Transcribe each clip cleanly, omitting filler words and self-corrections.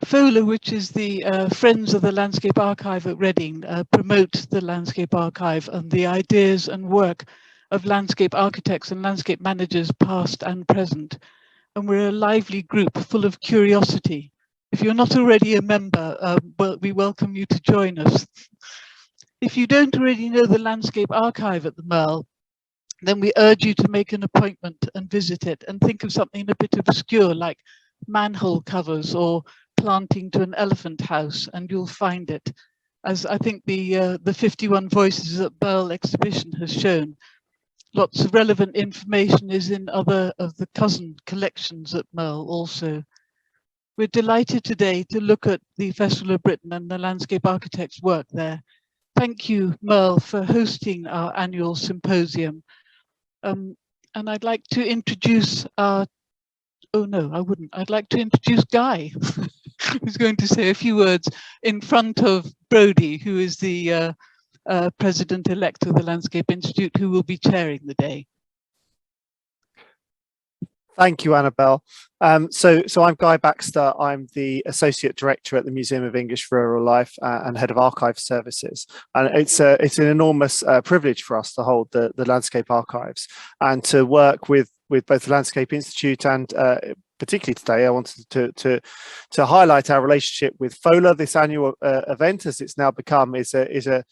FOLAR, which is the Friends of the Landscape Archive at Reading, promote the Landscape Archive and the ideas and work of landscape architects and landscape managers past and present. And we're a lively group full of curiosity. If you're not already a member, well, we welcome you to join us. If you don't already know the Landscape Archive at the Merle, then we urge you to make an appointment and visit it, and think of something a bit obscure like manhole covers or planting to an elephant house, and you'll find it. As I think the 51 Voices at Merle exhibition has shown, lots of relevant information is in other of the cousin collections at Merle also. We're delighted today to look at the Festival of Britain and the landscape architects' work there. Thank you, Merle, for hosting our annual symposium. And I'd like to introduce our, oh no, I wouldn't. I'd like to introduce Guy, who's going to say a few words in front of Brodie, who is the President-elect of the Landscape Institute, who will be chairing the day. Thank you, Annabelle. So I'm Guy Baxter. I'm the Associate Director at the Museum of English Rural Life and Head of Archive Services. And it's an enormous privilege for us to hold the Landscape Archives and to work with both the Landscape Institute and particularly today, I wanted to highlight our relationship with FOLAR. This annual event, as it's now become, is a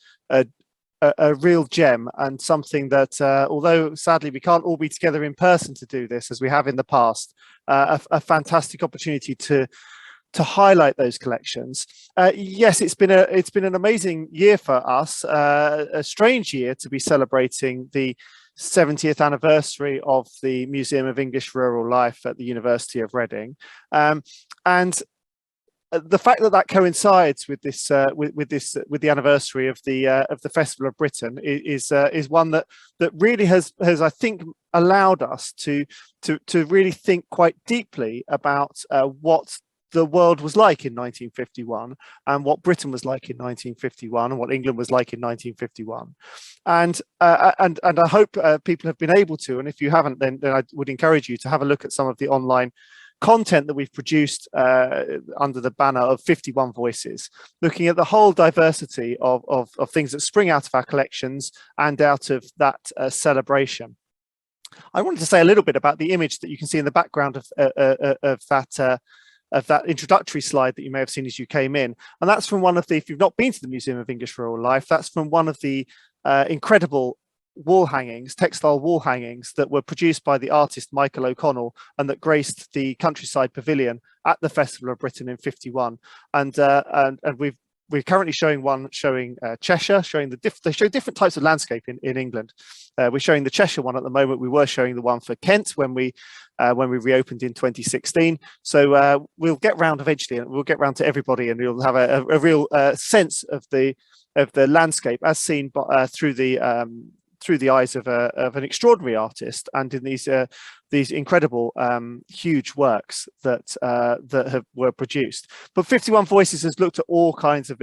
real gem, and something that, although sadly we can't all be together in person to do this as we have in the past, a fantastic opportunity to highlight those collections. Yes, it's been an amazing year for us, a strange year to be celebrating the 70th anniversary of the Museum of English Rural Life at the University of Reading, and the fact that coincides with this with the anniversary of the Festival of Britain is one that really has I think allowed us to really think quite deeply about what the world was like in 1951 and what Britain was like in 1951 and what England was like in 1951, and I hope people have been able to, and if you haven't, then I would encourage you to have a look at some of the online content that we've produced under the banner of 51 Voices, looking at the whole diversity of things that spring out of our collections and out of that celebration. I wanted to say a little bit about the image that you can see in the background of that introductory slide that you may have seen as you came in, and that's from one of the, if you've not been to the Museum of English Rural Life, that's from one of the incredible wall hangings, textile wall hangings that were produced by the artist Michael O'Connell and that graced the Countryside Pavilion at the Festival of Britain in '51. And we're currently showing one showing Cheshire, showing they show different types of landscape in England. We're showing the Cheshire one at the moment. We were showing the one for Kent when we reopened in 2016. So we'll get round eventually, and we'll get round to everybody, and you'll have a real sense of the landscape as seen through the eyes of an extraordinary artist, and in these incredible huge works that were produced. But 51 Voices has looked at all kinds of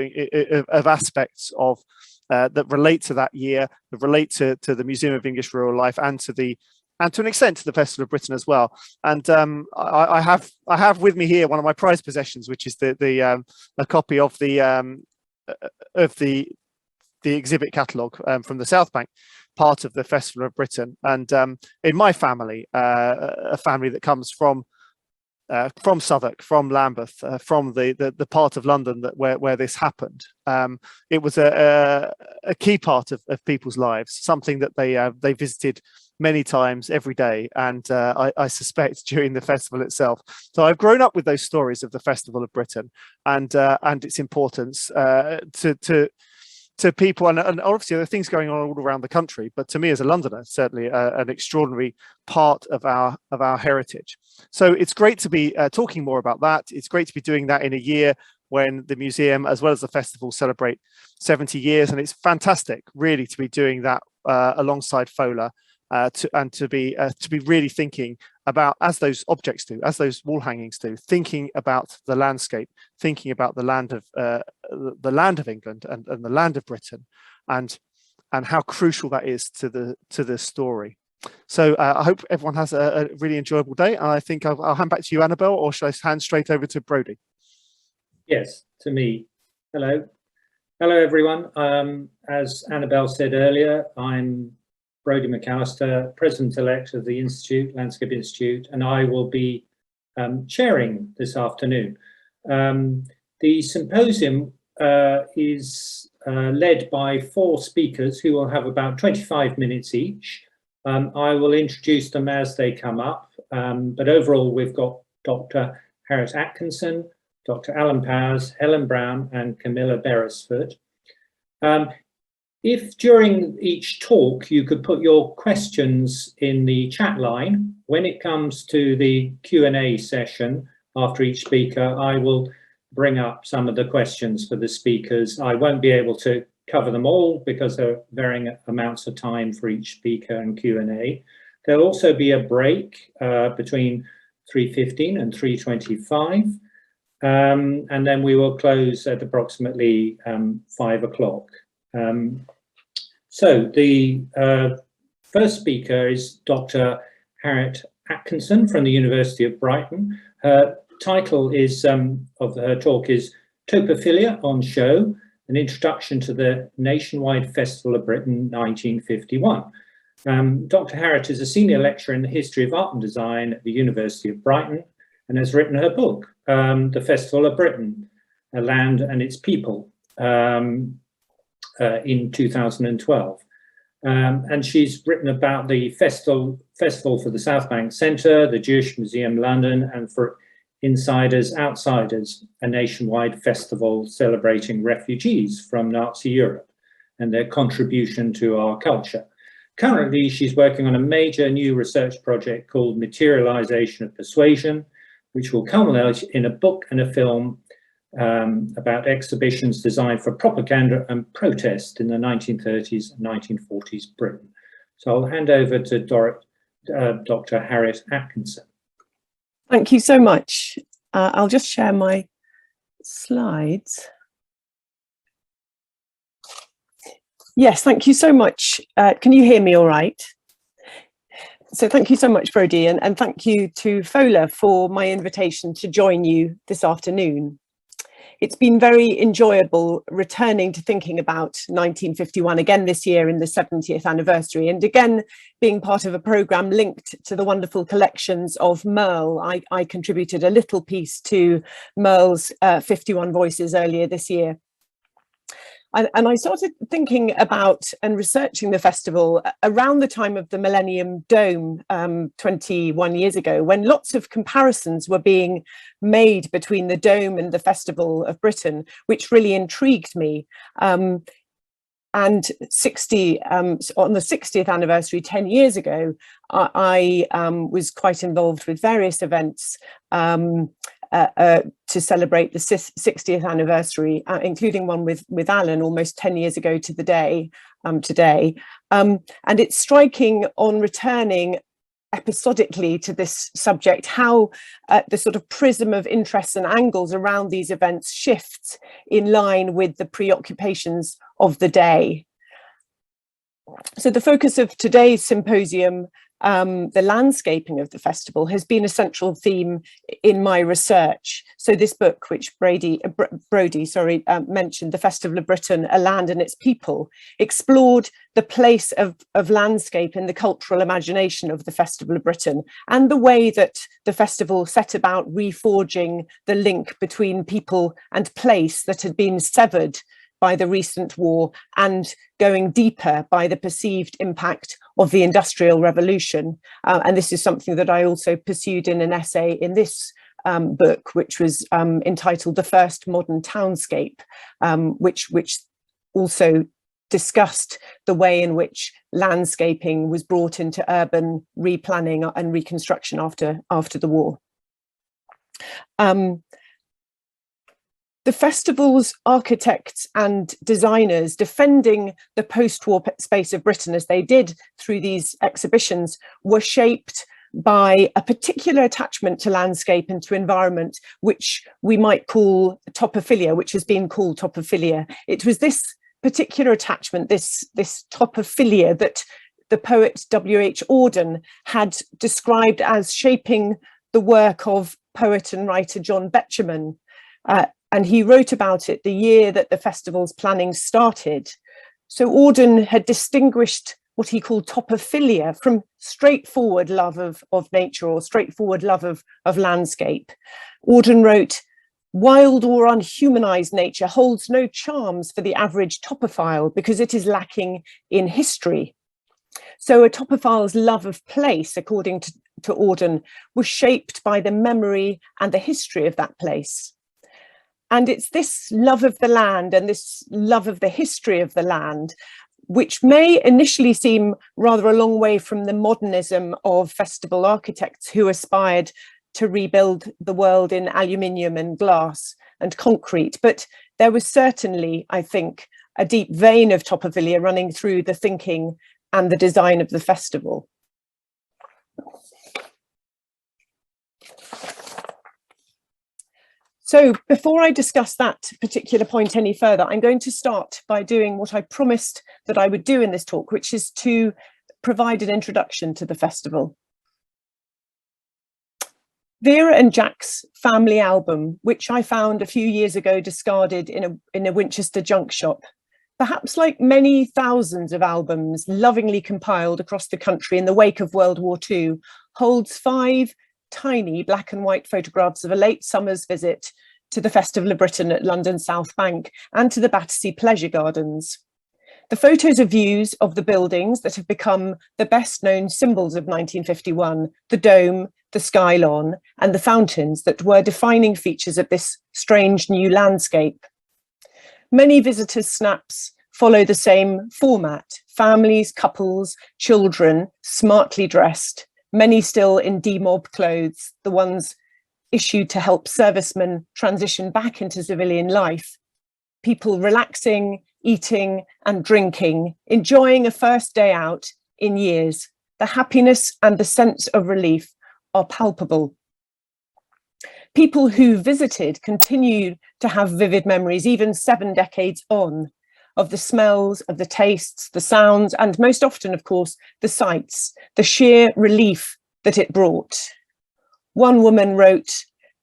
aspects of that relate to that year, that relate to the Museum of English Rural Life, and to an extent to the Festival of Britain as well. And I have with me here one of my prized possessions, which is a copy of the exhibit catalogue from the South Bank part of the Festival of Britain. And in my family, a family that comes from Southwark, from Lambeth, from the part of London where this happened, it was a key part of people's lives, something that they visited many times every day, and I suspect during the festival itself. So I've grown up with those stories of the Festival of Britain and its importance to people, and obviously there are things going on all around the country, but to me as a Londoner, certainly an extraordinary part of our heritage. So it's great to be talking more about that. It's great to be doing that in a year when the museum as well as the festival celebrate 70 years, and it's fantastic really to be doing that alongside FOLAR, to be really thinking about, as those objects do, as those wall hangings do, thinking about the landscape, thinking about the land of England and the land of Britain, and how crucial that is to the story. So I hope everyone has a really enjoyable day. And I think I'll hand back to you, Annabelle, or should I hand straight over to Brodie? Yes, to me. Hello. Hello, everyone. As Annabelle said earlier, I'm Brodie McAllister, President-elect of the Institute, Landscape Institute, and I will be chairing this afternoon. The symposium is led by 4 speakers who will have about 25 minutes each. I will introduce them as they come up, but overall we've got Dr. Harriet Atkinson, Dr. Alan Powers, Helen Brown, and Camilla Beresford. If during each talk you could put your questions in the chat line, when it comes to the Q&A session after each speaker, I will bring up some of the questions for the speakers. I won't be able to cover them all because there are varying amounts of time for each speaker and Q&A. There'll also be a break between 3:15 and 3:25. And then we will close at approximately 5 o'clock. So the first speaker is Dr. Harriet Atkinson from the University of Brighton. Her title is of her talk is Topophilia on Show, an introduction to the Nationwide Festival of Britain 1951. Dr. Harriet is a senior lecturer in the history of art and design at the University of Brighton and has written her book, The Festival of Britain, A Land and Its People, in 2012. And she's written about the festival for the South Bank Centre, the Jewish Museum London, and for Insiders, Outsiders, a nationwide festival celebrating refugees from Nazi Europe and their contribution to our culture. Currently, she's working on a major new research project called Materialization of Persuasion, which will culminate in a book and a film about exhibitions designed for propaganda and protest in the 1930s and 1940s Britain. So I'll hand over to Dr. Harriet Atkinson. Thank you so much. I'll just share my slides. Yes, thank you so much. Can you hear me all right? So thank you so much, Brodie, and thank you to FOLAR for my invitation to join you this afternoon. It's been very enjoyable returning to thinking about 1951 again this year in the 70th anniversary, and again being part of a programme linked to the wonderful collections of Merle. I contributed a little piece to Merle's 51 Voices earlier this year. And I started thinking about and researching the festival around the time of the Millennium Dome 21 years ago, when lots of comparisons were being made between the Dome and the Festival of Britain, which really intrigued me. And on the 60th anniversary, 10 years ago, I was quite involved with various events to celebrate the 60th anniversary, including one with Alan almost 10 years ago to the day today. And it's striking on returning episodically to this subject how the sort of prism of interests and angles around these events shifts in line with the preoccupations of the day. So the focus of today's symposium, the landscaping of the festival, has been a central theme in my research. So this book, which Brodie mentioned, The Festival of Britain, A Land and Its People, explored the place of landscape in the cultural imagination of the Festival of Britain and the way that the festival set about reforging the link between people and place that had been severed by the recent war, and going deeper by the perceived impact of the Industrial Revolution. And this is something that I also pursued in an essay in this book, which was entitled The First Modern Townscape, which also discussed the way in which landscaping was brought into urban replanning and reconstruction after the war. The festival's architects and designers, defending the post-war space of Britain as they did through these exhibitions, were shaped by a particular attachment to landscape and to environment, which we might call topophilia, which has been called topophilia. It was this particular attachment, this topophilia, that the poet W.H. Auden had described as shaping the work of poet and writer John Betjeman. and he wrote about it the year that the festival's planning started. So Auden had distinguished what he called topophilia from straightforward love of nature or straightforward love of landscape. Auden wrote, "Wild or unhumanized nature holds no charms for the average topophile because it is lacking in history." So a topophile's love of place, according to Auden, was shaped by the memory and the history of that place. And it's this love of the land and this love of the history of the land, which may initially seem rather a long way from the modernism of festival architects who aspired to rebuild the world in aluminium and glass and concrete. But there was certainly, I think, a deep vein of topophilia running through the thinking and the design of the festival. So before I discuss that particular point any further, I'm going to start by doing what I promised that I would do in this talk, which is to provide an introduction to the festival. Vera and Jack's family album, which I found a few years ago discarded in a Winchester junk shop, perhaps like many thousands of albums lovingly compiled across the country in the wake of World War II, holds 5 tiny black and white photographs of a late summer's visit to the Festival of Britain at London South Bank and to the Battersea Pleasure Gardens. The photos are views of the buildings that have become the best known symbols of 1951, the dome, the skylon, and the fountains that were defining features of this strange new landscape. Many visitors' snaps follow the same format: families, couples, children, smartly dressed, many still in demob clothes, the ones issued to help servicemen transition back into civilian life. People relaxing, eating and drinking, enjoying a first day out in years. The happiness and the sense of relief are palpable. People who visited continue to have vivid memories, even 7 decades on, of the smells, of the tastes, the sounds, and most often, of course, the sights, the sheer relief that it brought. One woman wrote,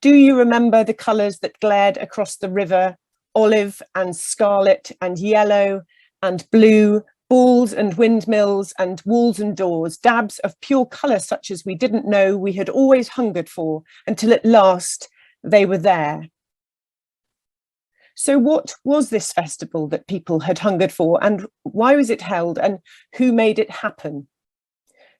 "Do you remember the colours that glared across the river, olive and scarlet and yellow and blue, balls and windmills and walls and doors, dabs of pure colour such as we didn't know we had always hungered for, until at last they were there." So what was this festival that people had hungered for, and why was it held, and who made it happen?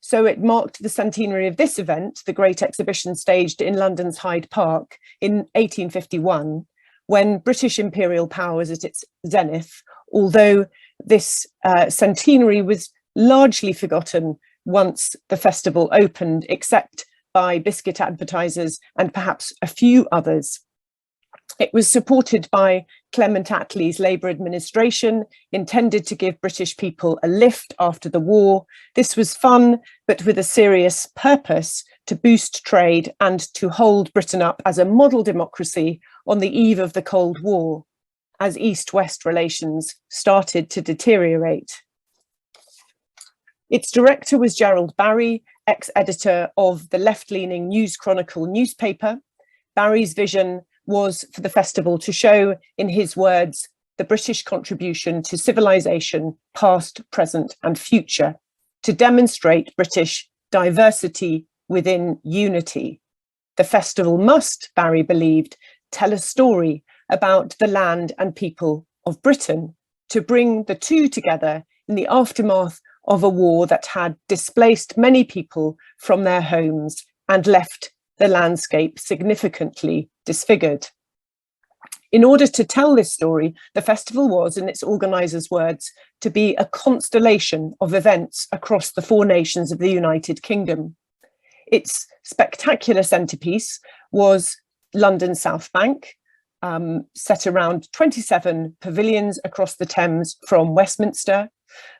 So it marked the centenary of this event, the great exhibition staged in London's Hyde Park in 1851, when British imperial power was at its zenith, although this centenary was largely forgotten once the festival opened, except by biscuit advertisers and perhaps a few others. It was supported by Clement Attlee's Labour administration, intended to give British people a lift after the war. This was fun, but with a serious purpose: to boost trade and to hold Britain up as a model democracy on the eve of the Cold War, as East-West relations started to deteriorate. Its director was Gerald Barry, ex-editor of the left-leaning News Chronicle newspaper. Barry's vision was for the festival to show, in his words, the British contribution to civilization, past, present, and future, to demonstrate British diversity within unity. The festival must, Barry believed, tell a story about the land and people of Britain, to bring the two together in the aftermath of a war that had displaced many people from their homes and left the landscape significantly disfigured. In order to tell this story, the festival was, in its organisers' words, to be a constellation of events across the 4 nations of the United Kingdom. Its spectacular centrepiece was London South Bank, set around 27 pavilions across the Thames from Westminster,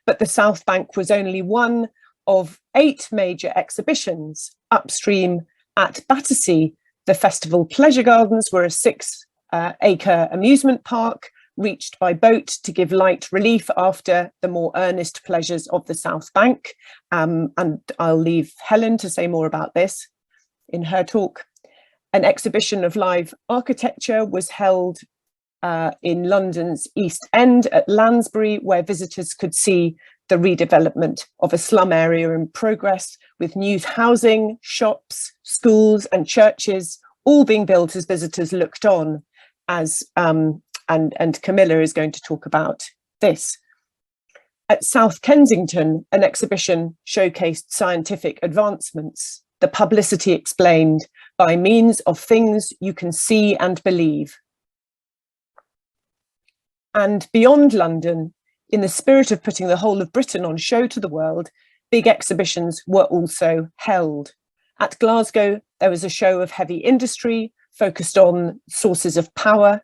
but the South Bank was only one of 8 major exhibitions. Upstream at Battersea, the festival pleasure gardens were a 6-acre amusement park reached by boat to give light relief after the more earnest pleasures of the South Bank. And I'll leave Helen to say more about this in her talk. An exhibition of live architecture was held in London's East End at Lansbury, where visitors could see the redevelopment of a slum area in progress, with new housing, shops, schools and churches all being built as visitors looked on, as and Camilla is going to talk about this. At South Kensington, an exhibition showcased scientific advancements, the publicity explained by means of things you can see and believe. And beyond London, in the spirit of putting the whole of Britain on show to the world, big exhibitions were also held. At Glasgow, there was a show of heavy industry focused on sources of power.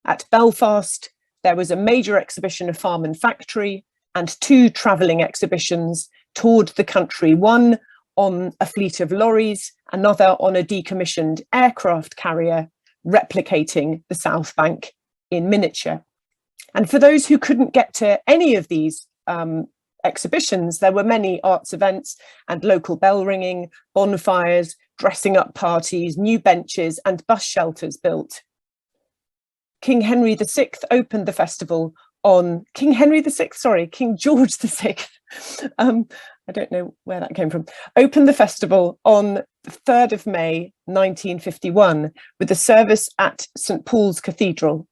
At Belfast, there was a major exhibition of farm and factory, and 2 travelling exhibitions toured the country, one on a fleet of lorries, another on a decommissioned aircraft carrier, replicating the South Bank in miniature. And for those who couldn't get to any of these exhibitions, there were many arts events and local bell ringing, bonfires, dressing up parties, new benches and bus shelters built. King VI opened the festival on King George VI. I don't know where that came from. Opened the festival on the 3rd of May 1951 with a service at St Paul's Cathedral.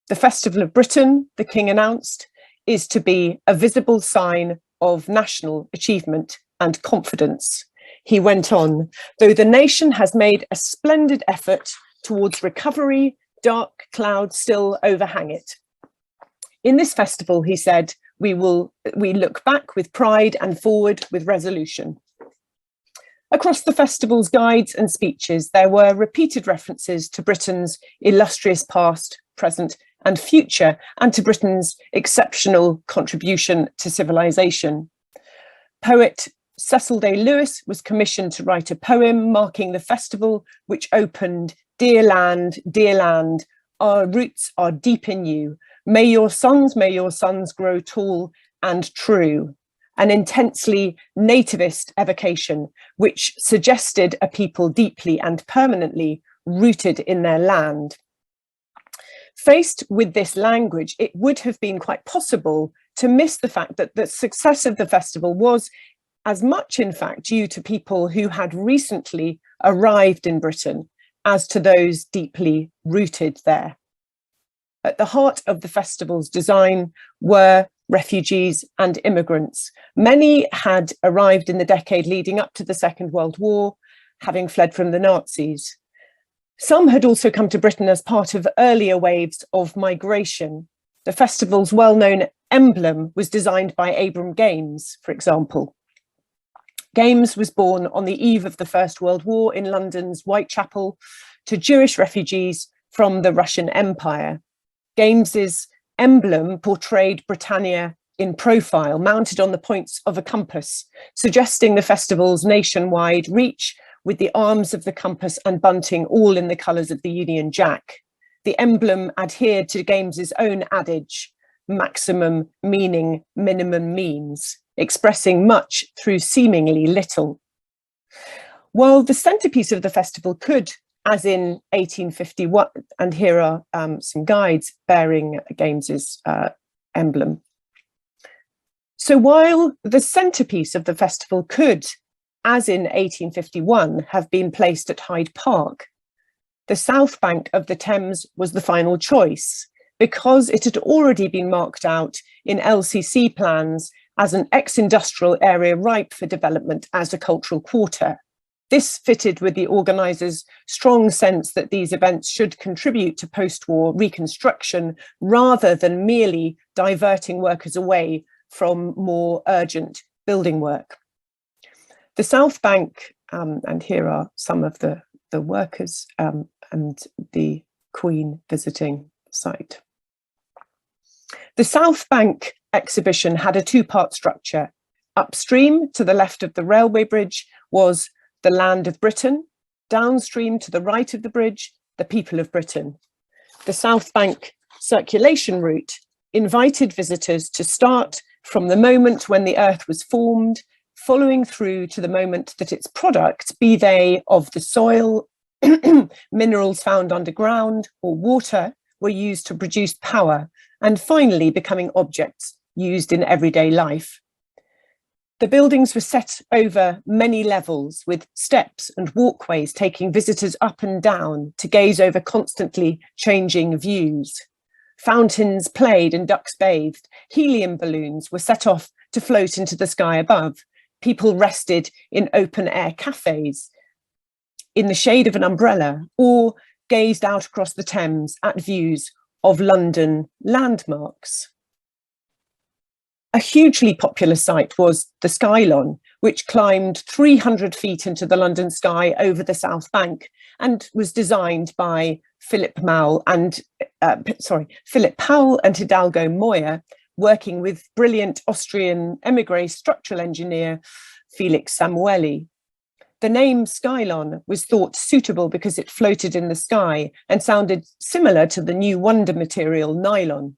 The Festival of Britain, the King announced, is to be a visible sign of national achievement and confidence. He went on, though the nation has made a splendid effort towards recovery, dark clouds still overhang it. In this festival, he said, we look back with pride and forward with resolution. Across the festival's guides and speeches, there were repeated references to Britain's illustrious past, present and future, and to Britain's exceptional contribution to civilization. Poet Cecil Day-Lewis was commissioned to write a poem marking the festival, which opened, dear land, our roots are deep in you. May your sons grow tall and true. An intensely nativist evocation, which suggested a people deeply and permanently rooted in their land. Faced with this language, it would have been quite possible to miss the fact that the success of the festival was as much, in fact, due to people who had recently arrived in Britain as to those deeply rooted there. At the heart of the festival's design were refugees and immigrants. Many had arrived in the decade leading up to the Second World War, having fled from the Nazis. Some had also come to Britain as part of earlier waves of migration. The festival's well-known emblem was designed by Abram Games, for example. Games was born on the eve of the First World War in London's Whitechapel to Jewish refugees from the Russian Empire. Games's emblem portrayed Britannia in profile, mounted on the points of a compass, suggesting the festival's nationwide reach, with the arms of the compass and bunting all in the colours of the Union Jack. The emblem adhered to Games's own adage, maximum meaning, minimum means, expressing much through seemingly little. While the centrepiece of the festival could, as in 1851, and here are some guides bearing Games's emblem. So while the centrepiece of the festival could, as in 1851, have been placed at Hyde Park, the south bank of the Thames was the final choice because it had already been marked out in LCC plans as an ex-industrial area ripe for development as a cultural quarter. This fitted with the organisers' strong sense that these events should contribute to post-war reconstruction rather than merely diverting workers away from more urgent building work. The South Bank, and here are some of the workers and the Queen visiting site. The South Bank exhibition had a 2-part structure. Upstream, to the left of the railway bridge, was the land of Britain. Downstream, to the right of the bridge, the people of Britain. The South Bank circulation route invited visitors to start from the moment when the earth was formed, following through to the moment that its products, be they of the soil, minerals found underground, or water, were used to produce power, and finally becoming objects used in everyday life. The buildings were set over many levels, with steps and walkways taking visitors up and down to gaze over constantly changing views. Fountains played and ducks bathed. Helium balloons were set off to float into the sky above. People rested in open air cafes in the shade of an umbrella, or gazed out across the Thames at views of London landmarks. A hugely popular site was the Skylon, which climbed 300 feet into the London sky over the South Bank and was designed by Philip Powell and Hidalgo Moya, working with brilliant Austrian émigré structural engineer Felix Samueli. The name Skylon was thought suitable because it floated in the sky and sounded similar to the new wonder material nylon.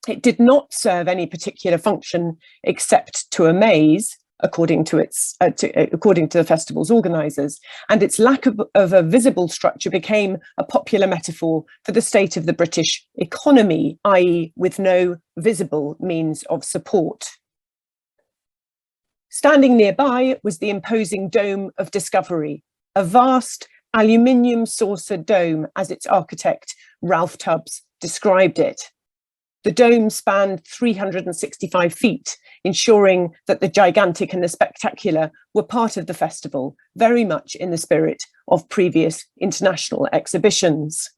It did not serve any particular function except to amaze, according to the festival's organisers, and its lack of a visible structure became a popular metaphor for the state of the British economy, i.e., with no visible means of support. Standing nearby was the imposing Dome of Discovery, a vast aluminium saucer dome, as its architect Ralph Tubbs described it. The dome spanned 365 feet, ensuring that the gigantic and the spectacular were part of the festival, very much in the spirit of previous international exhibitions.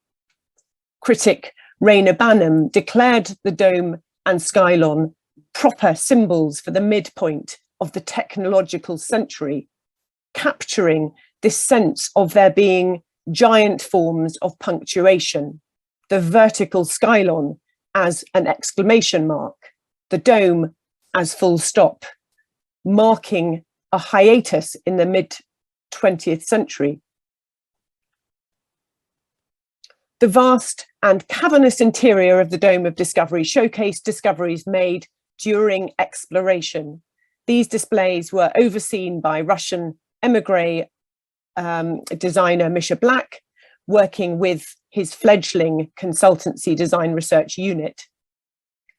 Critic Raina Banham declared the dome and Skylon proper symbols for the midpoint of the technological century, capturing this sense of there being giant forms of punctuation, the vertical Skylon as an exclamation mark, the dome as full stop, marking a hiatus in the mid-20th century. The vast and cavernous interior of the Dome of Discovery showcased discoveries made during exploration. These displays were overseen by Russian émigré designer Misha Black, working with his fledgling consultancy design research unit.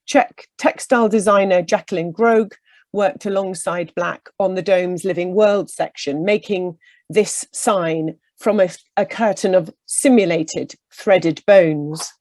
Czech textile designer Jacqueline Grogue worked alongside Black on the dome's Living World section, making this sign from a curtain of simulated threaded bones.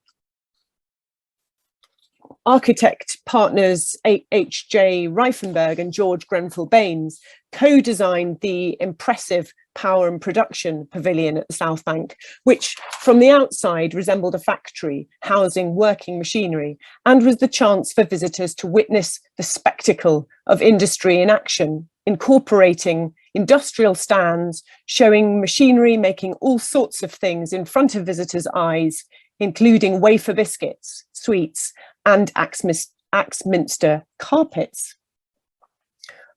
Architect partners H.J. Reifenberg and George Grenfell Baines co-designed the impressive Power and Production Pavilion at the South Bank, which from the outside resembled a factory housing working machinery and was the chance for visitors to witness the spectacle of industry in action, incorporating industrial stands, showing machinery making all sorts of things in front of visitors' eyes, including wafer biscuits, sweets, and Axminster carpets.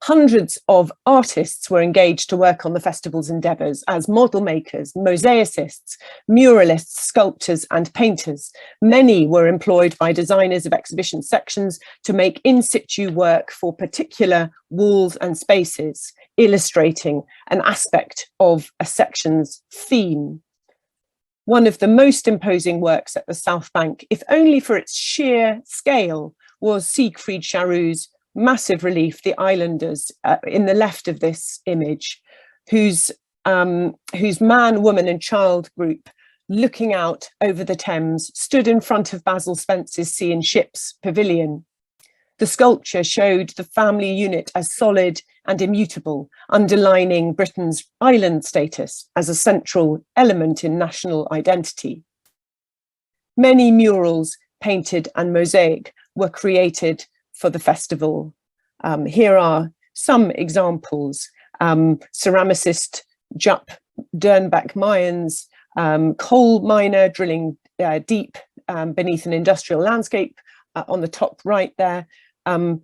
Hundreds of artists were engaged to work on the festival's endeavours as model makers, mosaicists, muralists, sculptors and painters. Many were employed by designers of exhibition sections to make in situ work for particular walls and spaces, illustrating an aspect of a section's theme. One of the most imposing works at the South Bank, if only for its sheer scale, was Siegfried Charoux' massive relief, The Islanders, in the left of this image, whose man, woman and child group, looking out over the Thames, stood in front of Basil Spence's Sea and Ships pavilion. The sculpture showed the family unit as solid and immutable, underlining Britain's island status as a central element in national identity. Many murals, painted and mosaic, were created for the festival. Here are some examples. Ceramicist Jupp Dernbach-Mayens, coal miner drilling deep beneath an industrial landscape on the top right there. And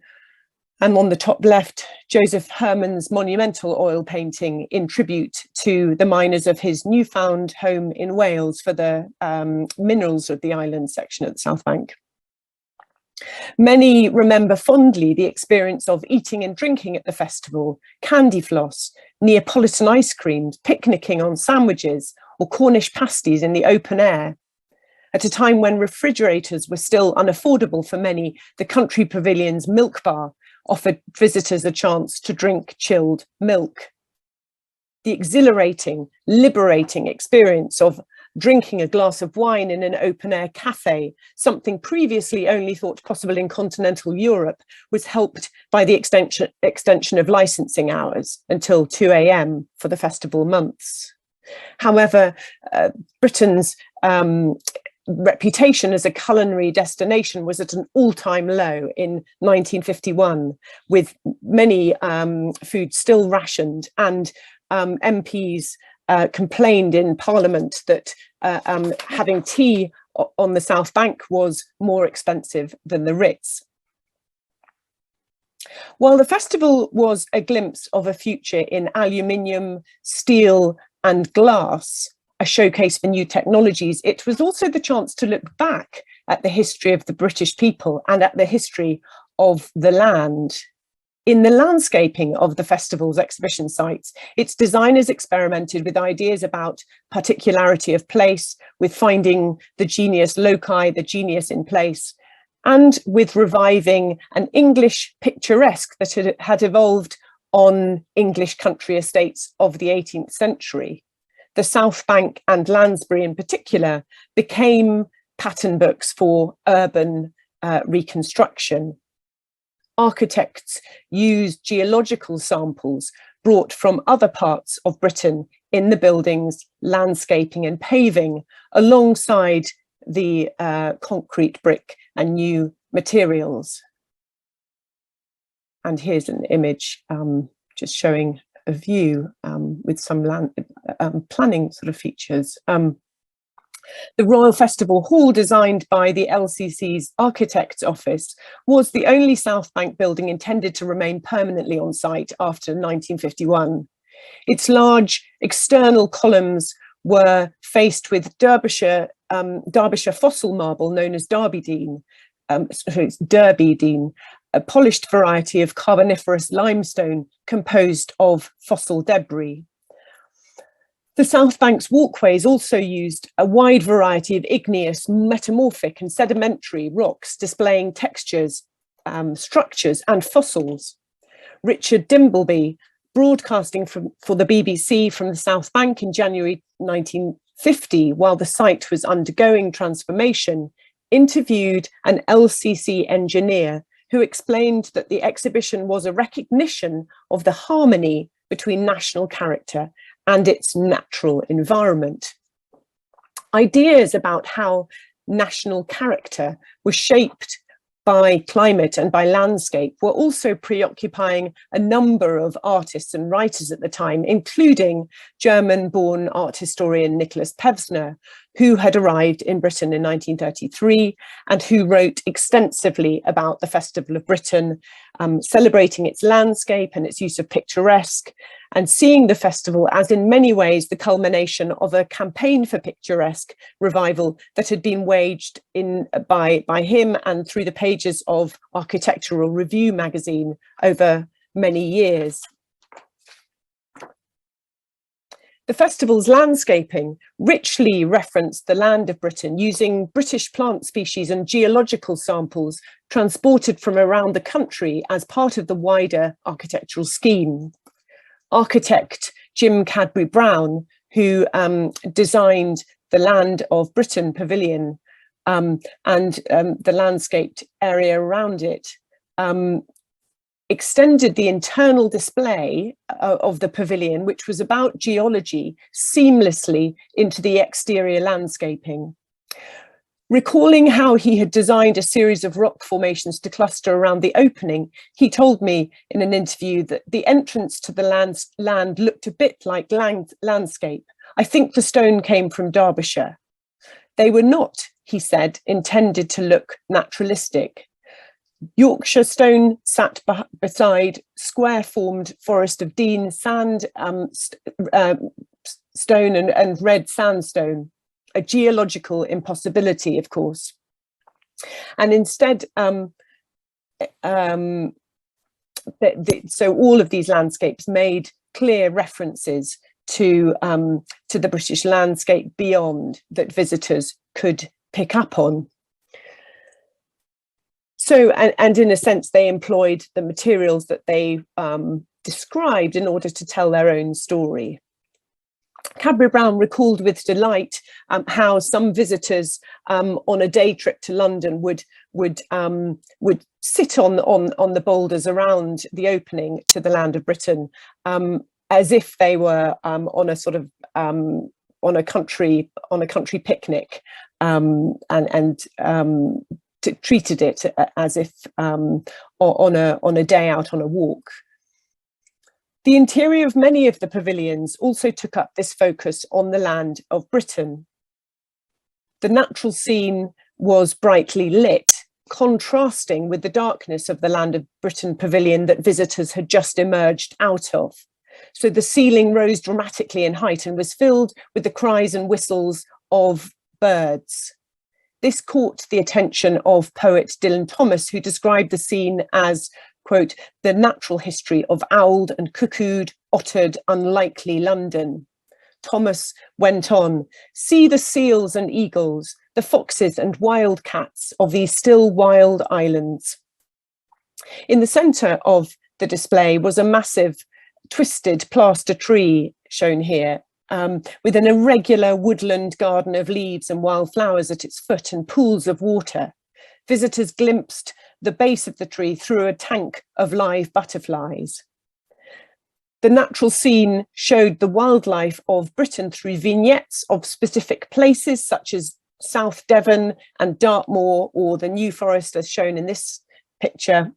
on the top left, Joseph Herman's monumental oil painting in tribute to the miners of his newfound home in Wales for the minerals of the island section at the South Bank. Many remember fondly the experience of eating and drinking at the festival, candy floss, Neapolitan ice creams, picnicking on sandwiches or Cornish pasties in the open air. At a time when refrigerators were still unaffordable for many, the Country Pavilion's milk bar offered visitors a chance to drink chilled milk. The exhilarating, liberating experience of drinking a glass of wine in an open-air cafe, something previously only thought possible in continental Europe, was helped by the extension of licensing hours until 2 a.m. for the festival months. However, Britain's reputation as a culinary destination was at an all-time low in 1951, with many foods still rationed, and MPs complained in Parliament that having tea on the South Bank was more expensive than the Ritz. While the festival was a glimpse of a future in aluminium, steel and glass, a showcase for new technologies, it was also the chance to look back at the history of the British people and at the history of the land. In the landscaping of the festival's exhibition sites, its designers experimented with ideas about particularity of place, with finding the genius loci, the genius in place, and with reviving an English picturesque that had evolved on English country estates of the 18th century. The South Bank and Lansbury in particular became pattern books for urban reconstruction. Architects used geological samples brought from other parts of Britain in the buildings, landscaping and paving, alongside the concrete, brick and new materials. And here's an image just showing a view with some land planning sort of features. The Royal Festival Hall, designed by the LCC's Architects Office, was the only South Bank building intended to remain permanently on site after 1951. Its large external columns were faced with Derbyshire fossil marble known as Derbydean, a polished variety of Carboniferous limestone composed of fossil debris. The South Bank's walkways also used a wide variety of igneous, metamorphic and sedimentary rocks displaying textures, structures and fossils. Richard Dimbleby, broadcasting for the BBC from the South Bank in January 1950, while the site was undergoing transformation, interviewed an LCC engineer who explained that the exhibition was a recognition of the harmony between national character and its natural environment. Ideas about how national character was shaped by climate and by landscape were also preoccupying a number of artists and writers at the time, including German-born art historian Nicholas Pevsner, who had arrived in Britain in 1933 and who wrote extensively about the Festival of Britain, celebrating its landscape and its use of picturesque, and seeing the festival as in many ways the culmination of a campaign for picturesque revival that had been waged by him and through the pages of Architectural Review magazine over many years. The festival's landscaping richly referenced the land of Britain, using British plant species and geological samples transported from around the country as part of the wider architectural scheme. Architect Jim Cadbury Brown, who designed the Land of Britain Pavilion and the landscaped area around it, extended the internal display of the pavilion, which was about geology, seamlessly into the exterior landscaping. Recalling how he had designed a series of rock formations to cluster around the opening, he told me in an interview that the entrance to the land looked a bit like landscape. I think the stone came from Derbyshire. They were not, he said, intended to look naturalistic. Yorkshire stone sat beside square-formed Forest of Dean sand stone and red sandstone, a geological impossibility, of course. And instead, so all of these landscapes made clear references to the British landscape beyond that visitors could pick up on. So, and in a sense, they employed the materials that they described in order to tell their own story. Cadbury Brown recalled with delight how some visitors on a day trip to London would sit on the boulders around the opening to the land of Britain, as if they were on a sort of on a country picnic, and treated it as if on a day out on a walk. The interior of many of the pavilions also took up this focus on the land of Britain. The natural scene was brightly lit, contrasting with the darkness of the land of Britain pavilion that visitors had just emerged out of. So the ceiling rose dramatically in height and was filled with the cries and whistles of birds. This caught the attention of poet Dylan Thomas, who described the scene as, quote, the natural history of owled and cuckooed, ottered, unlikely London. Thomas went on, see the seals and eagles, the foxes and wild cats of these still wild islands. In the centre of the display was a massive twisted plaster tree shown here, with an irregular woodland garden of leaves and wild flowers at its foot and pools of water. Visitors glimpsed the base of the tree through a tank of live butterflies. The natural scene showed the wildlife of Britain through vignettes of specific places such as South Devon and Dartmoor, or the New Forest as shown in this picture.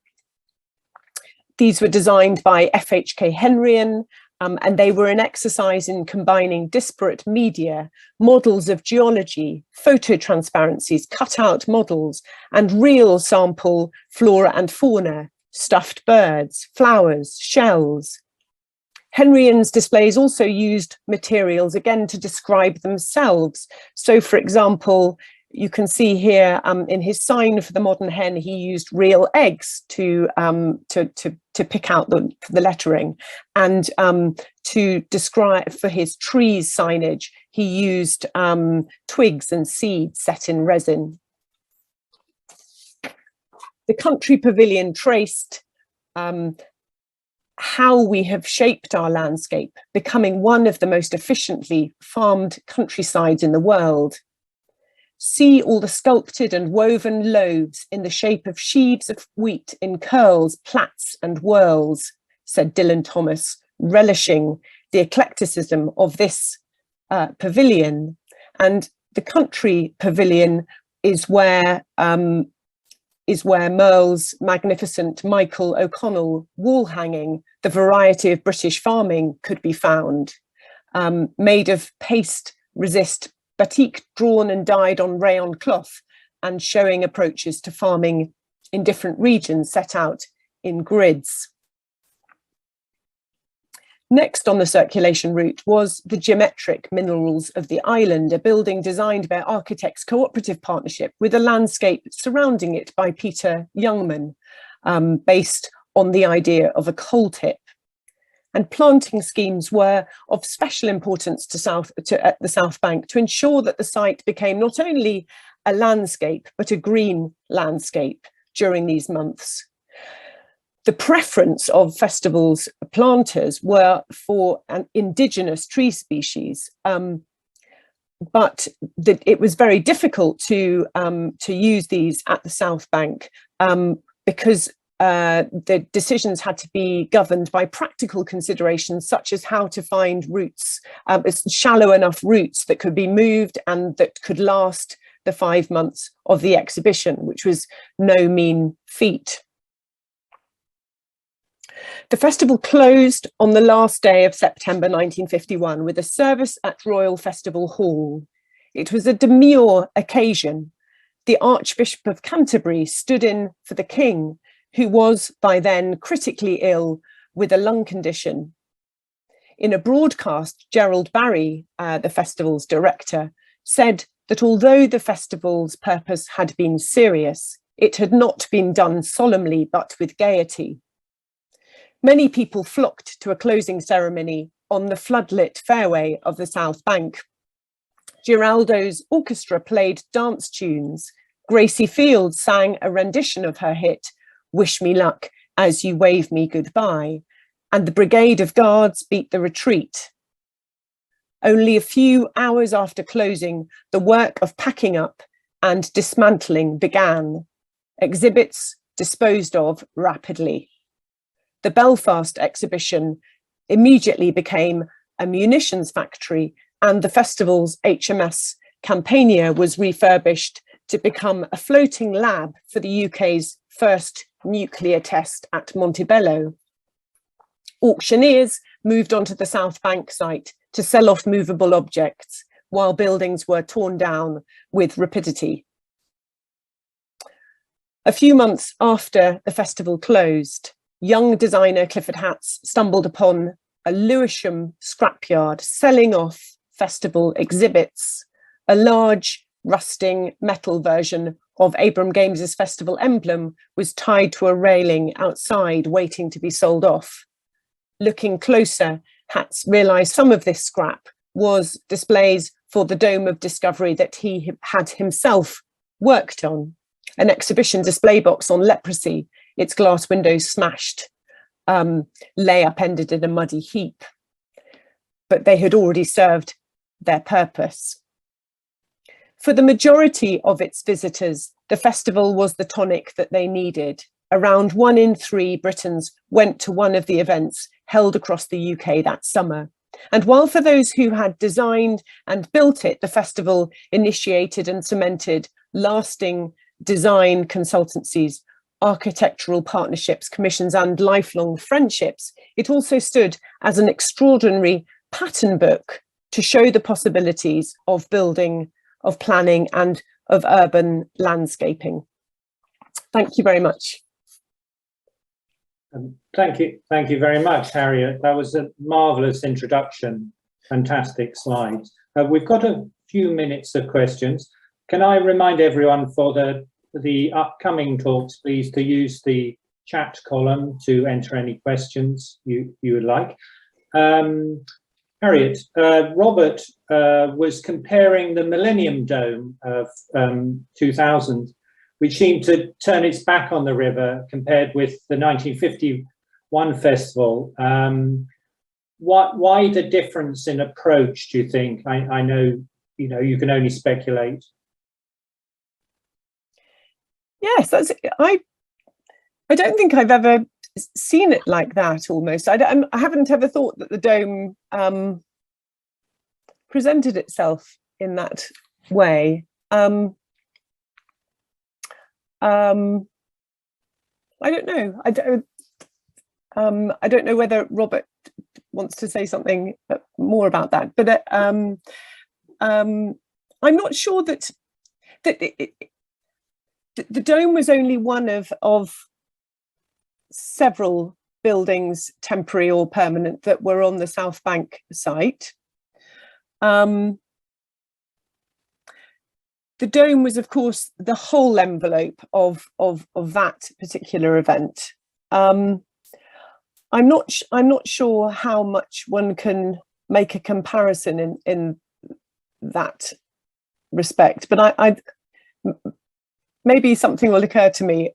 These were designed by FHK Henryan, and they were an exercise in combining disparate media, models of geology, phototransparencies, cut-out models, and real sample flora and fauna, stuffed birds, flowers, shells. Henryan's displays also used materials, again, to describe themselves. So, for example, you can see here in his sign for the modern hen, he used real eggs to pick out the lettering, and to describe for his trees signage, he used twigs and seeds set in resin. The country pavilion traced how we have shaped our landscape, becoming one of the most efficiently farmed countrysides in the world. See all the sculpted and woven loaves in the shape of sheaves of wheat in curls, plaits and whorls, said Dylan Thomas, relishing the eclecticism of this pavilion. And the country pavilion is where Merle's magnificent Michael O'Connell wall hanging, the variety of British farming, could be found, made of paste resist batik drawn and dyed on rayon cloth, and showing approaches to farming in different regions set out in grids. Next on the circulation route was the geometric minerals of the island, a building designed by Architects Cooperative Partnership with a landscape surrounding it by Peter Youngman, based on the idea of a coal tip. And planting schemes were of special importance at the South Bank to ensure that the site became not only a landscape, but a green landscape during these months. The preference of festivals planters were for an indigenous tree species, but it was very difficult to use these at the South Bank because the decisions had to be governed by practical considerations, such as how to find roots, shallow enough roots that could be moved and that could last the 5 months of the exhibition, which was no mean feat. The festival closed on the last day of September 1951 with a service at Royal Festival Hall. It was a demure occasion. The Archbishop of Canterbury stood in for the King, who was by then critically ill with a lung condition. In a broadcast, Gerald Barry, the festival's director, said that although the festival's purpose had been serious, it had not been done solemnly but with gaiety. Many people flocked to a closing ceremony on the floodlit fairway of the South Bank. Giraldo's orchestra played dance tunes. Gracie Field sang a rendition of her hit, Wish Me Luck as You Wave Me Goodbye, and the Brigade of Guards beat the retreat. Only a few hours after closing, the work of packing up and dismantling began. Exhibits disposed of rapidly. The Belfast exhibition immediately became a munitions factory, and the festival's HMS Campania was refurbished to become a floating lab for the UK's first nuclear test at Montebello. Auctioneers moved onto the South Bank site to sell off movable objects, while buildings were torn down with rapidity. A few months after the festival closed, young designer Clifford Hatts stumbled upon a Lewisham scrapyard selling off festival exhibits. A large rusting metal version of Abram Games's festival emblem was tied to a railing outside, waiting to be sold off. Looking closer, Hatts realised some of this scrap was displays for the Dome of Discovery that he had himself worked on, an exhibition display box on leprosy, its glass windows smashed, lay upended in a muddy heap. But they had already served their purpose. For the majority of its visitors, the festival was the tonic that they needed. Around 1 in 3 Britons went to one of the events held across the UK that summer. And while for those who had designed and built it, the festival initiated and cemented lasting design consultancies, architectural partnerships, commissions, and lifelong friendships, it also stood as an extraordinary pattern book to show the possibilities of building, of planning, and of urban landscaping. Thank you very much. Thank you very much, Harriet. That was a marvellous introduction. Fantastic slides. We've got a few minutes of questions. Can I remind everyone for the upcoming talks, please, to use the chat column to enter any questions you would like. Harriet, Robert was comparing the Millennium Dome of 2000, which seemed to turn its back on the river compared with the 1951 festival. Why the difference in approach, do you think? I know, you can only speculate. Yes, I don't think I've ever seen it like that. Almost, I haven't ever thought that the dome presented itself in that way. I don't know. I don't know whether Robert wants to say something more about that, but I'm not sure that the dome was only one of several buildings, temporary or permanent, that were on the South Bank site. The dome was, of course, the whole envelope of that particular event. I'm not sure how much one can make a comparison in that respect, but I maybe something will occur to me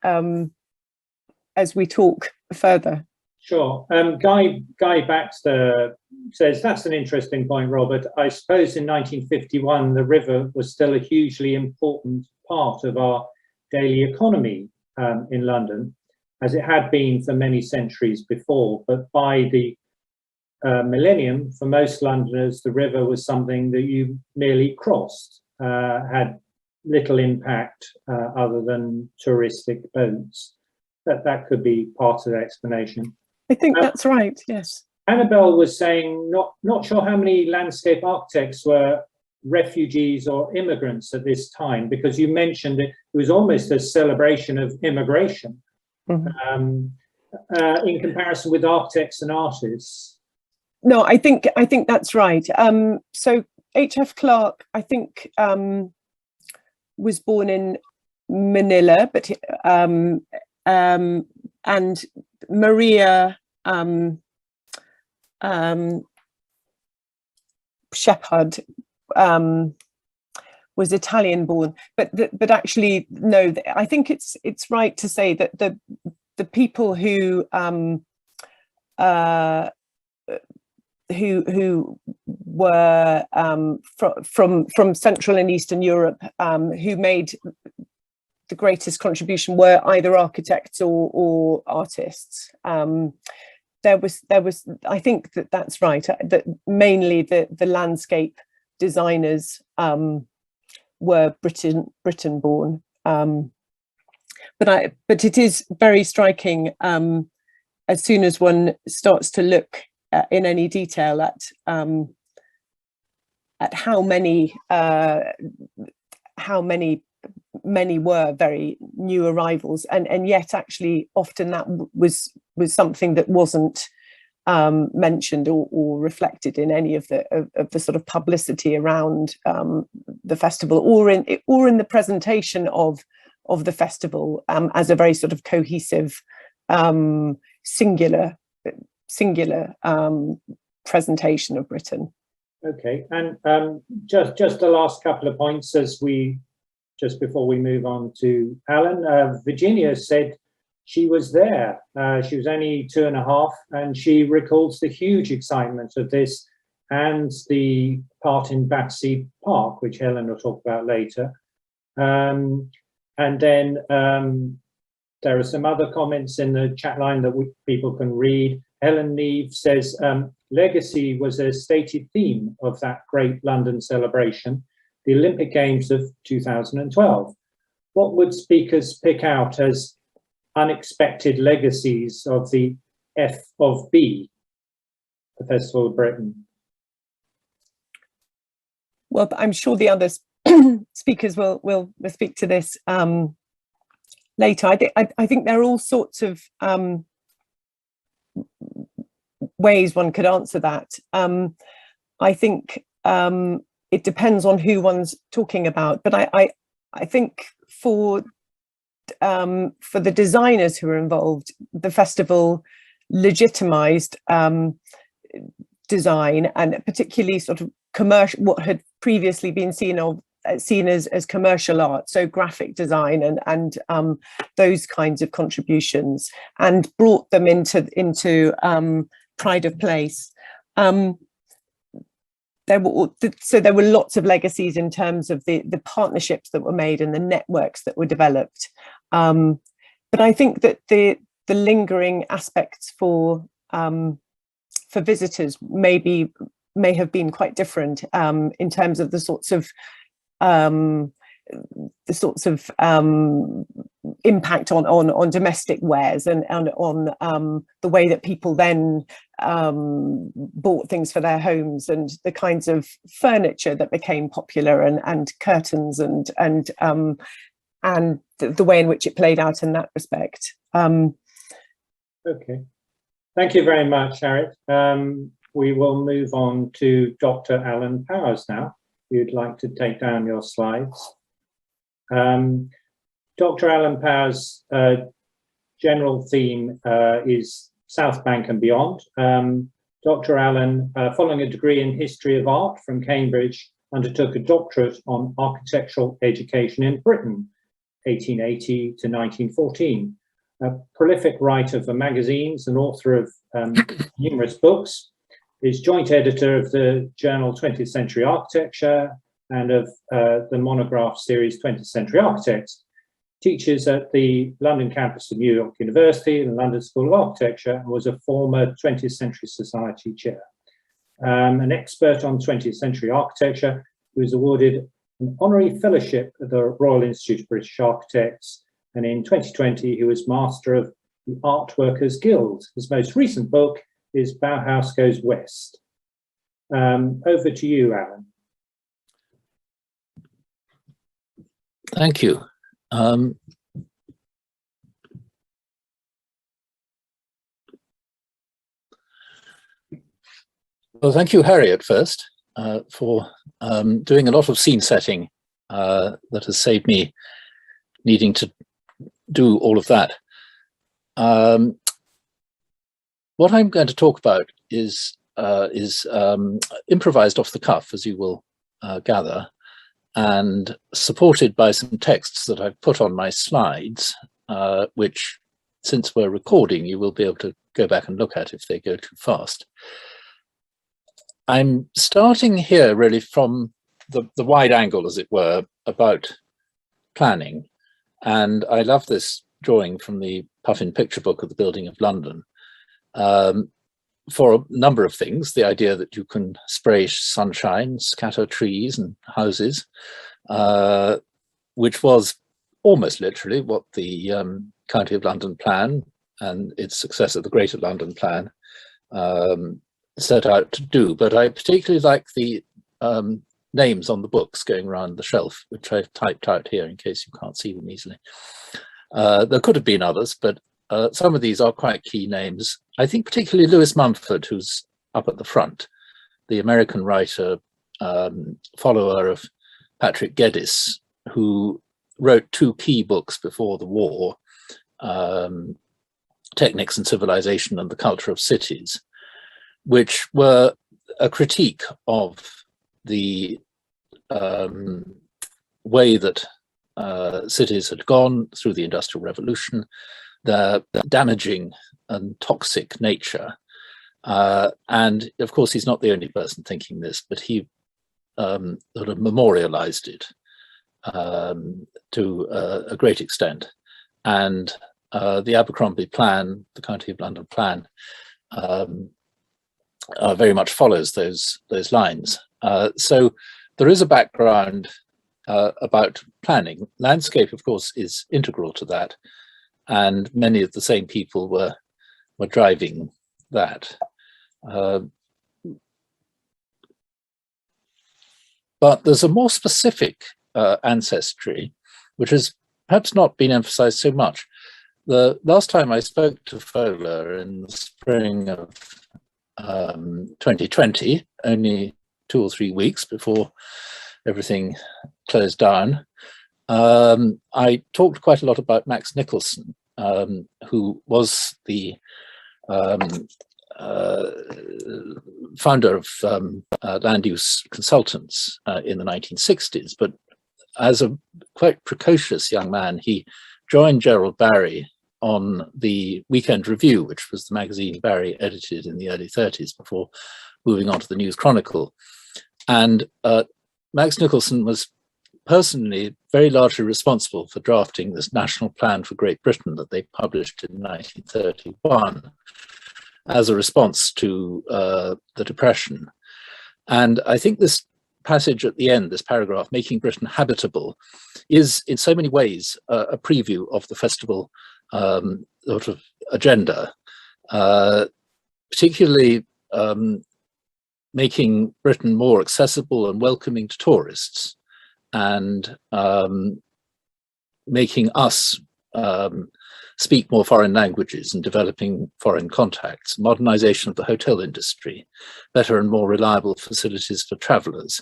as we talk further. Sure. Guy Baxter says, that's an interesting point, Robert. I suppose in 1951, the river was still a hugely important part of our daily economy in London, as it had been for many centuries before. But by the millennium, for most Londoners, the river was something that you merely crossed, had little impact other than touristic boats. That could be part of the explanation. I think that's right, yes. Annabelle was saying, not sure how many landscape architects were refugees or immigrants at this time, because you mentioned it was almost a celebration of immigration, in comparison with architects and artists. No, I think that's right. So H.F. Clarke, I think, was born in Manila, but and Maria Shephard Italian born, but actually no, I think it's right to say that the people who were from Central and Eastern Europe, who made the greatest contribution, were either architects or artists. There was I think that's right, that mainly the landscape designers were Britain born, but it is very striking as soon as one starts to look in any detail at how many were very new arrivals, and yet actually often that was something that wasn't mentioned or reflected in any of the sort of publicity around the festival, or in the presentation of the festival as a very sort of cohesive singular presentation of Britain. Okay, and just the last couple of points just before we move on to Alan. Virginia said she was there. She was only 2.5, and she recalls the huge excitement of this and the part in Battersea Park, which Helen will talk about later. And then there are some other comments in the chat line that people can read. Helen Neve says, legacy was a stated theme of that great London celebration, the Olympic Games of 2012. What would speakers pick out as unexpected legacies of the FOB, the Festival of Britain? Well, I'm sure the other speakers will speak to this later. I think there are all sorts of ways one could answer that. I think it depends on who one's talking about, but I think for the designers who are involved, the festival legitimized design, and particularly sort of commercial, what had previously been seen as commercial art, so graphic design and those kinds of contributions, and brought them into pride of place. There were lots of legacies in terms of the partnerships that were made and the networks that were developed. But I think that the lingering aspects for visitors may have been quite different in terms of the sorts of impact on domestic wares and on the way that people then bought things for their homes, and the kinds of furniture that became popular, and curtains and the way in which it played out in that respect. Okay, thank you very much, Harriet. We will move on to Dr. Alan Powers now. If you'd like to take down your slides. Dr. Alan Powers' general theme is South Bank and beyond. Dr. Alan, following a degree in history of art from Cambridge, undertook a doctorate on architectural education in Britain, 1880 to 1914. A prolific writer for magazines and author of numerous books, is joint editor of the journal 20th Century Architecture and of the monograph series 20th Century Architects. Teaches at the London campus of New York University and the London School of Architecture, and was a former 20th Century Society chair. An expert on 20th century architecture, who was awarded an honorary fellowship at the Royal Institute of British Architects, and in 2020 he was master of the Art Workers Guild. His most recent book is Bauhaus Goes West. Over to you, Alan. Thank you. Well, thank you, Harriet, first, for doing a lot of scene setting that has saved me needing to do all of that. What I'm going to talk about is improvised off the cuff, as you will gather. and supported by some texts that I've put on my slides, which, since we're recording, you will be able to go back and look at if they go too fast. I'm starting here really from the wide angle, as it were, about planning. And I love this drawing from the Puffin picture book of the building of London. For a number of things, the idea that you can spray sunshine, scatter trees and houses, which was almost literally what the County of London plan and its successor, the Greater London plan, set out to do. But I particularly like the names on the books going around the shelf, which I've typed out here in case you can't see them easily. There could have been others, but some of these are quite key names. I think particularly Lewis Mumford, who's up at the front, the American writer, follower of Patrick Geddes, who wrote two key books before the war, Technics and Civilization and the Culture of Cities, which were a critique of the way that cities had gone through the Industrial Revolution, their damaging and toxic nature. And of course, he's not the only person thinking this, but he sort of memorialized it to a great extent. And the Abercrombie plan, the County of London plan, very much follows those lines. So there is a background about planning. Landscape, of course, is integral to that, and many of the same people were driving that. But there's a more specific ancestry, which has perhaps not been emphasized so much. The last time I spoke to FOLAR in the spring of 2020, only 2 or 3 weeks before everything closed down, I talked quite a lot about Max Nicholson, who was the founder of land use consultants in the 1960s. But as a quite precocious young man, he joined Gerald Barry on the Weekend Review, which was the magazine Barry edited in the early 30s before moving on to the News Chronicle. And Max Nicholson was personally very largely responsible for drafting this national plan for Great Britain that they published in 1931 as a response to the Depression. And I think this passage at the end, this paragraph, making Britain habitable, is in so many ways a preview of the festival sort of agenda, particularly making Britain more accessible and welcoming to tourists, and making us speak more foreign languages and developing foreign contacts, modernization of the hotel industry, better and more reliable facilities for travelers,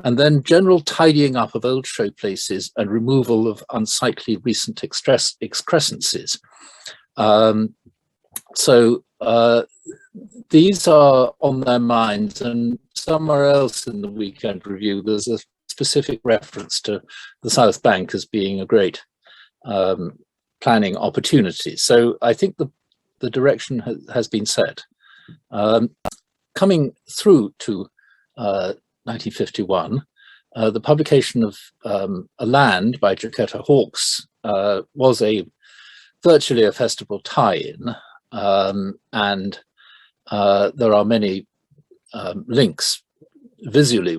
and then general tidying up of old show places and removal of unsightly recent excrescences. So these are on their minds, and somewhere else in the Weekend Review, there's a specific reference to the South Bank as being a great planning opportunity. So I think the direction has been set. Coming through to 1951, the publication of A Land by Jacquetta Hawkes was virtually a festival tie-in, and there are many links visually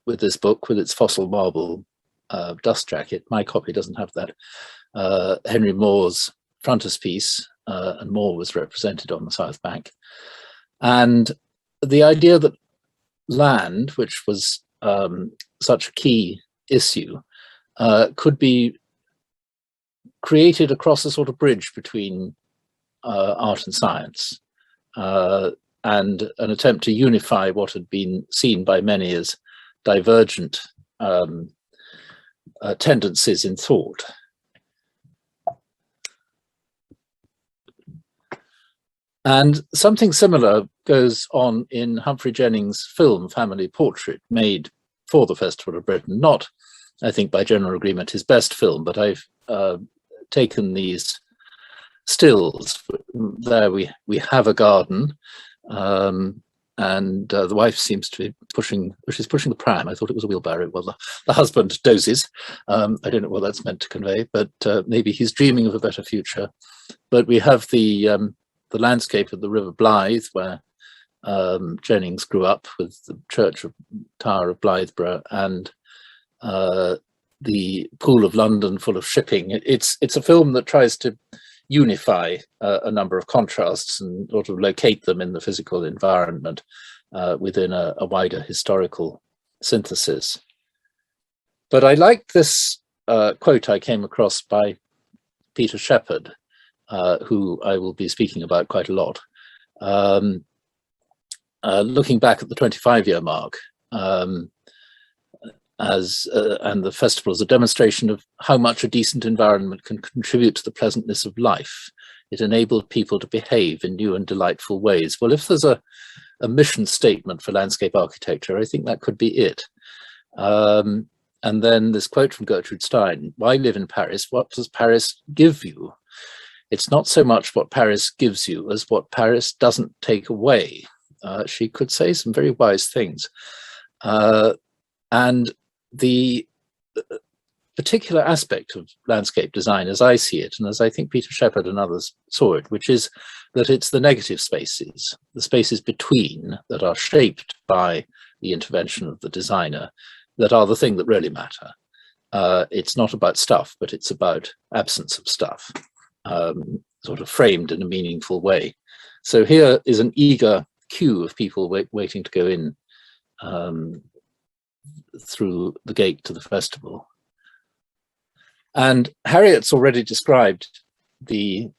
with this book, with its fossil marble dust jacket. My copy doesn't have that. Henry Moore's frontispiece, and Moore was represented on the South Bank. And the idea that land, which was such a key issue, could be created across a sort of bridge between art and science, and an attempt to unify what had been seen by many as divergent tendencies in thought. And something similar goes on in Humphrey Jennings' film Family Portrait, made for the Festival of Britain, not I think by general agreement, his best film, but I've taken these stills. There we have a garden, and the wife seems to be pushing the pram. I thought it was a wheelbarrow. Well, the husband dozes. I don't know what that's meant to convey, but maybe he's dreaming of a better future. But we have the landscape of the River Blythe, where Jennings grew up, with the church of Tower of Blytheborough and the Pool of London full of shipping. It's a film that tries to unify a number of contrasts and sort of locate them in the physical environment within a wider historical synthesis. But I like this quote I came across by Peter Shepheard, who I will be speaking about quite a lot. Looking back at the 25-year mark, and the festival as a demonstration of how much a decent environment can contribute to the pleasantness of life. It enabled people to behave in new and delightful ways. Well, if there's a mission statement for landscape architecture, I think that could be it. And then this quote from Gertrude Stein: "Why live in Paris? What does Paris give you? It's not so much what Paris gives you as what Paris doesn't take away." She could say some very wise things. And the particular aspect of landscape design, as I see it, and as I think Peter Shepheard and others saw it, which is that it's the negative spaces, the spaces between, that are shaped by the intervention of the designer, that are the thing that really matter. It's not about stuff, but it's about absence of stuff, sort of framed in a meaningful way. So here is an eager queue of people waiting to go in through the gate to the festival. And Harriet's already described the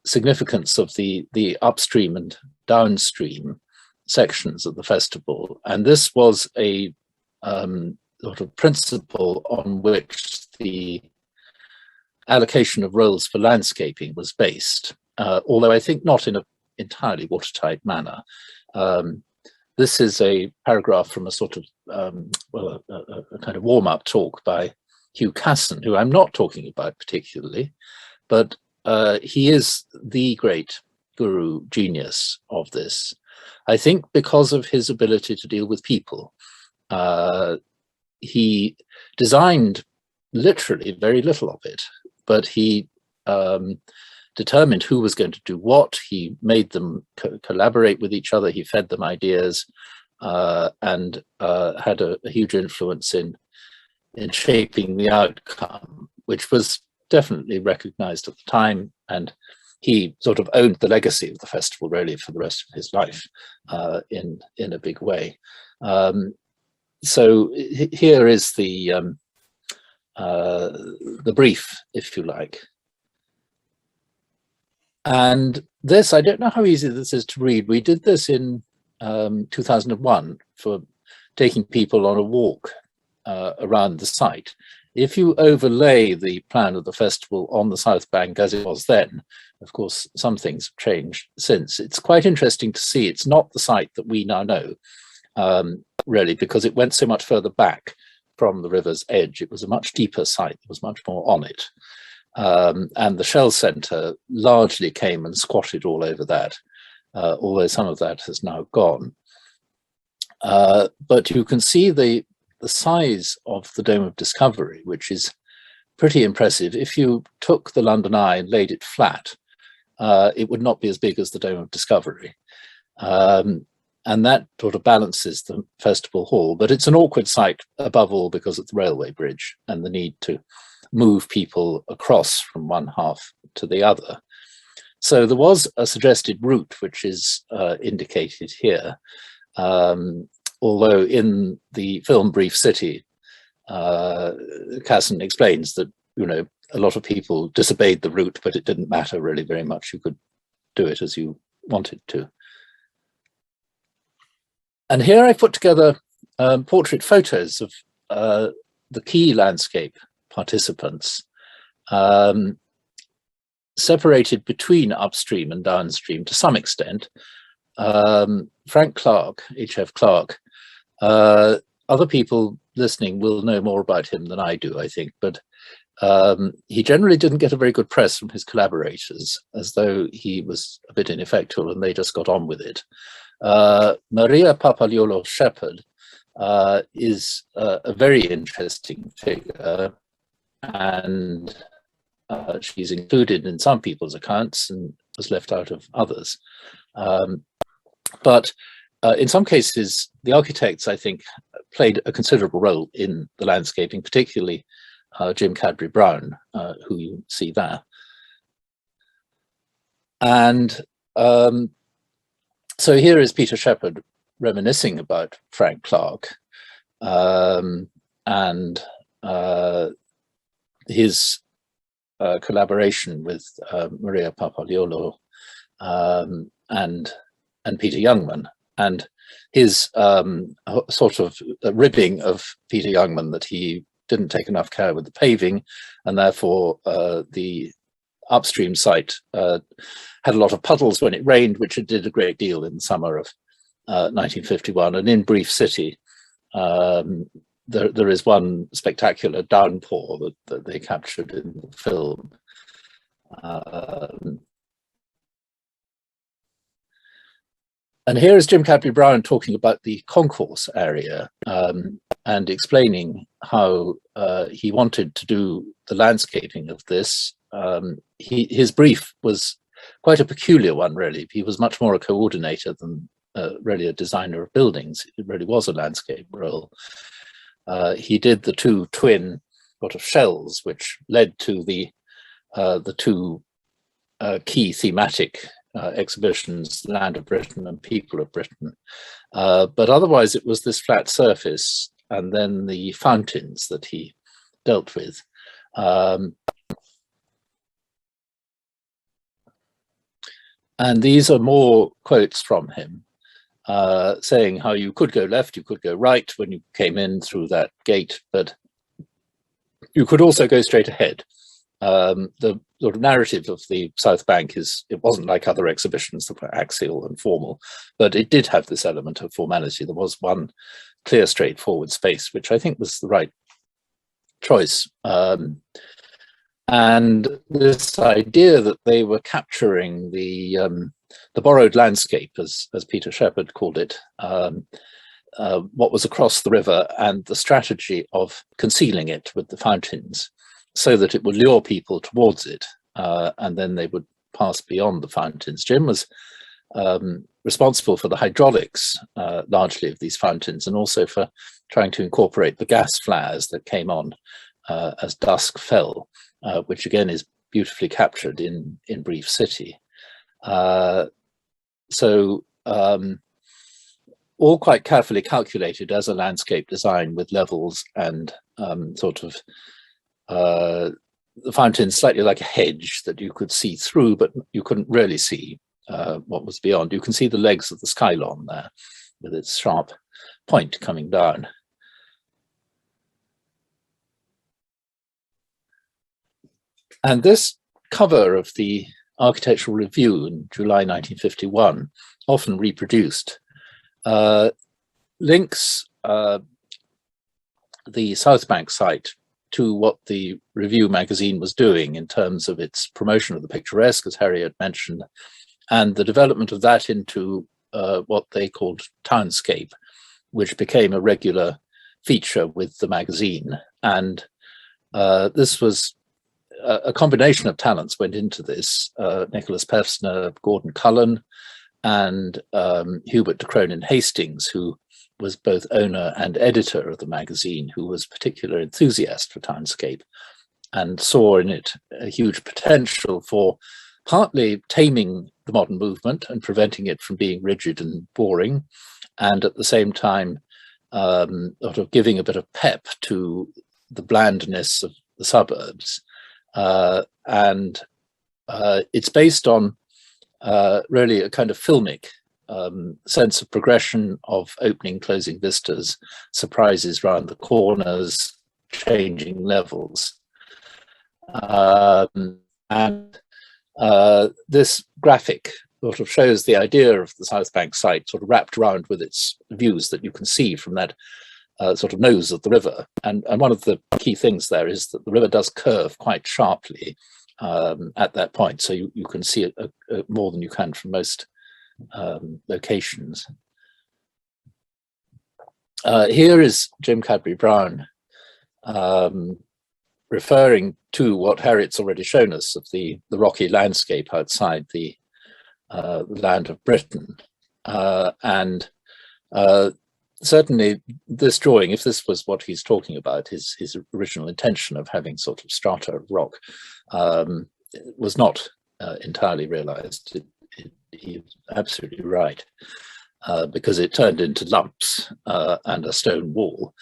significance of the upstream and downstream sections of the festival. And this was a sort of principle on which the allocation of roles for landscaping was based, although I think not in an entirely watertight manner. This is a paragraph from a sort of, a kind of warm-up talk by Hugh Casson, who I'm not talking about particularly, but he is the great guru genius of this. I think because of his ability to deal with people. He designed literally very little of it, but he determined who was going to do what. He made them collaborate with each other. He fed them ideas and had a huge influence in shaping the outcome, which was definitely recognized at the time. And he sort of owned the legacy of the festival really for the rest of his life in a big way. So here is the brief, if you like. And this, I don't know how easy this is to read. We did this in 2001 for taking people on a walk around the site. If you overlay the plan of the festival on the South Bank as it was then, of course, some things have changed since. It's quite interesting to see it's not the site that we now know, really, because it went so much further back from the river's edge. It was a much deeper site. There was much more on it. And the Shell Centre largely came and squatted all over that, although some of that has now gone. But you can see the size of the Dome of Discovery, which is pretty impressive. If you took the London Eye and laid it flat, it would not be as big as the Dome of Discovery. And that sort of balances the festival hall, but it's an awkward site above all because of the railway bridge and the need to move people across from one half to the other. So there was a suggested route, which is indicated here. Although in the film Brief City, Casson explains that, you know, a lot of people disobeyed the route, but it didn't matter really very much. You could do it as you wanted to. And here I put together portrait photos of the key landscape participants, separated between upstream and downstream to some extent. Frank Clark, H.F. Clark, other people listening will know more about him than I do, I think, but he generally didn't get a very good press from his collaborators, as though he was a bit ineffectual and they just got on with it. Maria Parpagliolo Shephard is a very interesting figure, and she's included in some people's accounts and was left out of others. But in some cases, the architects, I think, played a considerable role in the landscaping, particularly Jim Cadbury Brown, who you see there. And so here is Peter Shepheard reminiscing about Frank Clark and his collaboration with Maria Parpagliolo and Peter Youngman, and his sort of ribbing of Peter Youngman that he didn't take enough care with the paving, and therefore the upstream site had a lot of puddles when it rained, which it did a great deal in the summer of 1951. And in Brief City, there is one spectacular downpour that they captured in the film. And here is Jim Cadbury Brown talking about the concourse area and explaining how he wanted to do the landscaping of this. His brief was quite a peculiar one, really. He was much more a coordinator than really a designer of buildings. It really was a landscape role. He did the two twin sort of shells, which led to the two key thematic exhibitions, Land of Britain and People of Britain. But otherwise it was this flat surface and then the fountains that he dealt with. And these are more quotes from him, saying how you could go left, you could go right when you came in through that gate, but you could also go straight ahead. The sort of narrative of the South Bank is, it wasn't like other exhibitions that were axial and formal, but it did have this element of formality. There was one clear, straightforward space, which I think was the right choice. And this idea that they were capturing the borrowed landscape, as Peter Shepheard called it, what was across the river, and the strategy of concealing it with the fountains so that it would lure people towards it, and then they would pass beyond the fountains. Jim was responsible for the hydraulics, largely, of these fountains, and also for trying to incorporate the gas flares that came on as dusk fell, which again is beautifully captured in Brief City. So all quite carefully calculated as a landscape design, with levels and sort of the fountain slightly like a hedge that you could see through, but you couldn't really see what was beyond. You can see the legs of the skylon there with its sharp point coming down. And this cover of the Architectural Review in July 1951, often reproduced, links the South Bank site to what the Review magazine was doing in terms of its promotion of the picturesque, as Harriet mentioned, and the development of that into what they called townscape, which became a regular feature with the magazine. And this was a combination of talents went into this. Nicholas Pevsner, Gordon Cullen, and Hubert de Cronin Hastings, who was both owner and editor of the magazine, who was a particular enthusiast for townscape and saw in it a huge potential for partly taming the modern movement and preventing it from being rigid and boring, and at the same time sort of giving a bit of pep to the blandness of the suburbs. And it's based on really a kind of filmic sense of progression of opening, closing vistas, surprises round the corners, changing levels. And this graphic sort of shows the idea of the South Bank site sort of wrapped around with its views that you can see from that sort of nose of the river. And one of the key things there is that the river does curve quite sharply at that point. So you can see it more than you can from most locations. Here is Jim Cadbury Brown referring to what Harriet's already shown us of the rocky landscape outside the land of Britain. And certainly this drawing, if this was what he's talking about, his original intention of having sort of strata of rock, was not entirely realized. He's absolutely right, because it turned into lumps and a stone wall.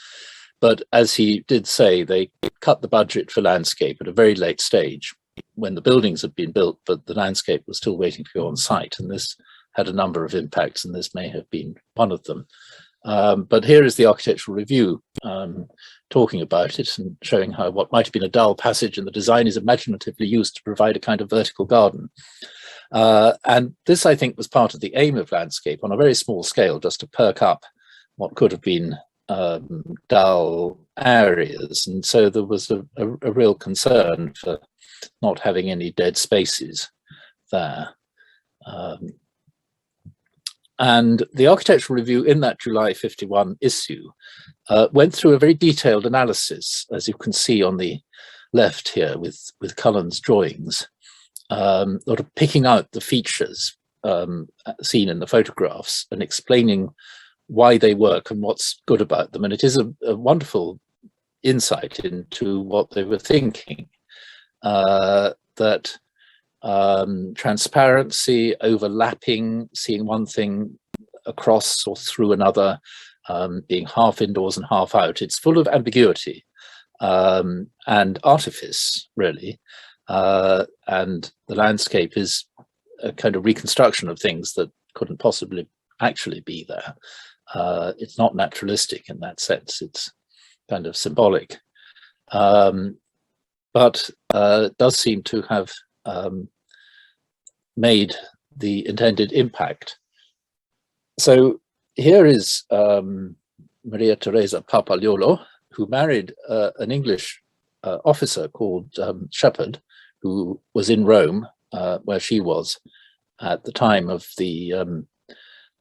But as he did say, they cut the budget for landscape at a very late stage when the buildings had been built, but the landscape was still waiting to go on site. And this had a number of impacts, and this may have been one of them. But here is the architectural review talking about it and showing how what might have been a dull passage in the design is imaginatively used to provide a kind of vertical garden. And this, I think, was part of the aim of landscape on a very small scale, just to perk up what could have been dull areas. And so there was a real concern for not having any dead spaces there. And the architectural review in that July 51 issue went through a very detailed analysis, as you can see on the left here with Cullen's drawings, sort of picking out the features seen in the photographs and explaining why they work and what's good about them. And it is a wonderful insight into what they were thinking, that transparency, overlapping, seeing one thing across or through another, being half indoors and half out. It's full of ambiguity and artifice, really. And the landscape is a kind of reconstruction of things that couldn't possibly actually be there. It's not naturalistic in that sense. It's kind of symbolic, but does seem to have made the intended impact. So here is Maria Teresa Parpagliolo, who married an English officer called Shepheard, who was in Rome, where she was at the time of the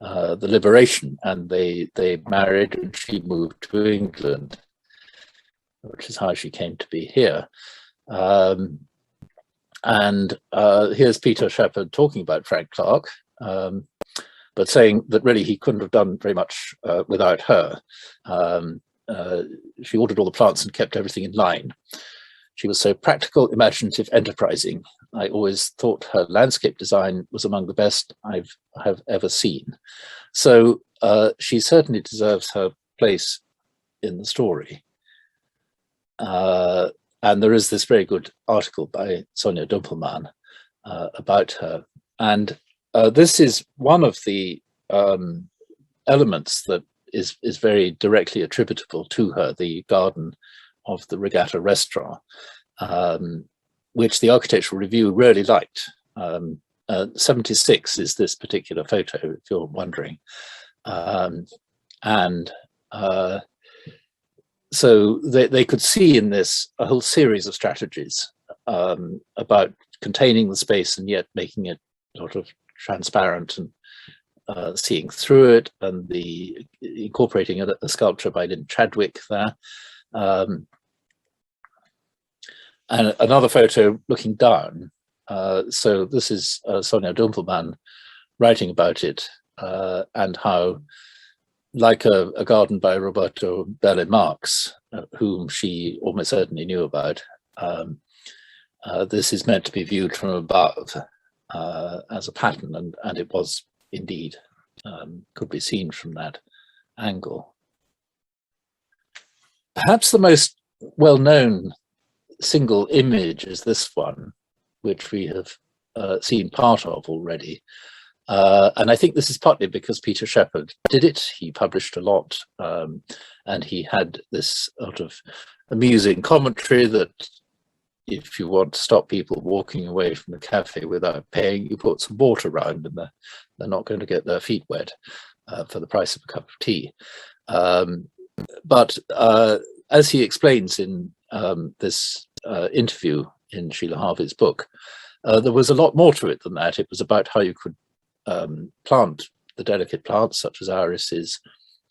liberation, and they married, and she moved to England, which is how she came to be here. And here's Peter Shepheard talking about Frank Clark, but saying that really he couldn't have done very much without her. She ordered all the plants and kept everything in line. She was so practical, imaginative, enterprising. I always thought her landscape design was among the best I have ever seen. So she certainly deserves her place in the story. And there is this very good article by Sonia Dumpelmann about her. And this is one of the elements that is very directly attributable to her, the garden of the Regatta restaurant, which the architectural review really liked. 76 is this particular photo, if you're wondering. So they could see in this a whole series of strategies about containing the space and yet making it sort of transparent and seeing through it, and the incorporating a sculpture by Lynn Chadwick there. And another photo looking down. So this is Sonia Dumpelmann writing about it, and how, like a garden by Roberto Belle Marx, whom she almost certainly knew about, this is meant to be viewed from above as a pattern, and it was indeed, could be seen from that angle. Perhaps the most well-known single image is this one, which we have seen part of already. And I think this is partly because Peter Shepheard did it. He published a lot, and he had this sort of amusing commentary that if you want to stop people walking away from the cafe without paying, you put some water around, and they're not going to get their feet wet for the price of a cup of tea. But as he explains in this interview in Sheila Harvey's book, there was a lot more to it than that. It was about how you could plant the delicate plants, such as irises,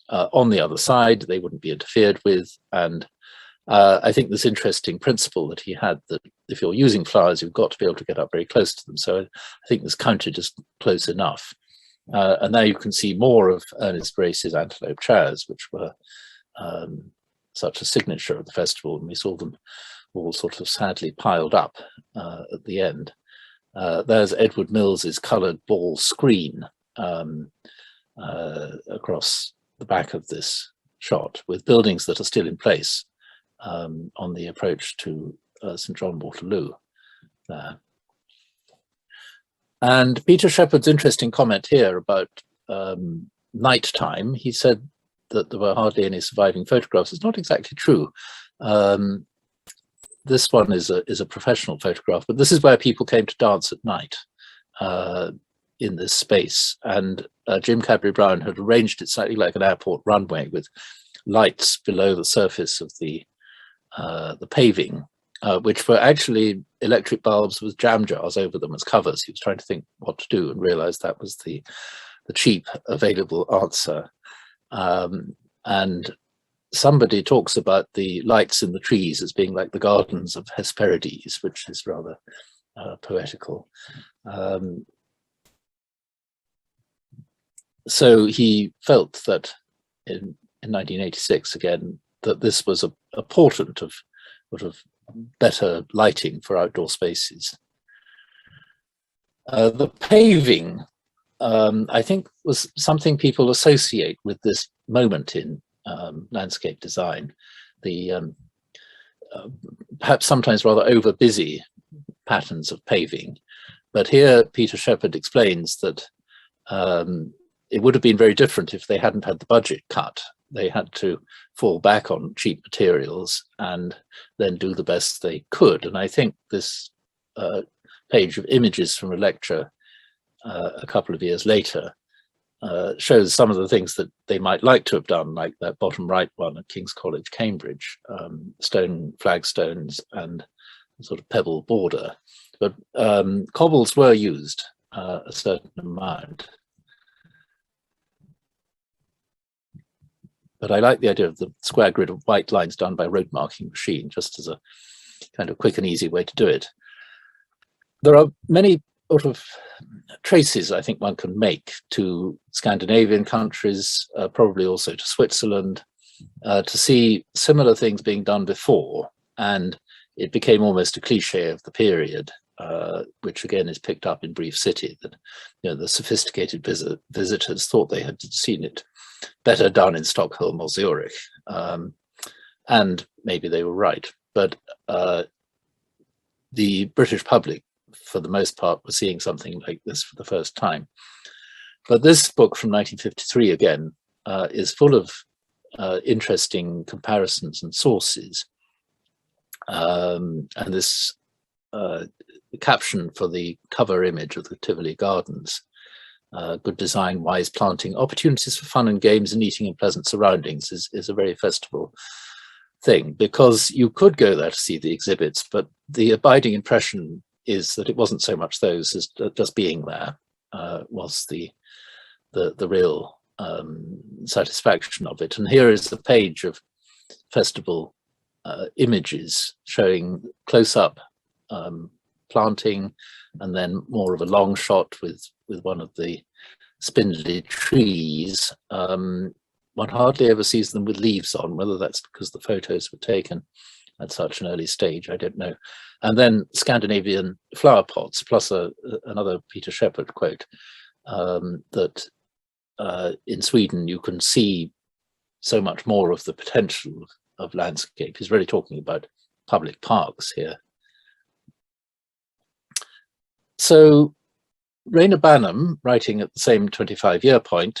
on the other side. They wouldn't be interfered with. And I think this interesting principle that he had, that if you're using flowers, you've got to be able to get up very close to them. So I think this counted as close enough. And now you can see more of Ernest Grace's antelope chairs, which were such a signature of the festival, and we saw them all sort of sadly piled up at the end. There's Edward Mills's coloured ball screen across the back of this shot, with buildings that are still in place on the approach to St John Waterloo there. And Peter Shepherd's interesting comment here about nighttime. He said that there were hardly any surviving photographs. It's not exactly true. This one is a professional photograph, but this is where people came to dance at night in this space. And Jim Cadbury-Brown had arranged it slightly like an airport runway, with lights below the surface of the paving, which were actually electric bulbs with jam jars over them as covers. He was trying to think what to do and realized that was the cheap available answer. And somebody talks about the lights in the trees as being like the gardens of Hesperides, which is rather poetical. So he felt that in 1986, again, that this was a portent of sort of better lighting for outdoor spaces. The paving, I think, was something people associate with this moment in landscape design. The perhaps sometimes rather over busy patterns of paving. But here Peter Shepherd explains that it would have been very different if they hadn't had the budget cut. They had to fall back on cheap materials and then do the best they could. And I think this page of images from a lecture a couple of years later shows some of the things that they might like to have done, like that bottom right one at King's College, Cambridge, stone flagstones and sort of pebble border. But cobbles were used a certain amount. But I like the idea of the square grid of white lines done by a road marking machine, just as a kind of quick and easy way to do it. There are many sort of traces I think one can make to Scandinavian countries, probably also to Switzerland, to see similar things being done before. And it became almost a cliche of the period, which again is picked up in Brief City, that the sophisticated visitors thought they had seen it better done in Stockholm or Zurich, and maybe they were right. But the British public, for the most part, were seeing something like this for the first time. But this book from 1953 again is full of interesting comparisons and sources. And this caption for the cover image of the Tivoli Gardens, good design, wise planting, opportunities for fun and games and eating in pleasant surroundings, is a very festival thing, because you could go there to see the exhibits, but the abiding impression is that it wasn't so much those as just being there was the real satisfaction of it. And here is a page of festival images showing close-up planting, and then more of a long shot with one of the spindly trees. One hardly ever sees them with leaves on, whether that's because the photos were taken at such an early stage, I don't know. And then Scandinavian flower pots, plus another Peter Shepherd quote, that in Sweden you can see so much more of the potential of landscape. He's really talking about public parks here. So Rayner Banham, writing at the same 25-year point,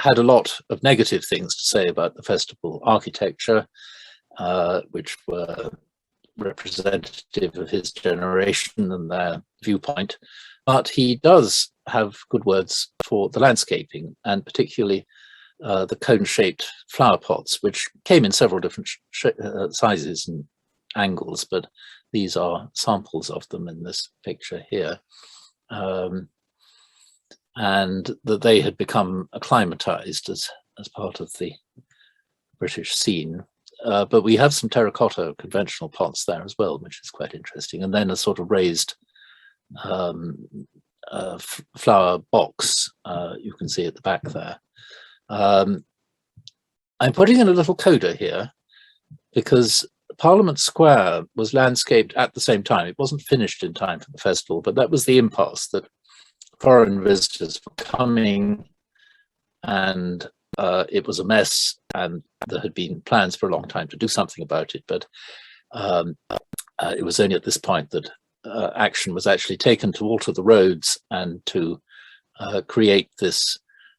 had a lot of negative things to say about the festival architecture, which were representative of his generation and their viewpoint. But he does have good words for the landscaping, and particularly the cone-shaped flower pots, which came in several different sizes and angles, but these are samples of them in this picture here. And that they had become acclimatized as part of the British scene. But we have some terracotta conventional pots there as well, which is quite interesting. And then a sort of raised flower box, you can see at the back there. I'm putting in a little coda here because Parliament Square was landscaped at the same time. It wasn't finished in time for the festival, but that was the impasse, that foreign visitors were coming and it was a mess, and there had been plans for a long time to do something about it, but it was only at this point that action was actually taken to alter the roads and to create this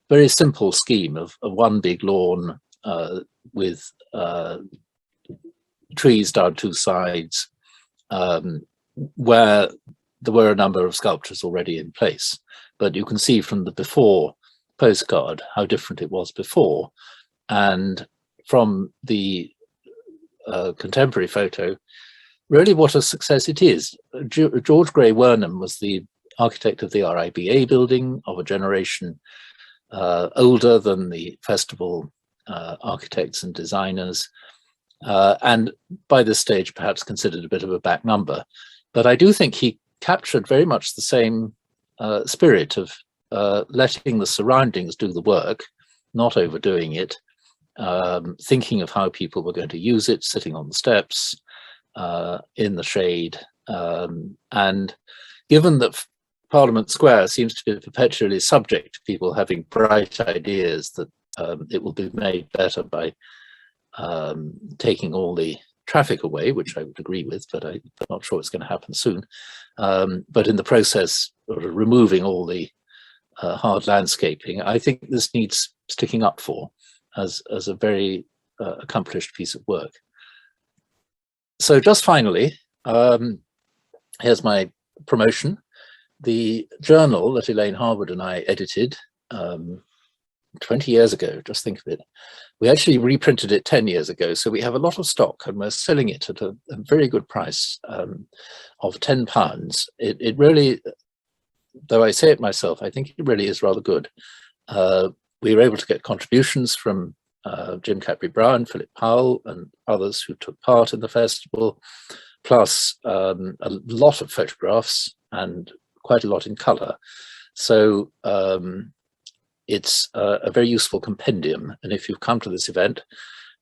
very simple scheme of one big lawn with trees down two sides, where there were a number of sculptures already in place. But you can see from the before postcard how different it was before, and from the contemporary photo, really what a success it is. George Gray Wernham was the architect of the RIBA building, of a generation older than the festival architects and designers, and by this stage perhaps considered a bit of a back number. But I do think he captured very much the same spirit of letting the surroundings do the work, not overdoing it, thinking of how people were going to use it, sitting on the steps, in the shade. And given that Parliament Square seems to be perpetually subject to people having bright ideas that it will be made better by taking all the traffic away, which I would agree with, but I'm not sure it's going to happen soon. But in the process, sort of removing all the hard landscaping, I think this needs sticking up for as a very accomplished piece of work. So just finally, here's my promotion. The journal that Elaine Harwood and I edited 20 years ago, just think of it. We actually reprinted it 10 years ago, so we have a lot of stock and we're selling it at a very good price of £10. It really, though I say it myself, I think it really is rather good. We were able to get contributions from Jim Cadbury-Brown, Philip Powell and others who took part in the festival, plus a lot of photographs and quite a lot in colour. So it's a very useful compendium, and if you've come to this event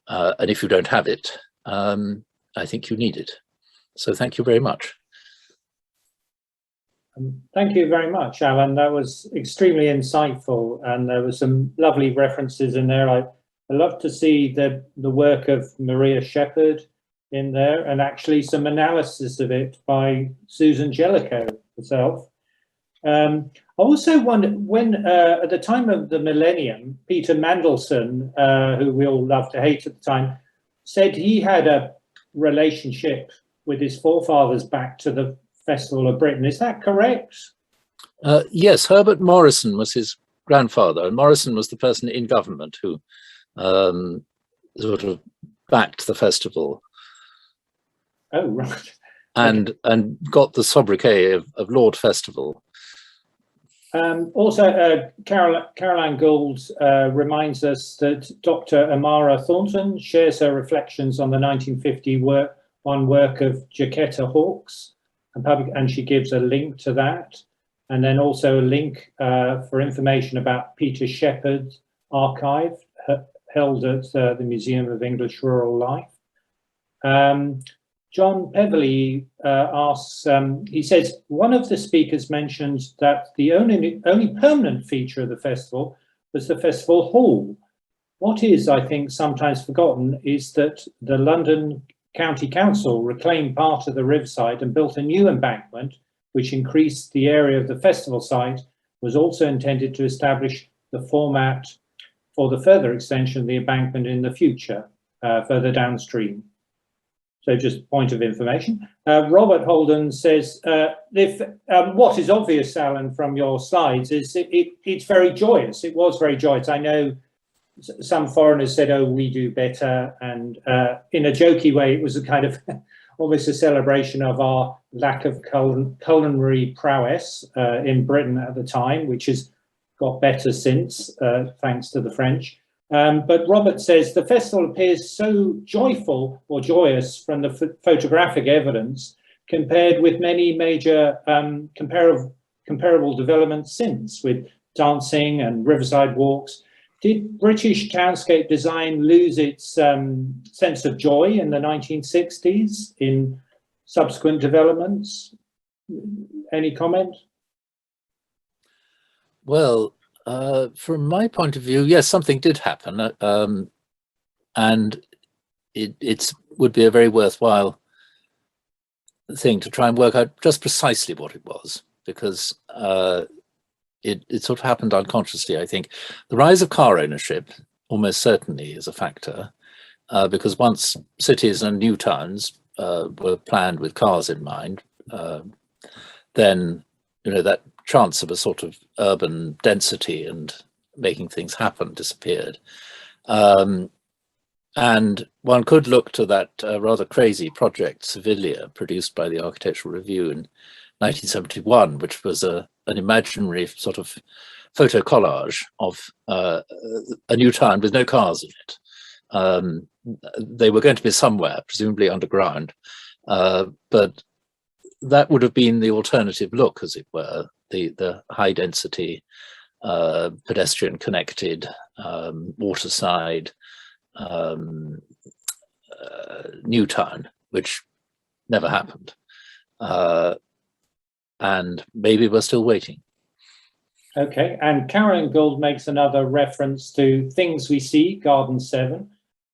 and if you don't have it, I think you need it. So thank you very much. Thank you very much, Alan. That was extremely insightful, and there were some lovely references in there. I love to see the work of Maria Shephard in there, and actually some analysis of it by Susan Jellicoe herself. I also wonder, when at the time of the millennium, Peter Mandelson, who we all loved to hate at the time, said he had a relationship with his forefathers back to the Festival of Britain. Is that correct? Yes, Herbert Morrison was his grandfather, and Morrison was the person in government who sort of backed the festival. Oh, right. And got the sobriquet of Lord Festival. Also, Caroline Gould reminds us that Dr. Amara Thornton shares her reflections on the 1951 work of Jacquetta Hawkes, and she gives a link to that, and then also a link for information about Peter Shepherd's archive held at the Museum of English Rural Life. John Peverley asks, he says, one of the speakers mentioned that the only permanent feature of the festival was the festival hall. What is, I think, sometimes forgotten is that the London County Council reclaimed part of the riverside and built a new embankment, which increased the area of the festival site, was also intended to establish the format for the further extension of the embankment in the future, further downstream. So just point of information. Robert Holden says, what is obvious, Alan, from your slides is it's very joyous. It was very joyous. I know some foreigners said, "Oh, we do better," and in a jokey way, it was a kind of almost a celebration of our lack of culinary prowess in Britain at the time, which has got better since, thanks to the French. But Robert says the festival appears so joyful or joyous from the photographic evidence compared with many major comparable developments since, with dancing and riverside walks. Did British townscape design lose its sense of joy in the 1960s in subsequent developments? Any comment? Well, from my point of view, yes, something did happen, and it would be a very worthwhile thing to try and work out just precisely what it was, because it sort of happened unconsciously, I think. The rise of car ownership almost certainly is a factor, because once cities and new towns were planned with cars in mind, then, you know, that chance of a sort of urban density and making things happen disappeared. And one could look to that rather crazy project Sevilla, produced by the Architectural Review in 1971, which was an imaginary sort of photo collage of a new town with no cars in it. They were going to be somewhere, presumably underground, but that would have been the alternative look, as it were, the high density, pedestrian connected, waterside new town, which never happened. And maybe we're still waiting. Okay, and Carolyn Gould makes another reference to Things We See, Garden 7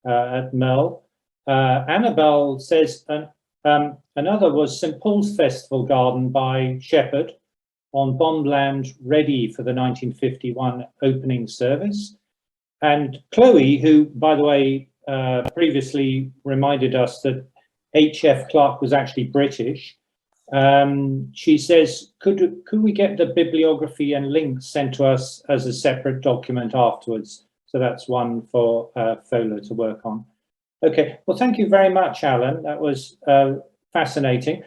at Merle. Annabelle says another was St Paul's Festival Garden by Shepheard on Bondland, ready for the 1951 opening service. And Chloe, who, by the way, previously reminded us that H.F. Clarke was actually British, she says, could we get the bibliography and links sent to us as a separate document afterwards? So that's one for FOLAR to work on. Okay, well, thank you very much, Alan. That was fascinating.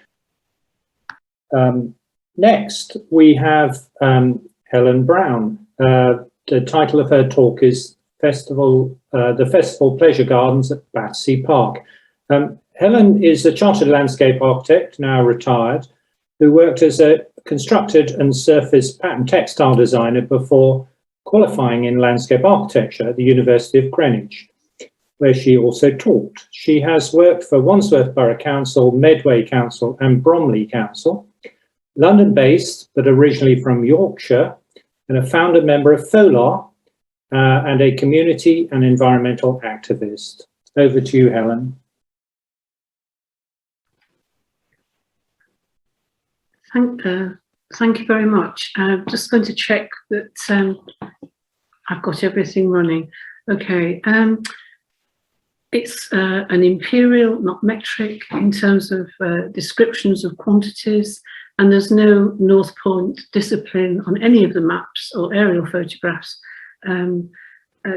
Next, we have Helen Brown. The title of her talk is the Festival Pleasure Gardens at Battersea Park. Helen is a chartered landscape architect, now retired, who worked as a constructed and surface pattern textile designer before qualifying in landscape architecture at the University of Greenwich, where she also taught. She has worked for Wandsworth Borough Council, Medway Council and Bromley Council, London-based, but originally from Yorkshire, and a founder member of FOLAR, and a community and environmental activist. Over to you, Helen. Thank you very much. I'm just going to check that I've got everything running. Okay, it's an imperial, not metric, in terms of descriptions of quantities, and there's no North Point discipline on any of the maps or aerial photographs.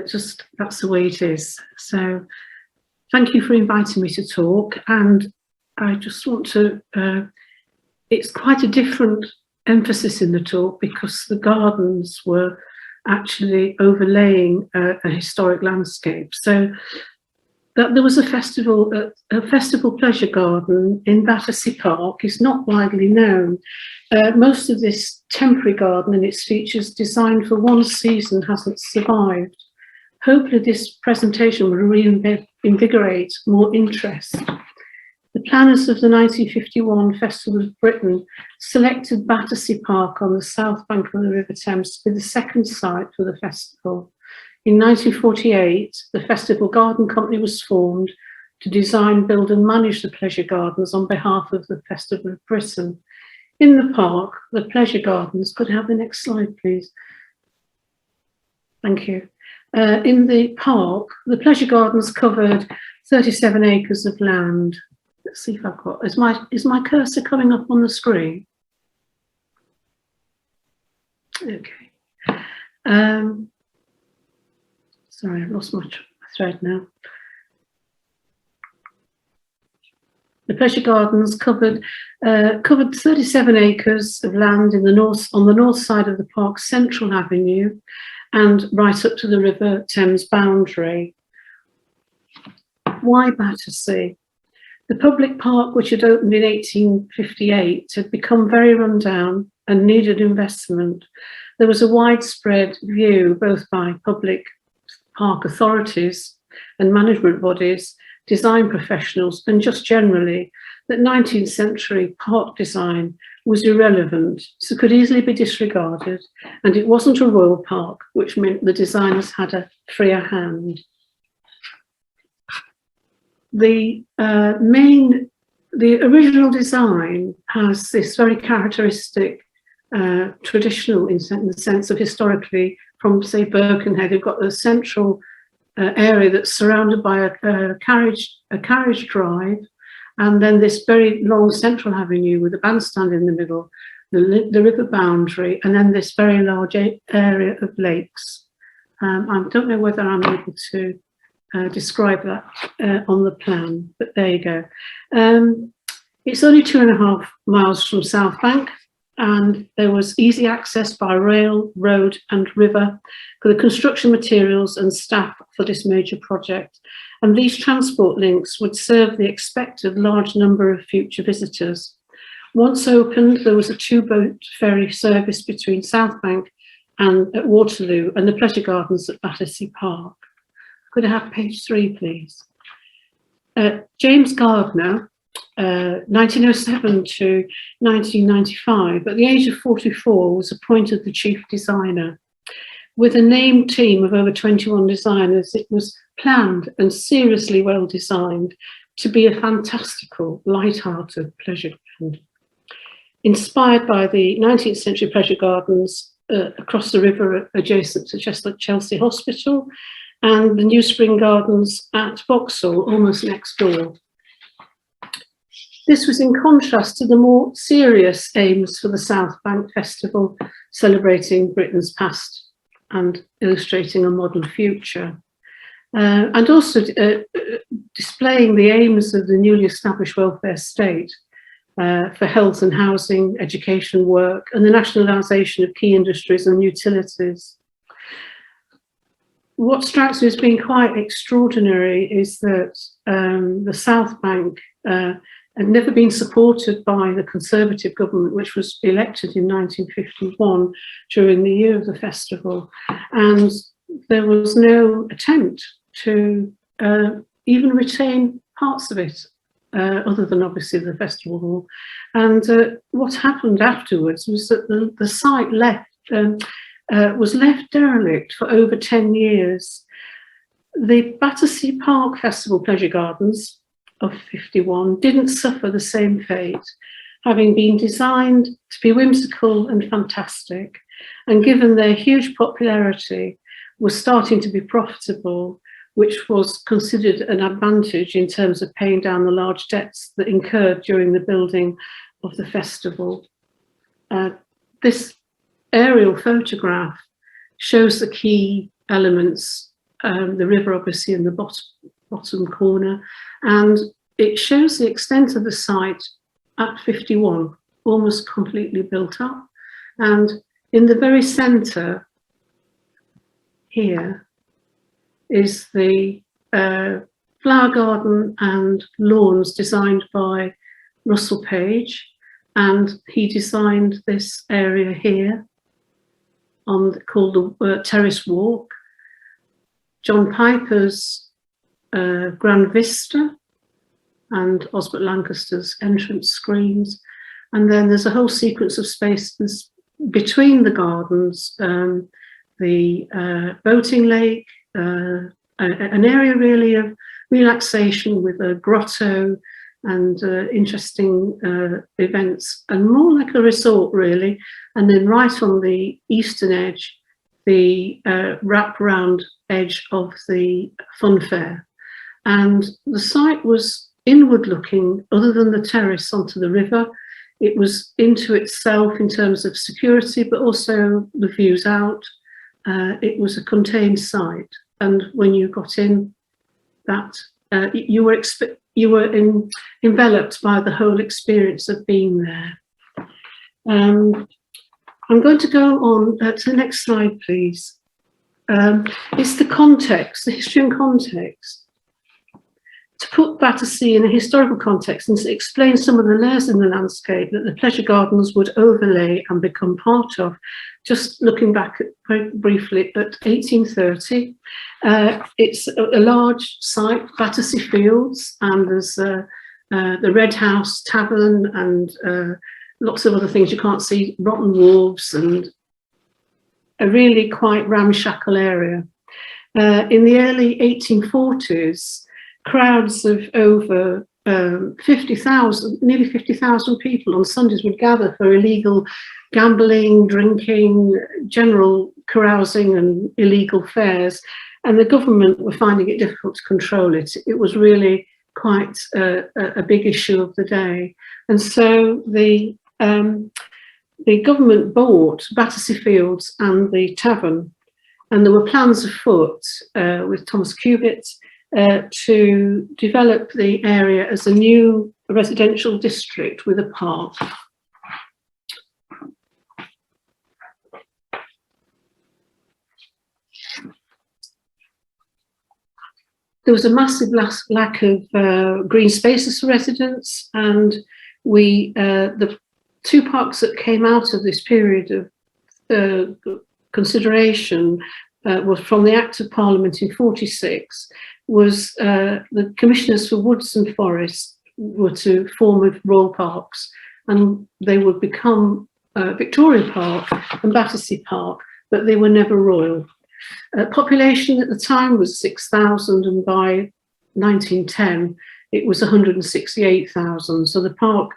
Just that's the way it is. So thank you for inviting me to talk, and I just want to it's quite a different emphasis in the talk, because the gardens were actually overlaying a historic landscape. So that there was a festival pleasure garden in Battersea Park is not widely known. Most of this temporary garden and its features designed for one season hasn't survived. Hopefully this presentation will reinvigorate more interest. The planners of the 1951 Festival of Britain selected Battersea Park on the south bank of the River Thames to be the second site for the festival. In 1948, the Festival Garden Company was formed to design, build and manage the pleasure gardens on behalf of the Festival of Britain. In the park, the pleasure gardens, could I have the next slide, please? Thank you. In the park, the pleasure gardens covered 37 acres of land. Let's see if I've got, is my cursor coming up on the screen? Okay. Sorry, I've lost my thread now. The Pleasure Gardens covered 37 acres of land in the north, on the north side of the park's central avenue and right up to the River Thames boundary. Why Battersea? The public park, which had opened in 1858, had become very run down and needed investment. There was a widespread view, both by public park authorities and management bodies, design professionals, and just generally, that 19th century park design was irrelevant, so could easily be disregarded, and it wasn't a royal park, which meant the designers had a freer hand. The original design has this very characteristic traditional in the sense of historically from, say, Birkenhead. You've got the central area that's surrounded by a carriage drive, and then this very long central avenue with a bandstand in the middle, the river boundary, and then this very large area of lakes. I don't know whether I'm able to describe that on the plan, but there you go. It's only 2.5 miles from South Bank, and there was easy access by rail, road and river for the construction materials and staff for this major project. And these transport links would serve the expected large number of future visitors. Once opened, there was a 2-boat ferry service between South Bank and at Waterloo and the Pleasure Gardens at Battersea Park. Could I have page 3, please? James Gardner, 1907 to 1995, at the age of 44, was appointed the chief designer. With a named team of over 21 designers, it was planned and seriously well designed to be a fantastical, light-hearted pleasure ground. Inspired by the 19th century pleasure gardens across the river adjacent to Chelsea Hospital and the New Spring Gardens at Vauxhall, almost next door. This was in contrast to the more serious aims for the South Bank Festival, celebrating Britain's past and illustrating a modern future. And also displaying the aims of the newly established welfare state for health and housing, education, work, and the nationalisation of key industries and utilities. What strikes me as being quite extraordinary is that the South Bank had never been supported by the Conservative government, which was elected in 1951 during the year of the festival. And there was no attempt to even retain parts of it, other than obviously the festival hall. And what happened afterwards was that the site was left derelict for over 10 years. The Battersea Park Festival Pleasure Gardens of 51 didn't suffer the same fate, having been designed to be whimsical and fantastic, and given their huge popularity, was starting to be profitable, which was considered an advantage in terms of paying down the large debts that incurred during the building of the festival. This aerial photograph shows the key elements, the river obviously in the bottom corner, and it shows the extent of the site at 51, almost completely built up. And in the very centre here is the flower garden and lawns designed by Russell Page, and he designed this area here called the Terrace Walk. John Piper's Grand Vista and Osbert Lancaster's entrance screens. And then there's a whole sequence of spaces between the gardens, the boating lake, an area really of relaxation with a grotto and interesting events, and more like a resort really. And then right on the eastern edge, the wrap-round edge of the fun fair. And the site was inward looking, other than the terrace onto the river. It was into itself in terms of security, but also the views out. It was a contained site. and when you got in, that you were enveloped by the whole experience of being there. I'm going to go on to the next slide, please. It's the context, the history and context. To put Battersea in a historical context and to explain some of the layers in the landscape that the pleasure gardens would overlay and become part of, just looking back very briefly at 1830, it's a large site, Battersea Fields, and there's the Red House Tavern and lots of other things you can't see, rotten wharves, and a really quite ramshackle area. In the early 1840s, crowds of over 50,000, nearly 50,000 people on Sundays would gather for illegal gambling, drinking, general carousing and illegal fairs. And the government were finding it difficult to control it. It was really quite a big issue of the day. And so the government bought Battersea Fields and the tavern, and there were plans afoot with Thomas Cubitt to develop the area as a new residential district with a park. There was a massive lack of green spaces for residents, and the two parks that came out of this period of consideration was from the Act of Parliament in '46, was the Commissioners for Woods and Forests were to form Royal Parks, and they would become Victoria Park and Battersea Park, but they were never royal. Population at the time was 6,000, and by 1910 it was 168,000. So the park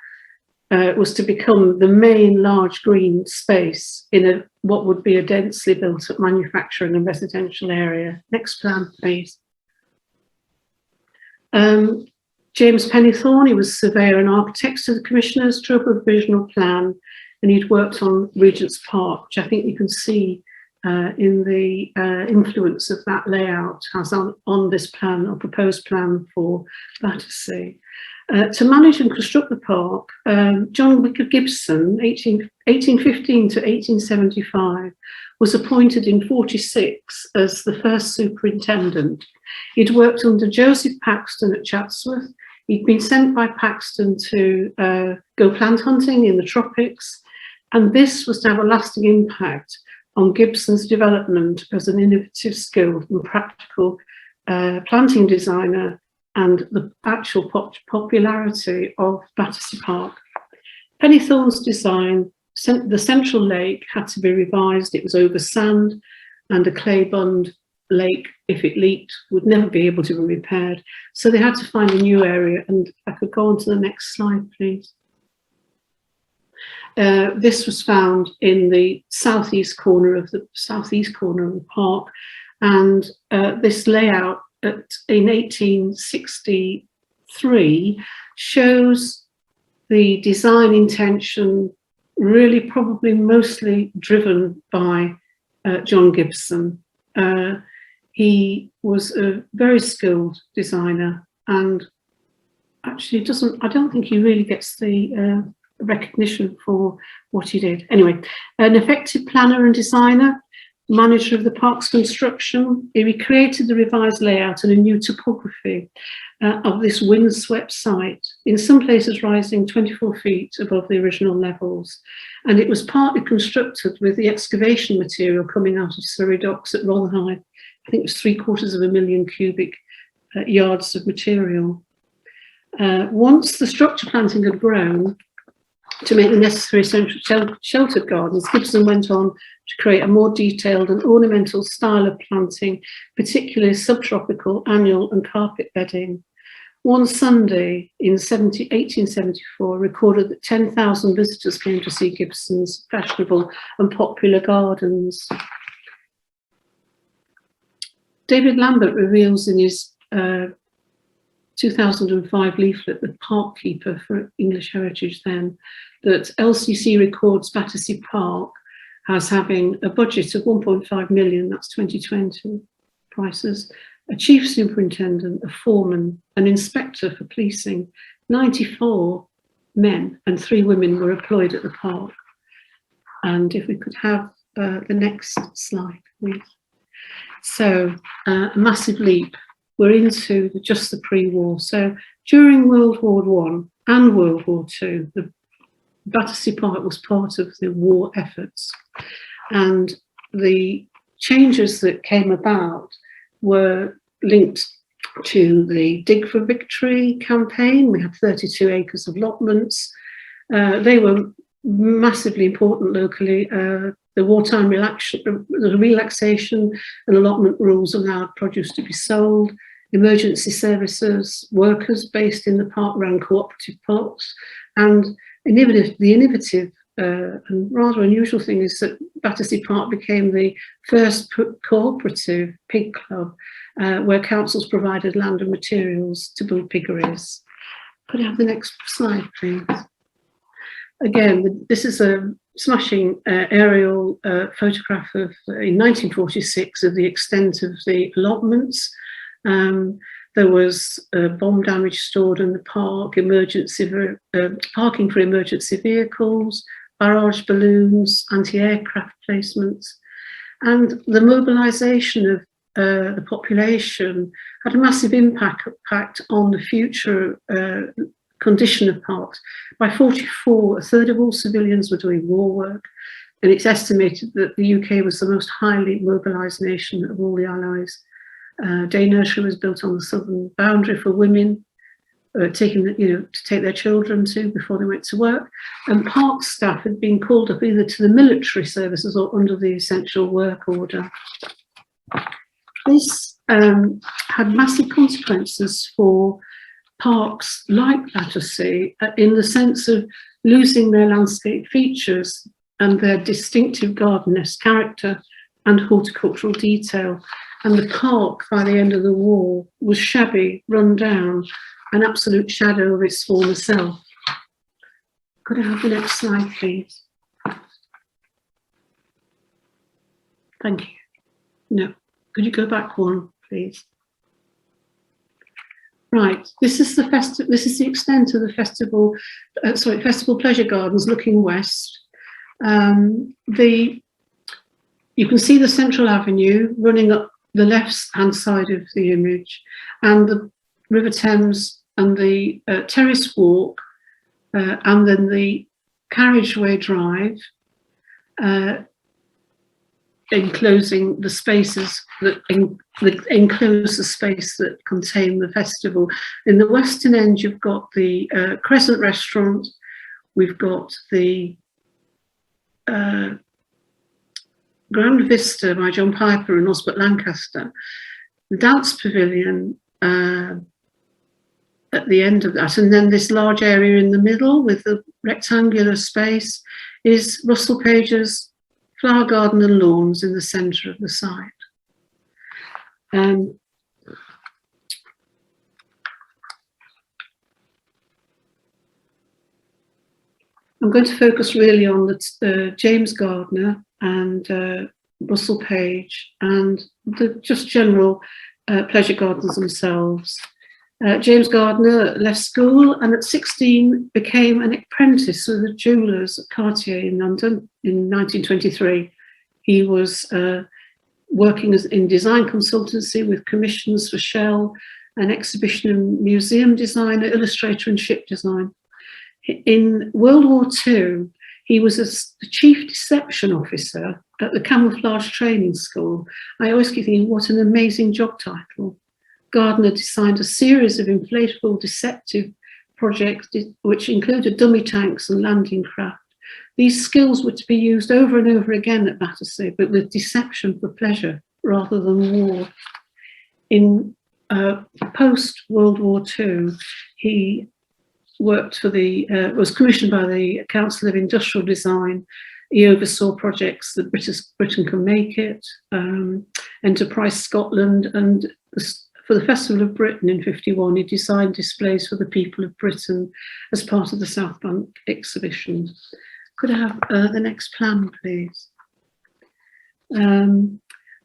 was to become the main large green space in what would be a densely built up manufacturing and residential area. Next plan, please. James Pennethorne, he was surveyor and architect to the Commissioners, drew up a provisional plan, and he'd worked on Regent's Park, which I think you can see in the influence of that layout has on this plan or proposed plan for Battersea. To manage and construct the park, John Wicker Gibson, 1815 to 1875, was appointed in '46 as the first superintendent. He'd worked under Joseph Paxton at Chatsworth. He'd been sent by Paxton to go plant hunting in the tropics, and this was to have a lasting impact on Gibson's development as an innovative, skilled and practical planting designer and the actual popularity of Battersea Park. Pennethorne's design, the central lake had to be revised. It was over sand, and a clay-bund lake, if it leaked, would never be able to be repaired. So they had to find a new area, and I could go on to the next slide, please. This was found in the southeast corner of the park, and this layout in 1863 shows the design intention really probably mostly driven by John Gibson. He was a very skilled designer, and actually I don't think he really gets the recognition for what he did. Anyway, an effective planner and designer, manager of the park's construction, he recreated the revised layout and a new topography of this windswept site, in some places rising 24 feet above the original levels. And it was partly constructed with the excavation material coming out of Surrey Docks at Rotherhithe. I think it was 750,000 cubic yards of material. Once the structure planting had grown to make the necessary central sheltered gardens, Gibson went on to create a more detailed and ornamental style of planting, particularly subtropical, annual and carpet bedding. One Sunday in 1874 recorded that 10,000 visitors came to see Gibson's fashionable and popular gardens. David Lambert reveals in his 2005 leaflet, The Park Keeper for English Heritage then, that LCC records Battersea Park as having a budget of 1.5 million, that's 2020, prices, a chief superintendent, a foreman, an inspector for policing. 94 men and 3 women were employed at the park. And if we could have the next slide, please. So a massive leap. We're into just the pre-war. So during World War I and World War II, the Battersea Park was part of the war efforts. And the changes that came about were linked to the Dig for Victory campaign. We had 32 acres of allotments. They were massively important locally. The wartime relaxation and allotment rules allowed produce to be sold. Emergency services, workers based in the park ran cooperative parks. And the innovative and rather unusual thing is that Battersea Park became the first cooperative pig club where councils provided land and materials to build piggeries. Could I have the next slide, please? Again, this is a smashing aerial photograph of in 1946 of the extent of the allotments. There was bomb damage stored in the park, parking for emergency vehicles, barrage balloons, anti-aircraft placements, and the mobilisation of the population had a massive impact on the future condition of parks. By 1944, a third of all civilians were doing war work, and it's estimated that the UK was the most highly mobilised nation of all the Allies. Day nursery was built on the southern boundary for women, to take their children to before they went to work. And park staff had been called up either to the military services or under the essential work order. This had massive consequences for parks like Battersea in the sense of losing their landscape features and their distinctive garden-esque character and horticultural detail. And the park, by the end of the war, was shabby, run down, an absolute shadow of its former self. Could I have the next slide, please? Thank you. No, could you go back one, please? Right, this is the the extent of the festival pleasure gardens looking west. You can see the central avenue running up the left-hand side of the image, and the River Thames and the terrace walk, and then the carriageway drive, enclosing the spaces that enclose the space that contain the festival. In the western end, you've got the Crescent Restaurant, we've got the Grand Vista by John Piper and Osbert Lancaster, the Dance Pavilion at the end of that, and then this large area in the middle with the rectangular space is Russell Page's Flower Garden and Lawns in the centre of the site. I'm going to focus really on the James Gardner and Russell Page and the just general pleasure gardens themselves. James Gardner left school and at 16 became an apprentice of the jewellers at Cartier in London in 1923. He was working in design consultancy with commissions for Shell, an exhibition and museum designer, illustrator and ship design. In World War II, he was the chief deception officer at the Camouflage Training School. I always keep thinking, what an amazing job title. Gardner designed a series of inflatable deceptive projects which included dummy tanks and landing craft. These skills were to be used over and over again at Battersea, but with deception for pleasure rather than war. In post-World War II, he worked for was commissioned by the Council of Industrial Design. He oversaw projects that Britain Can Make It, Enterprise Scotland, and for the Festival of Britain in '51, he designed displays for the people of Britain as part of the South Bank exhibition. Could I have the next plan, please?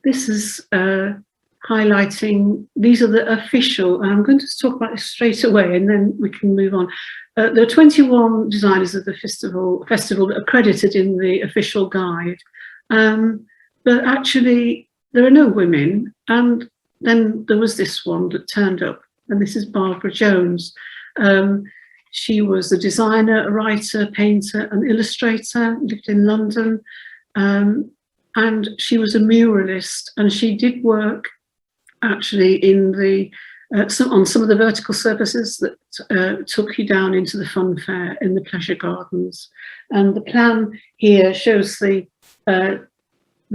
This is highlighting, these are the official, and I'm going to talk about this straight away and then we can move on. There are 21 designers of the festival accredited in the official guide, but actually there are no women. And then there was this one that turned up, and this is Barbara Jones. She was a designer, a writer, painter, and illustrator, lived in London, and she was a muralist, and she did work actually in the on some of the vertical surfaces that took you down into the fun fair in the pleasure gardens. And the plan here shows the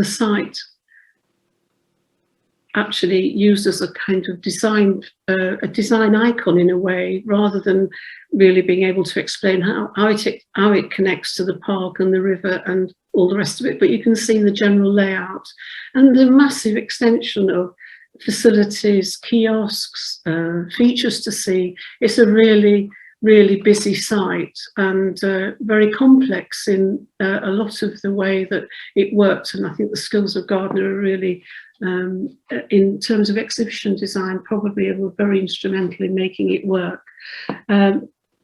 site actually used as a kind of design icon in a way, rather than really being able to explain how it connects to the park and the river and all the rest of it. But you can see the general layout and the massive extension of facilities, kiosks, features to see. It's a really, really busy site, and very complex in a lot of the way that it works. And I think the skills of Gardner are really, in terms of exhibition design, probably were very instrumental in making it work.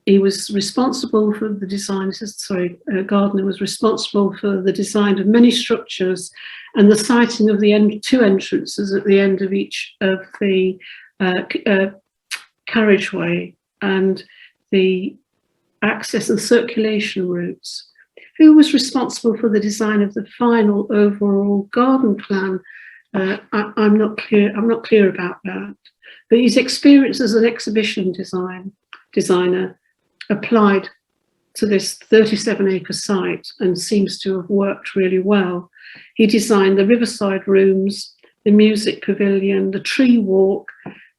He was responsible for the design, Gardner was responsible for the design of many structures and the siting of the two entrances at the end of each of the carriageway and the access and circulation routes. Who was responsible for the design of the final overall garden plan? I'm not clear about that. But his experience as an exhibition designer applied to this 37-acre site and seems to have worked really well. He designed the riverside rooms, the music pavilion, the tree walk,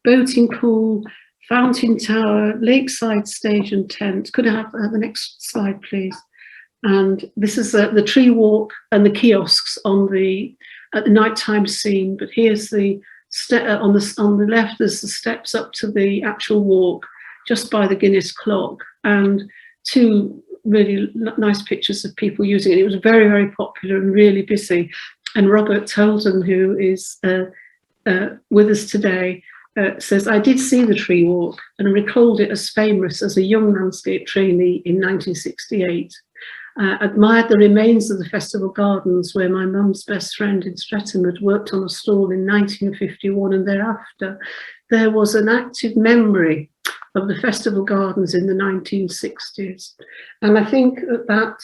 boating pool, fountain tower, lakeside stage and tent. Could I have the next slide, please? And this is the tree walk and the kiosks at the nighttime scene. But here's the on the left. There's the steps up to the actual walk, just by the Guinness clock, and two really nice pictures of people using it. It was very, very popular and really busy. And Robert Tolden, who is with us today, says, I did see the tree walk and recalled it as famous as a young landscape trainee in 1968. Admired the remains of the festival gardens where my mum's best friend in Streatham had worked on a stall in 1951, and thereafter there was an active memory of the festival gardens in the 1960s. And I think that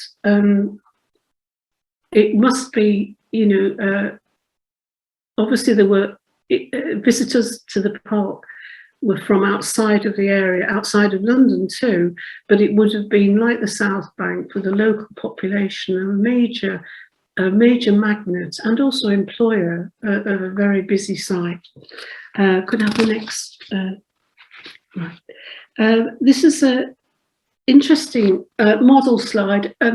it must be, obviously there were visitors to the park were from outside of the area, outside of London too, but it would have been like the South Bank with a local population, a major magnet and also employer of a very busy site. Could I have the next? Right. This is an interesting model slide, a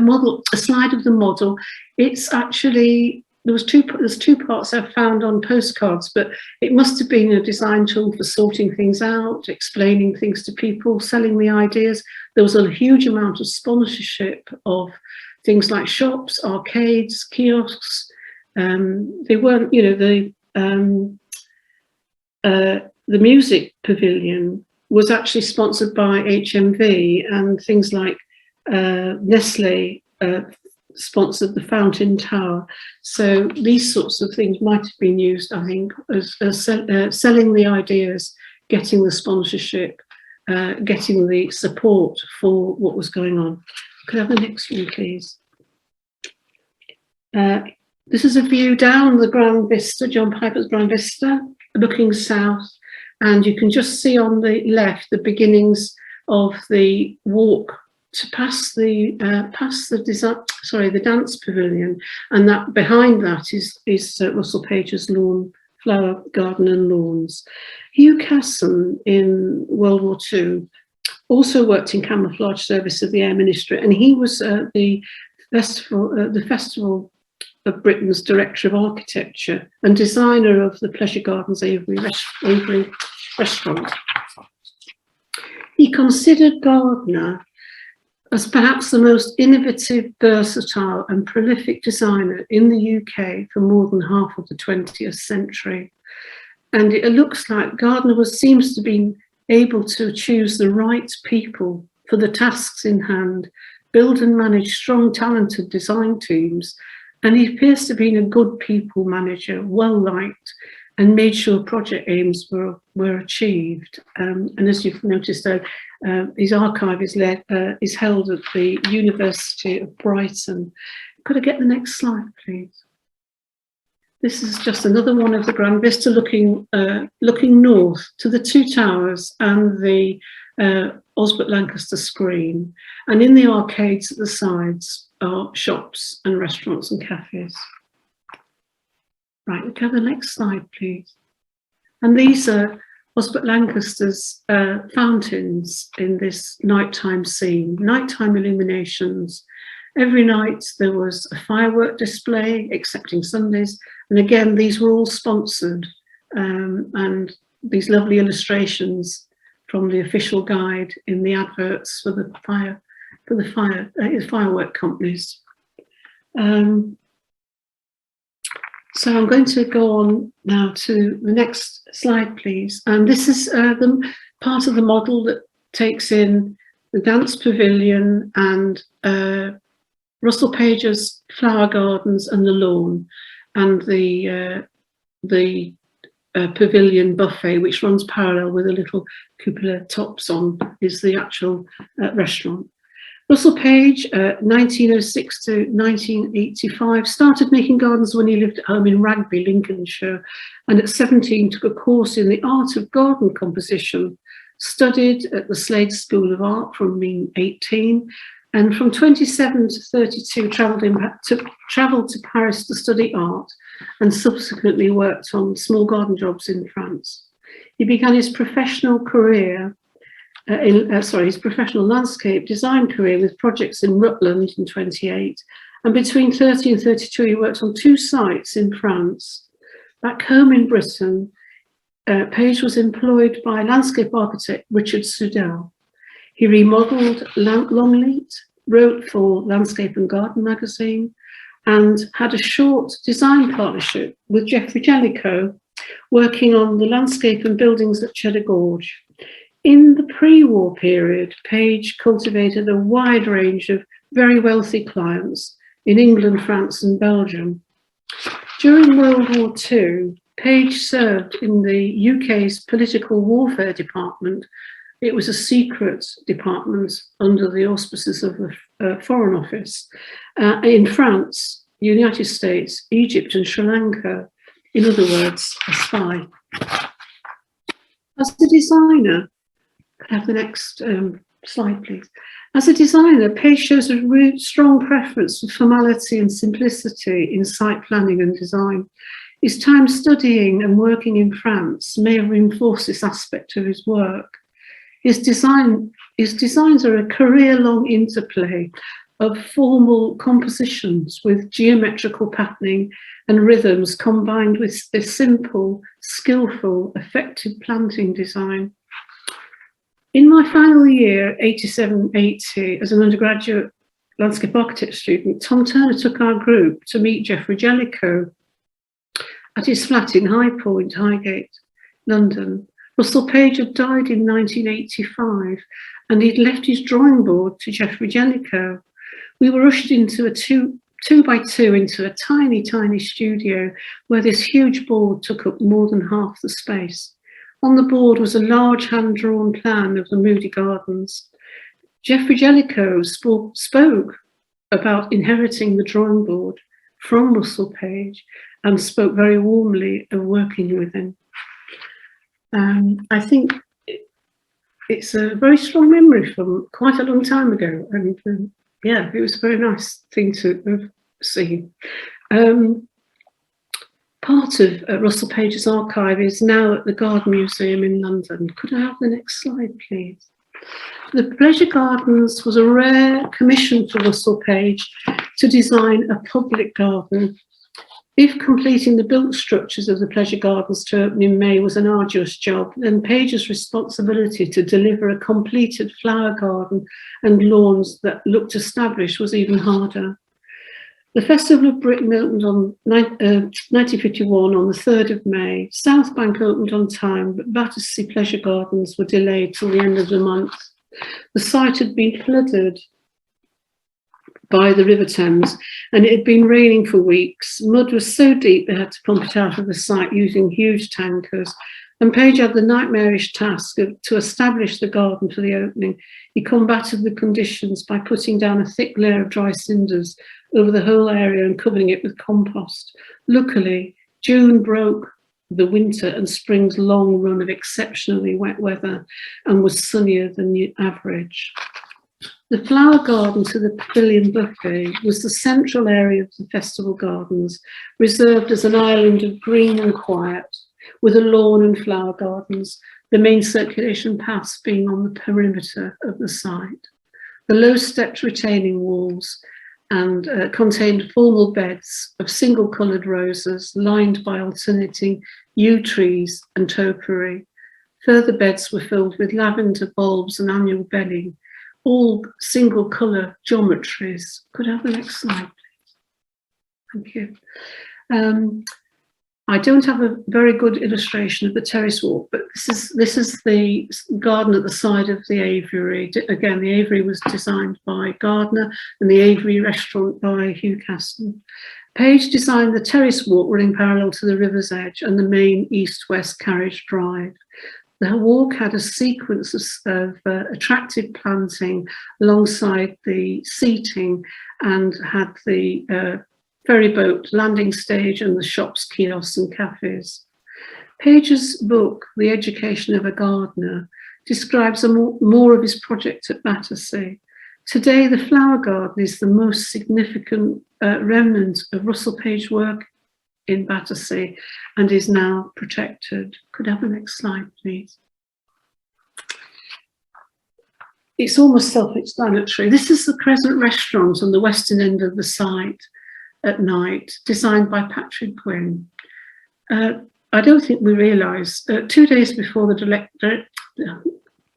slide of the model. It's actually, there's two parts I've found on postcards, but it must have been a design tool for sorting things out, explaining things to people, selling the ideas. There was a huge amount of sponsorship of things like shops, arcades, kiosks. They weren't, the music pavilion was actually sponsored by HMV, and things like Nestle sponsored the Fountain Tower. So these sorts of things might have been used, I think, as selling the ideas, getting the sponsorship, getting the support for what was going on. Could I have the next one, please? This is a view down the Grand Vista, John Piper's Grand Vista, looking south, and you can just see on the left the beginnings of the walk to past the dance pavilion, and that behind that is Russell Page's lawn, flower garden and lawns. Hugh Casson in World War II also worked in camouflage service of the Air Ministry, and he was the Festival of Britain's Director of Architecture and designer of the Pleasure Gardens Avery restaurant. He considered Gardner as perhaps the most innovative, versatile and prolific designer in the UK for more than half of the 20th century. And it looks like Gardner seems to be able to choose the right people for the tasks in hand, build and manage strong, talented design teams, and he appears to be a good people manager, well liked, and made sure project aims were achieved. And as you've noticed, his archive is held at the University of Brighton. Could I get the next slide, please? This is just another one of the grand vista looking north to the two towers and the Osbert Lancaster screen. And in the arcades at the sides are shops and restaurants and cafes. Right, go to the next slide, please. And these are Osbert Lancaster's fountains in this nighttime scene, nighttime illuminations. Every night there was a firework display, excepting Sundays. And again, these were all sponsored, and these lovely illustrations from the official guide in the adverts for the firework companies. So I'm going to go on now to the next slide, please. And this is the part of the model that takes in the dance pavilion and Russell Page's flower gardens and the lawn, and the pavilion buffet, which runs parallel with a little cupola tops on, is the actual restaurant. Russell Page, 1906 to 1985, started making gardens when he lived at home in Rugby, Lincolnshire, and at 17 took a course in the art of garden composition, studied at the Slade School of Art from being 18, and from 27 to 32 travelled to Paris to study art, and subsequently worked on small garden jobs in France. He began his professional career, his professional landscape design career with projects in Rutland in 28, and between 30 and 32 he worked on 2 sites in France. Back home in Britain, Page was employed by landscape architect Richard Sudell. He remodelled Longleat, wrote for Landscape and Garden magazine, and had a short design partnership with Geoffrey Jellicoe, working on the landscape and buildings at Cheddar Gorge. In the pre-war period, Page cultivated a wide range of very wealthy clients in England, France, and Belgium. During World War II, Page served in the UK's political warfare department. It was a secret department under the auspices of the Foreign Office in France, United States, Egypt, and Sri Lanka. In other words, a spy. As a designer, could I have the next slide, please? As a designer, Page shows a really strong preference for formality and simplicity in site planning and design. His time studying and working in France may have reinforced this aspect of his work. His designs are a career-long interplay of formal compositions with geometrical patterning and rhythms combined with a simple, skillful, effective planting design. In my final year, 87-80, as an undergraduate landscape architect student, Tom Turner took our group to meet Geoffrey Jellicoe at his flat in High Point, Highgate, London. Russell Page had died in 1985, and he'd left his drawing board to Geoffrey Jellicoe. We were ushered into a two by two into a tiny, tiny studio where this huge board took up more than half the space. On the board was a large hand-drawn plan of the Moody Gardens. Geoffrey Jellicoe spoke about inheriting the drawing board from Russell Page and spoke very warmly of working with him. I think it's a very strong memory from quite a long time ago, and yeah, it was a very nice thing to have seen. Part of Russell Page's archive is now at the Garden Museum in London. Could I have the next slide, please? The Pleasure Gardens was a rare commission for Russell Page to design a public garden. If completing the built structures of the Pleasure Gardens to open in May was an arduous job, then Page's responsibility to deliver a completed flower garden and lawns that looked established was even harder. The Festival of Britain opened on 1951 on the 3rd of May. South Bank opened on time, but Battersea Pleasure Gardens were delayed till the end of the month. The site had been flooded by the River Thames, and it had been raining for weeks. Mud was so deep they had to pump it out of the site using huge tankers. And Page had the nightmarish task to establish the garden for the opening. He combated the conditions by putting down a thick layer of dry cinders over the whole area and covering it with compost. Luckily, June broke the winter and spring's long run of exceptionally wet weather and was sunnier than the average. The flower garden to the pavilion buffet was the central area of the festival gardens, reserved as an island of green and quiet, with a lawn and flower gardens, the main circulation paths being on the perimeter of the site. The low stepped retaining walls and contained formal beds of single coloured roses lined by alternating yew trees and topiary. Further beds were filled with lavender bulbs and annual belling, all single colour geometries. Could I have the next slide, please? Thank you. I don't have a very good illustration of the terrace walk, but this is the garden at the side of the aviary. Again, the aviary was designed by Gardner and the aviary restaurant by Hugh Caston. Page designed the terrace walk running parallel to the river's edge and the main east-west carriage drive. The walk had a sequence of attractive planting alongside the seating and had the ferryboat landing stage and the shops, kiosks and cafes. Page's book, The Education of a Gardener, describes more of his project at Battersea. Today, the flower garden is the most significant remnant of Russell Page work in Battersea and is now protected. Could I have the next slide, please? It's almost self-explanatory. This is the Crescent restaurant on the western end of the site at night, designed by Patrick Gwynne. I don't think we realise, 2 days before the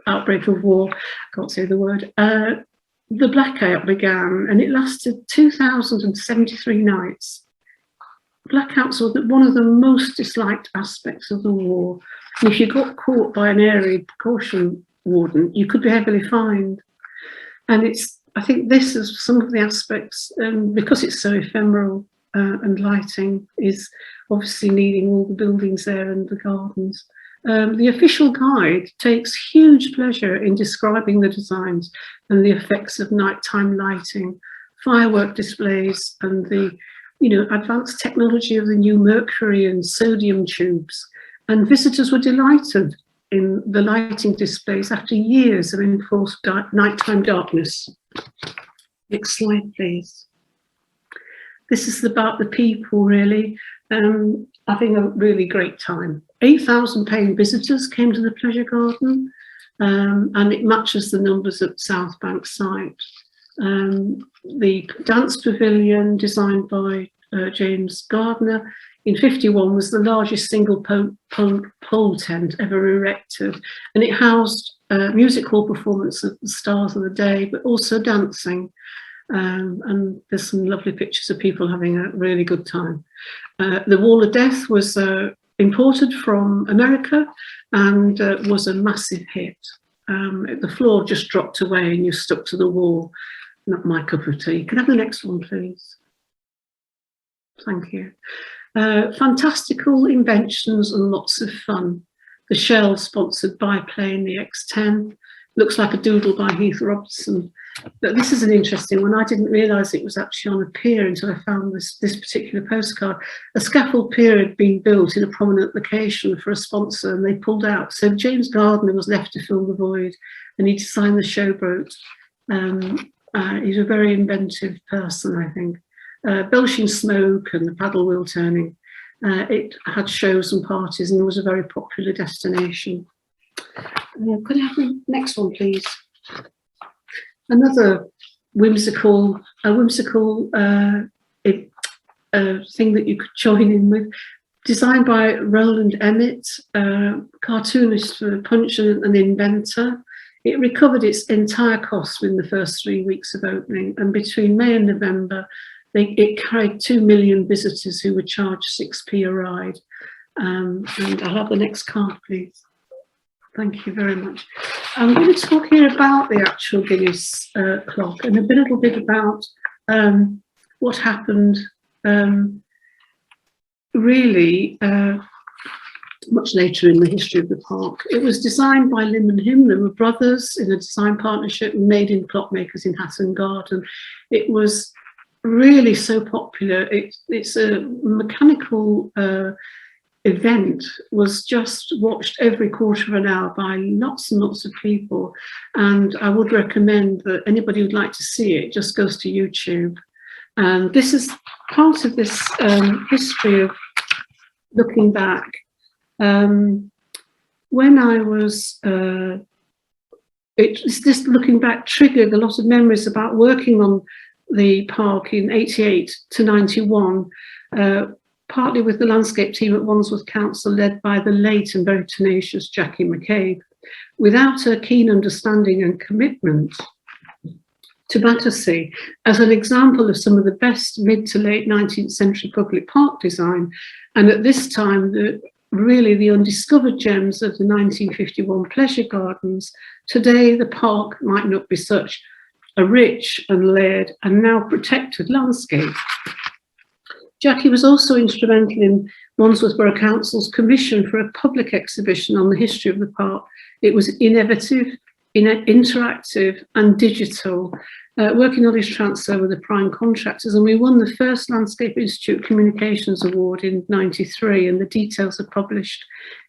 outbreak of war, I can't say the word, the blackout began and it lasted 2,073 nights. Blackouts were one of the most disliked aspects of the war. And if you got caught by an area precaution warden, you could be heavily fined. And I think this is some of the aspects, because it's so ephemeral and lighting is obviously needing all the buildings there and the gardens. The official guide takes huge pleasure in describing the designs and the effects of nighttime lighting, firework displays and the advanced technology of the new mercury and sodium tubes. And visitors were delighted in the lighting displays after years of enforced nighttime darkness. Next slide, please. This is about the people, really. Having a really great time. 8,000 paying visitors came to the pleasure garden, and it matches the numbers at South Bank site. The dance pavilion, designed by James Gardner, in 51 was the largest single pole tent ever erected, and it housed music hall performance of the stars of the day, but also dancing. And there's some lovely pictures of people having a really good time. The Wall of Death was imported from America and was a massive hit. The floor just dropped away and you stuck to the wall. Not my cup of tea. Can I have the next one, please? Thank you. Fantastical inventions and lots of fun. The shell sponsored biplane, the X10. Looks like a doodle by Heath Robson. But this is an interesting one. I didn't realise it was actually on a pier until I found this particular postcard. A scaffold pier had been built in a prominent location for a sponsor and they pulled out. So James Gardner was left to fill the void and he designed the showboat. He's a very inventive person, I think. Belching smoke and the paddle wheel turning. It had shows and parties and it was a very popular destination. Could I have the next one, please? Another whimsical thing that you could join in with, designed by Roland Emmett, cartoonist for Punch and an inventor. It recovered its entire cost within the first 3 weeks of opening, and between May and November, it carried 2 million visitors who were charged 6p a ride. And I'll have the next card, please. Thank you very much. I'm going to talk here about the actual Guinness clock and a little bit about what happened really much later in the history of the park. It was designed by Lim and Him. They were brothers in a design partnership, made in clockmakers in Hatton Garden. It was really so popular. It's a mechanical event, was just watched every quarter of an hour by lots and lots of people, and I would recommend that anybody who'd like to see it just goes to YouTube. And this is part of this history of looking back. When I was this looking back triggered a lot of memories about working on the park in 88 to 91, partly with the landscape team at Wandsworth Council, led by the late and very tenacious Jackie McCabe. Without a keen understanding and commitment to Battersea as an example of some of the best mid to late 19th century public park design, and at this time really the undiscovered gems of the 1951 pleasure gardens, today the park might not be such a rich and layered and now protected landscape. Jackie was also instrumental in Wandsworth Borough Council's commission for a public exhibition on the history of the park. It was innovative, interactive and digital, working knowledge transfer with the prime contractors, and we won the first Landscape Institute Communications Award in '93, and the details are published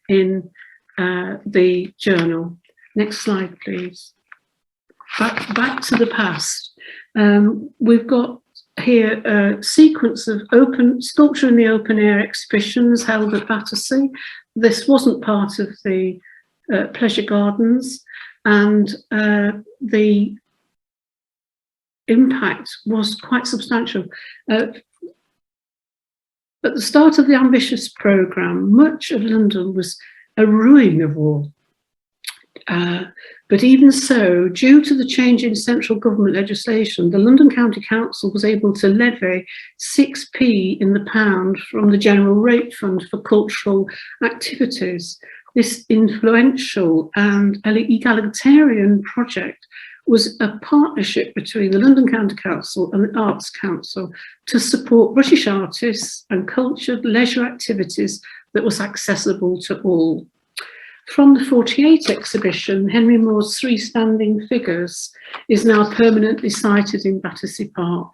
in the journal. Next slide, please. Back to the past. We've got here a sequence of sculpture in the open air exhibitions held at Battersea. This wasn't part of the pleasure gardens, and the impact was quite substantial. At the start of the ambitious programme, much of London was a ruin of war. But even so, due to the change in central government legislation, the London County Council was able to levy 6p in the pound from the General Rate Fund for cultural activities. This influential and egalitarian project was a partnership between the London County Council and the Arts Council to support British artists and cultured leisure activities that was accessible to all. From the 48 exhibition, Henry Moore's 3 standing figures is now permanently sited in Battersea Park,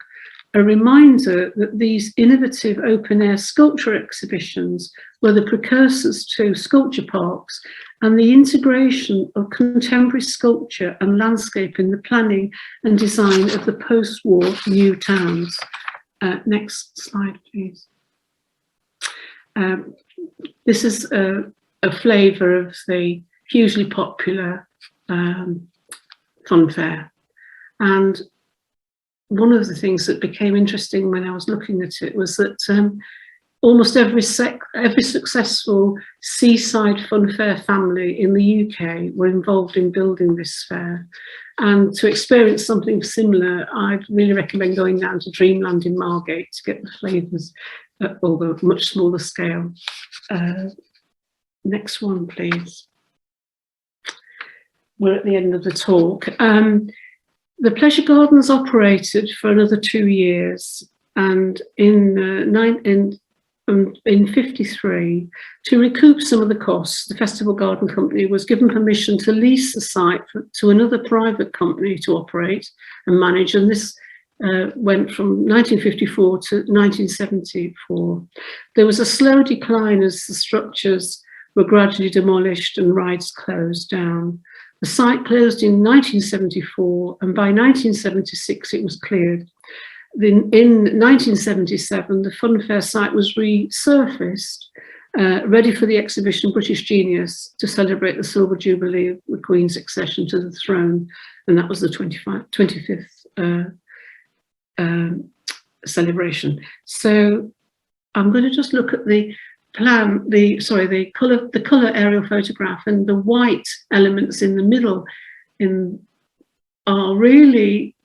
a reminder that these innovative open-air sculpture exhibitions were the precursors to sculpture parks and the integration of contemporary sculpture and landscape in the planning and design of the post-war new towns. Next slide, please. This is a flavour of the hugely popular fun fair. And one of the things that became interesting when I was looking at it was that almost every successful seaside fun fair family in the UK were involved in building this fair. And to experience something similar, I'd really recommend going down to Dreamland in Margate to get the flavours, although much smaller scale. Next one, please. We're at the end of the talk. The pleasure gardens operated for another 2 years, and in 53, to recoup some of the costs, the Festival Garden Company was given permission to lease the site to another private company to operate and manage, and this went from 1954 to 1974. There was a slow decline as the structures were gradually demolished and rides closed down. The site closed in 1974, and by 1976 it was cleared. In 1977, the fun fair site was resurfaced, ready for the exhibition British Genius to celebrate the Silver Jubilee of the Queen's accession to the throne, and that was the 25th celebration. So I'm going to just look at the plan, the colour aerial photograph, and the white elements in the middle are really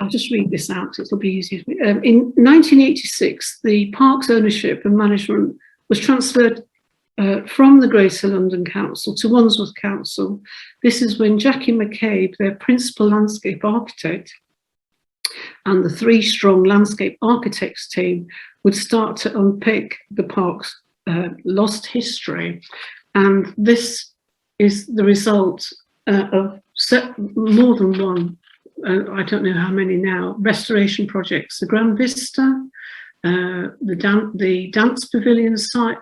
I'll just read this out, so it'll be easier. In 1986, the park's ownership and management was transferred from the Greater London Council to Wandsworth Council. This is when Jackie McCabe, their principal landscape architect, and the 3-strong landscape architects team would start to unpick the park's lost history. And this is the result of more than one, I don't know how many now, restoration projects. The Grand Vista, the dance pavilion site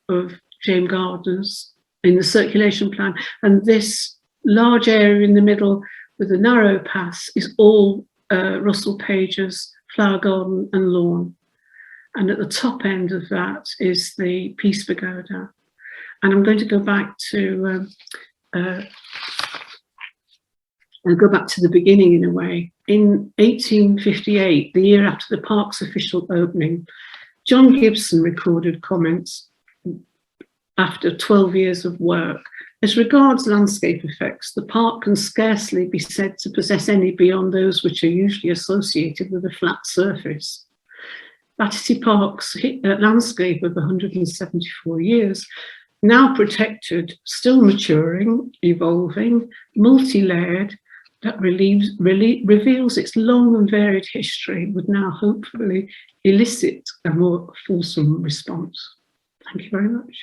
of James Gardens in the circulation plan, and this large area in the middle with the narrow paths is all Russell Page's flower garden and lawn. And at the top end of that is the Peace Pagoda. And I'm going to go back to the beginning in a way. In 1858, the year after the park's official opening, John Gibson recorded comments after 12 years of work. As regards landscape effects, the park can scarcely be said to possess any beyond those which are usually associated with a flat surface. Battersea Park's landscape of 174 years, now protected, still maturing, evolving, multi-layered, that reveals its long and varied history, would now hopefully elicit a more fulsome response. Thank you very much.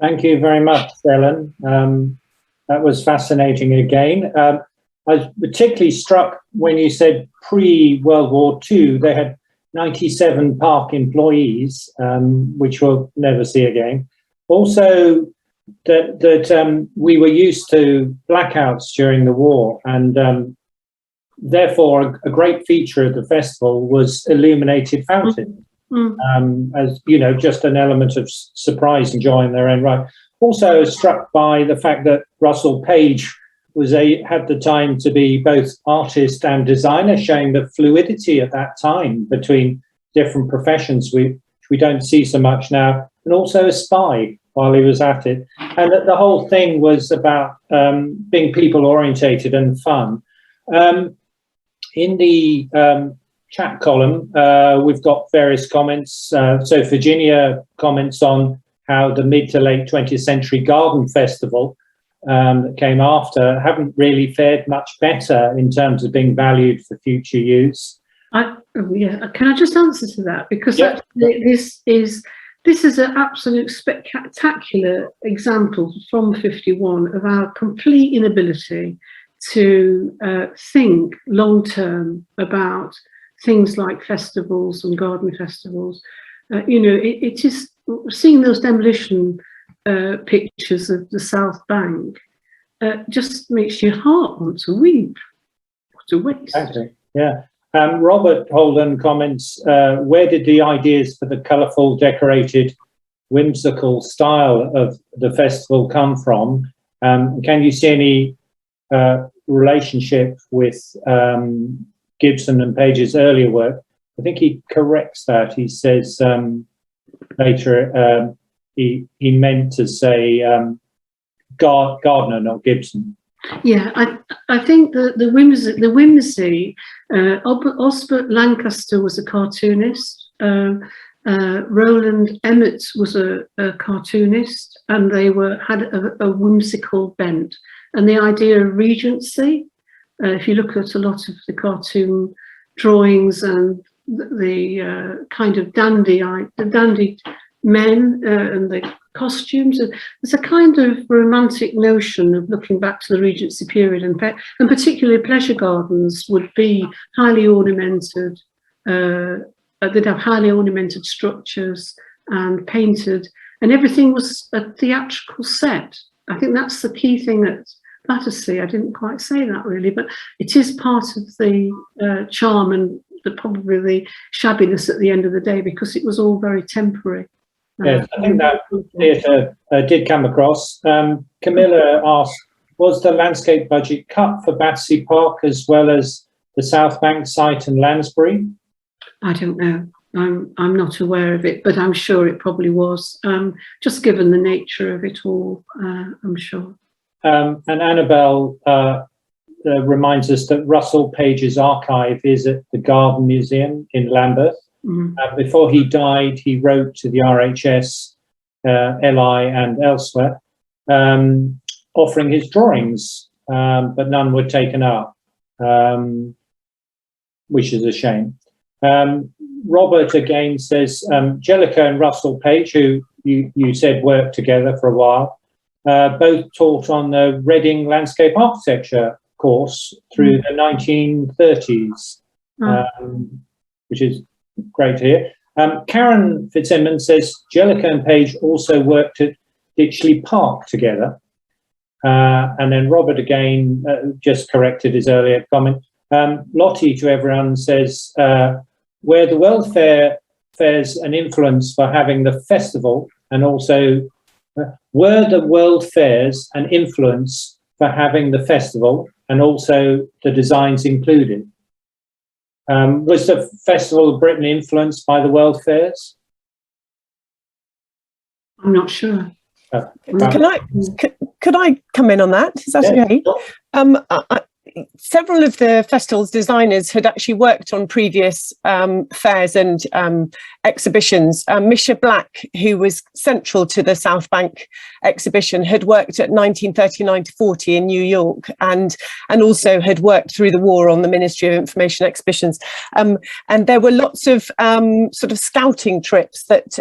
Thank you very much, Helen. That was fascinating again. I was particularly struck when you said pre-World War II, they had 97 park employees, which we'll never see again. Also, that we were used to blackouts during the war, and therefore a great feature of the festival was illuminated fountains. As you know, just an element of surprise and joy in their own right. Also, I was struck by the fact that Russell Page had the time to be both artist and designer, showing the fluidity at that time between different professions, which we don't see so much now, and also a spy while he was at it. And that the whole thing was about being people orientated and fun. In the chat column, we've got various comments. So Virginia comments on how the mid to late 20th century garden festival that came after haven't really fared much better in terms of being valued for future use. Yeah, can I just answer to that? Because this is an absolute spectacular example from 51 of our complete inability to think long term about things like festivals and garden festivals. You know, it is seeing those demolition pictures of the South Bank just makes your heart want to weep. What a waste. Exactly. Yeah. Robert Holden comments, where did the ideas for the colourful, decorated, whimsical style of the festival come from? Can you see any relationship with Gibson and Page's earlier work? I think he corrects that. He says later he meant to say Gardner, not Gibson. Yeah, I think the whimsy. Osbert Lancaster was a cartoonist. Roland Emmett was a cartoonist, and they had a whimsical bent. And the idea of regency, if you look at a lot of the cartoon drawings and the kind of dandy men and the costumes, there's a kind of romantic notion of looking back to the Regency period, and particularly pleasure gardens would be highly ornamented. They'd have highly ornamented structures and painted, and everything was a theatrical set. I think that's the key thing at Battersea. I didn't quite say that really, but it is part of the charm and probably the shabbiness at the end of the day, because it was all very temporary. Yes, I think that theatre did come across. Camilla asked, was the landscape budget cut for Battersea Park as well as the South Bank site and Lansbury? I don't know. I'm not aware of it, but I'm sure it probably was, just given the nature of it all, I'm sure. And Annabelle reminds us that Russell Page's archive is at the Garden Museum in Lambeth. Before he died, he wrote to the RHS, LI and elsewhere, offering his drawings, but none were taken up, which is a shame. Robert again says, Jellicoe and Russell Page, who you said worked together for a while, both taught on the Reading Landscape Architecture course through the 1930s, which is great to hear. Karen Fitzsimmons says Jellicoe and Page also worked at Ditchley Park together. And then Robert again just corrected his earlier comment. Lottie to everyone says, where the welfare fares an influence for having the festival, and also were the world fairs an influence for having the festival and also the designs included? Was the Festival of Britain influenced by the world fairs? I'm not sure. Could I come in on that? Is that okay? Sure. Several of the festival's designers had actually worked on previous fairs and exhibitions. Misha Black, who was central to the South Bank exhibition, had worked at 1939 to 40 in New York, and also had worked through the war on the Ministry of Information exhibitions. And there were lots of sort of scouting trips that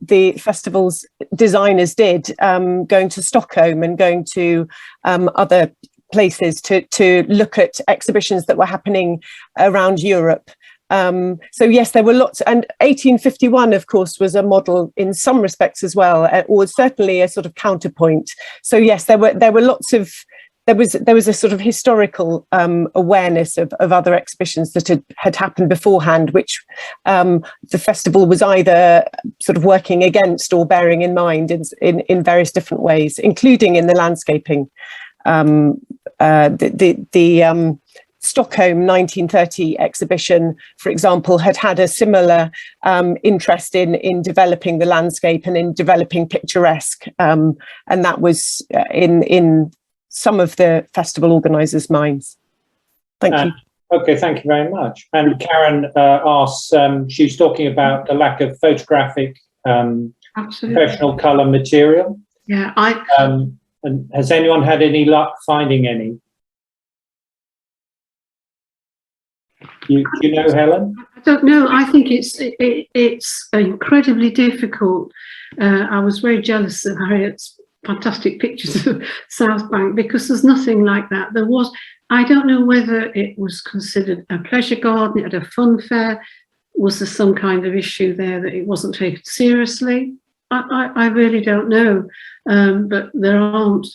the festival's designers did, going to Stockholm and going to other places to look at exhibitions that were happening around Europe. So yes, there were lots, and 1851, of course, was a model in some respects as well, or certainly a sort of counterpoint. So yes, there were lots of, there was a sort of historical awareness of other exhibitions that had happened beforehand, which the festival was either sort of working against or bearing in mind in various different ways, including in the landscaping. The Stockholm 1930 exhibition, for example, had a similar interest in developing the landscape and in developing picturesque, and that was in some of the festival organisers' minds. Thank you. Okay, thank you very much. And Karen asks, she's talking about the lack of photographic professional colour material. Yeah, and has anyone had any luck finding any? You know, Helen? I don't know. I think it's incredibly difficult. I was very jealous of Harriet's fantastic pictures of South Bank, because there's nothing like that. I don't know whether it was considered a pleasure garden, it had a fun fair. Was there some kind of issue there that it wasn't taken seriously? I really don't know, but there aren't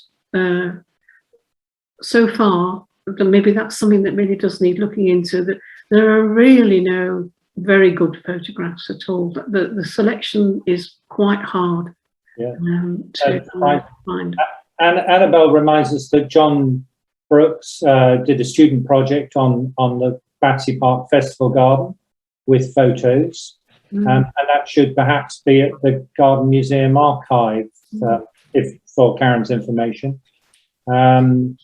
so far. Maybe that's something that really does need looking into. That there are really no very good photographs at all. The selection is quite hard to find. Annabelle reminds us that John Brooks did a student project on the Battersea Park Festival Garden with photos. And that should perhaps be at the Garden Museum archive, if for Karen's information. And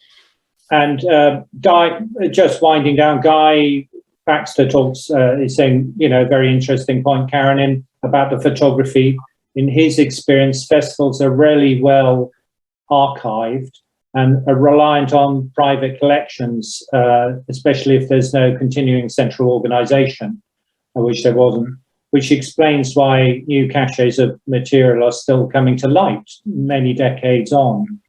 Guy, just winding down, Guy Baxter talks, is saying, very interesting point, Karen, about the photography. In his experience, festivals are really well archived and are reliant on private collections, especially if there's no continuing central organisation, which there wasn't. Which explains why new caches of material are still coming to light many decades on.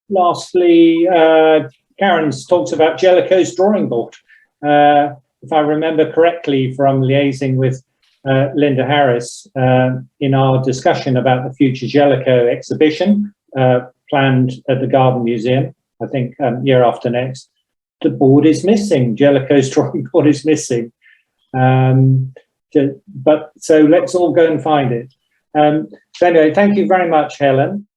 Lastly, Karen talks about Jellicoe's drawing board. If I remember correctly from liaising with Linda Harris in our discussion about the future Jellicoe exhibition planned at the Garden Museum, I think year after next, the board is missing. Jellicoe's drawing board is missing. But so let's all go and find it. So anyway, thank you very much, Helen.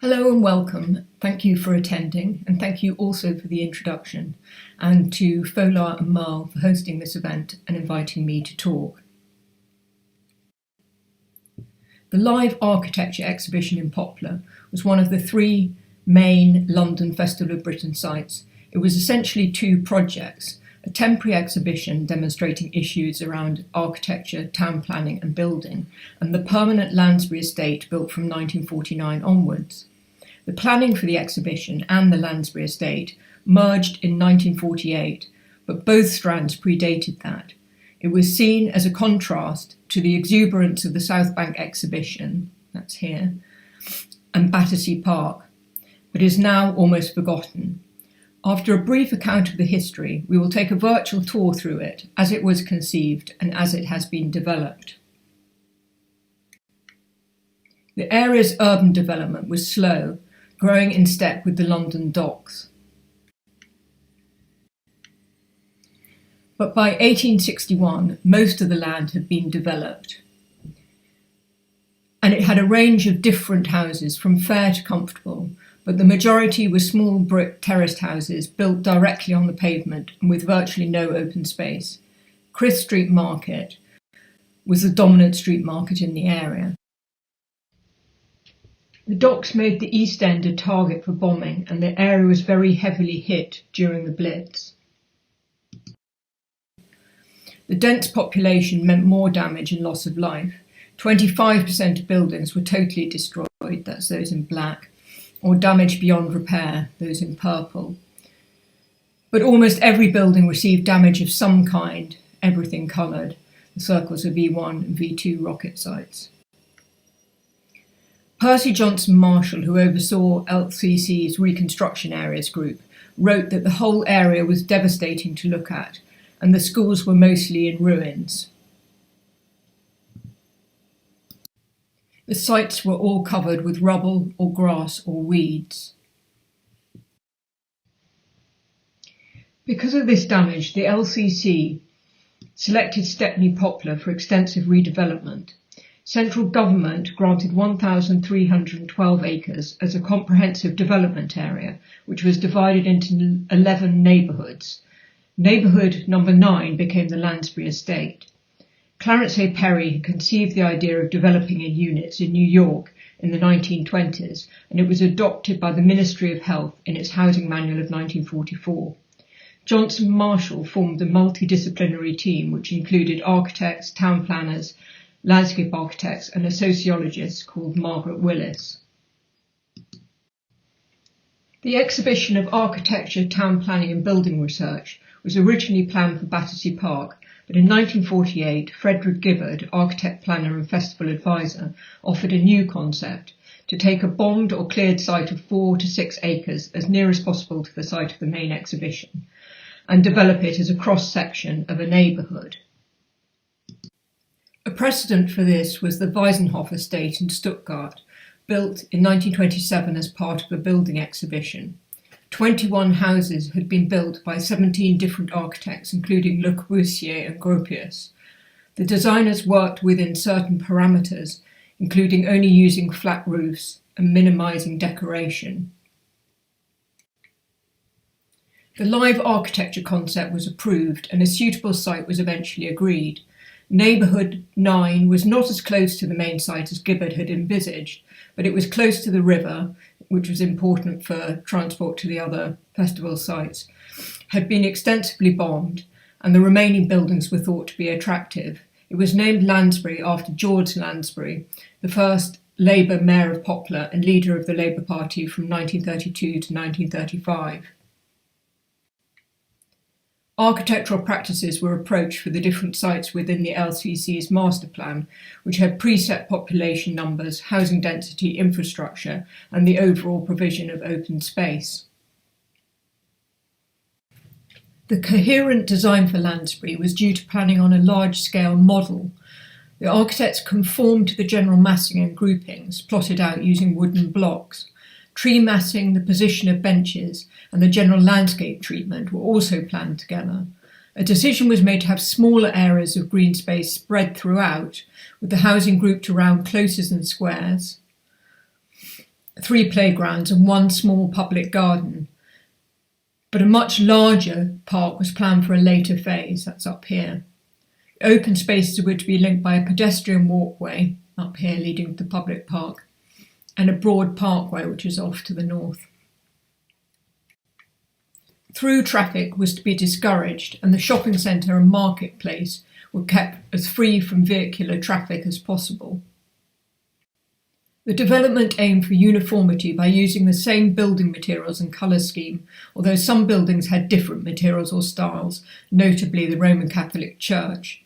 Hello and welcome. Thank you for attending, and thank you also for the introduction, and to FOLAR and Merle for hosting this event and inviting me to talk. The Live Architecture exhibition in Poplar was one of the 3 main London Festival of Britain sites. It was essentially 2 projects: a temporary exhibition demonstrating issues around architecture, town planning and building, and the permanent Lansbury Estate built from 1949 onwards. The planning for the exhibition and the Lansbury Estate merged in 1948, but both strands predated that. It was seen as a contrast to the exuberance of the South Bank exhibition, that's here, and Battersea Park, but is now almost forgotten. After a brief account of the history, we will take a virtual tour through it as it was conceived and as it has been developed. The area's urban development was slow, growing in step with the London docks. But by 1861, most of the land had been developed, and it had a range of different houses, from fair to comfortable, but the majority were small brick terraced houses built directly on the pavement and with virtually no open space. Chrisp Street Market was the dominant street market in the area. The docks made the East End a target for bombing, and the area was very heavily hit during the Blitz. The dense population meant more damage and loss of life. 25% of buildings were totally destroyed, that's those in black, or damaged beyond repair, those in purple. But almost every building received damage of some kind, everything coloured. The circles are V1 and V2 rocket sites. Percy Johnson Marshall, who oversaw LCC's Reconstruction Areas Group, wrote that the whole area was devastating to look at, and the schools were mostly in ruins. The sites were all covered with rubble or grass or weeds. Because of this damage, the LCC selected Stepney Poplar for extensive redevelopment. Central government granted 1,312 acres as a comprehensive development area, which was divided into 11 neighbourhoods. Neighbourhood number 9 became the Lansbury Estate. Clarence A. Perry had conceived the idea of developing in units in New York in the 1920s, and it was adopted by the Ministry of Health in its Housing Manual of 1944. Johnson Marshall formed a multidisciplinary team which included architects, town planners, landscape architects and a sociologist called Margaret Willis. The exhibition of architecture, town planning and building research was originally planned for Battersea Park, but in 1948 Frederick Gibberd, architect, planner and festival advisor, offered a new concept: to take a bombed or cleared site of 4 to 6 acres as near as possible to the site of the main exhibition and develop it as a cross-section of a neighbourhood. A precedent for this was the Wiesenhof estate in Stuttgart, built in 1927 as part of a building exhibition. 21 houses had been built by 17 different architects, including Le Corbusier and Gropius. The designers worked within certain parameters, including only using flat roofs and minimising decoration. The live architecture concept was approved and a suitable site was eventually agreed. Neighbourhood 9 was not as close to the main site as Gibberd had envisaged, but it was close to the river, which was important for transport to the other festival sites, had been extensively bombed, and the remaining buildings were thought to be attractive. It was named Lansbury after George Lansbury, the first Labour mayor of Poplar and leader of the Labour Party from 1932 to 1935. Architectural practices were approached for the different sites within the LCC's master plan, which had preset population numbers, housing density, infrastructure, and the overall provision of open space. The coherent design for Lansbury was due to planning on a large-scale model. The architects conformed to the general massing and groupings, plotted out using wooden blocks. Tree massing, the position of benches, and the general landscape treatment were also planned together. A decision was made to have smaller areas of green space spread throughout, with the housing grouped around closes and squares. 3 playgrounds and 1 small public garden. But a much larger park was planned for a later phase, that's up here. Open spaces were to be linked by a pedestrian walkway, up here leading to the public park, and a broad parkway which is off to the north. Through traffic was to be discouraged, and the shopping centre and marketplace were kept as free from vehicular traffic as possible. The development aimed for uniformity by using the same building materials and colour scheme, although some buildings had different materials or styles, notably the Roman Catholic Church.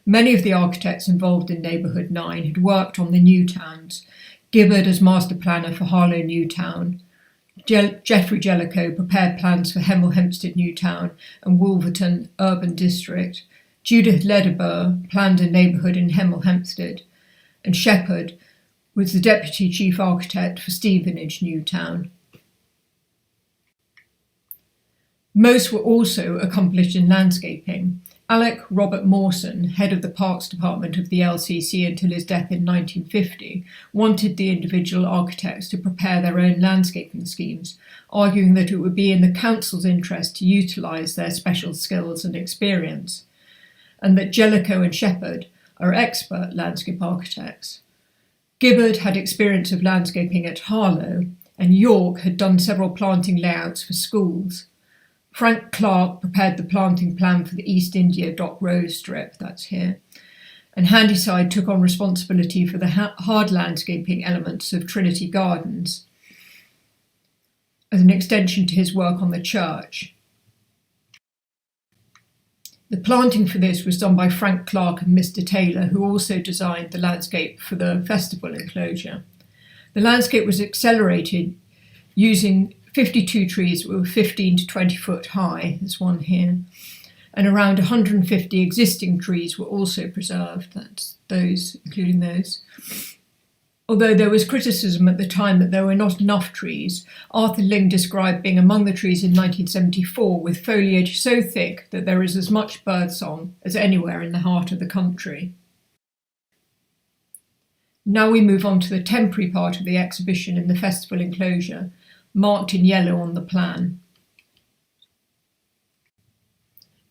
Many of the architects involved in Neighbourhood 9 had worked on the new towns, Gibberd as master planner for Harlow New Town, Geoffrey Jellicoe prepared plans for Hemel Hempstead New Town and Wolverton Urban District, Judith Ledeboer planned a neighbourhood in Hemel Hempstead, and Shepheard was the Deputy Chief Architect for Stevenage New Town. Most were also accomplished in landscaping. Alec Robert Mawson, head of the Parks Department of the LCC until his death in 1950, wanted the individual architects to prepare their own landscaping schemes, arguing that it would be in the council's interest to utilise their special skills and experience, and that Jellicoe and Shepheard are expert landscape architects. Gibberd had experience of landscaping at Harlow, and York had done several planting layouts for schools. Frank Clark prepared the planting plan for the East India Dock Rose strip, that's here, and Handyside took on responsibility for the hard landscaping elements of Trinity Gardens as an extension to his work on the church. The planting for this was done by Frank Clark and Mr. Taylor, who also designed the landscape for the festival enclosure. The landscape was accelerated using 52 trees that were 15 to 20 foot high, there's one here, and around 150 existing trees were also preserved, that's those, including those. Although there was criticism at the time that there were not enough trees, Arthur Ling described being among the trees in 1974 with foliage so thick that there is as much birdsong as anywhere in the heart of the country. Now we move on to the temporary part of the exhibition in the festival enclosure, marked in yellow on the plan.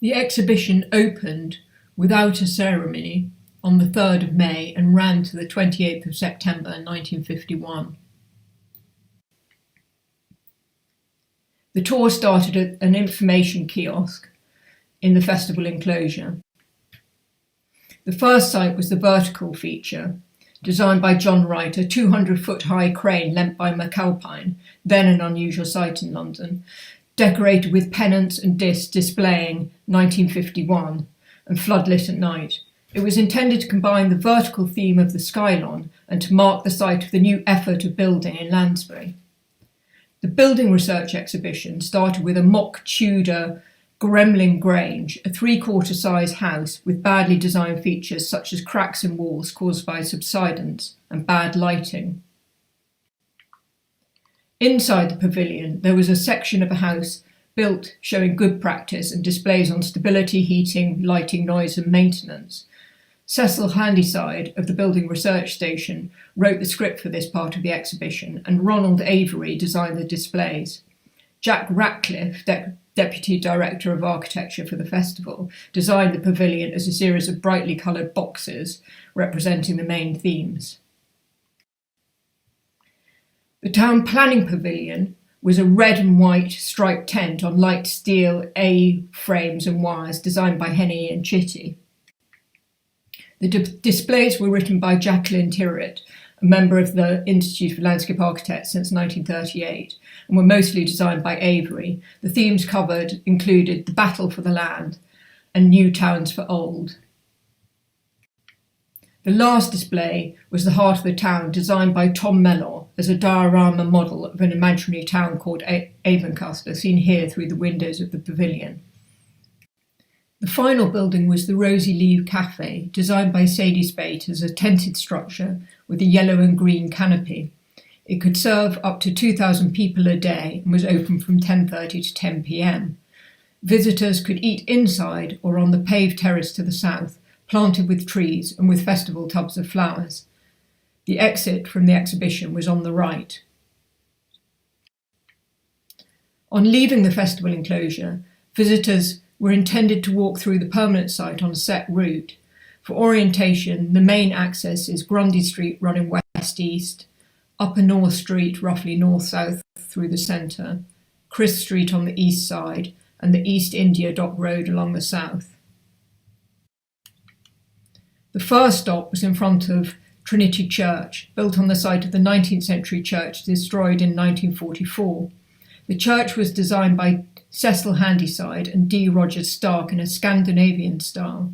The exhibition opened without a ceremony on the 3rd of May and ran to the 28th of September 1951. The tour started at an information kiosk in the festival enclosure. The first site was the vertical feature, designed by John Wright, a 200-foot high crane lent by McAlpine, then an unusual sight in London, decorated with pennants and discs displaying 1951 and floodlit at night. It was intended to combine the vertical theme of the Skylon and to mark the site of the new effort of building in Lansbury. The building research exhibition started with a mock Tudor Gremlin Grange, a 3/4 size house with badly designed features such as cracks in walls caused by subsidence and bad lighting. Inside the pavilion, there was a section of a house built showing good practice and displays on stability, heating, lighting, noise and maintenance. Cecil Handyside of the Building Research Station wrote the script for this part of the exhibition, and Ronald Avery designed the displays. Jack Ratcliffe, Deputy Director of Architecture for the festival, designed the pavilion as a series of brightly coloured boxes representing the main themes. The Town Planning Pavilion was a red and white striped tent on light steel A-frames and wires designed by Henny and Chitty. The displays were written by Jacqueline Tyrwhitt, a member of the Institute of Landscape Architects since 1938, and were mostly designed by Avery. The themes covered included the battle for the land and new towns for old. The last display was the heart of the town, designed by Tom Mellor as a diorama model of an imaginary town called Avoncaster, seen here through the windows of the pavilion. The final building was the Rosy Leaf Cafe, designed by Sadie Spate as a tented structure with a yellow and green canopy. It could serve up to 2,000 people a day and was open from 10:30 to 10 p.m. Visitors could eat inside or on the paved terrace to the south, planted with trees and with festival tubs of flowers. The exit from the exhibition was on the right. On leaving the festival enclosure, visitors were intended to walk through the permanent site on a set route. For orientation, the main access is Grundy Street running west-east, Upper North Street roughly north-south through the centre, Chrisp Street on the east side, and the East India Dock Road along the south. The first stop was in front of Trinity Church, built on the site of the 19th century church destroyed in 1944. The church was designed by Cecil Handyside and D. Rogers Stark in a Scandinavian style.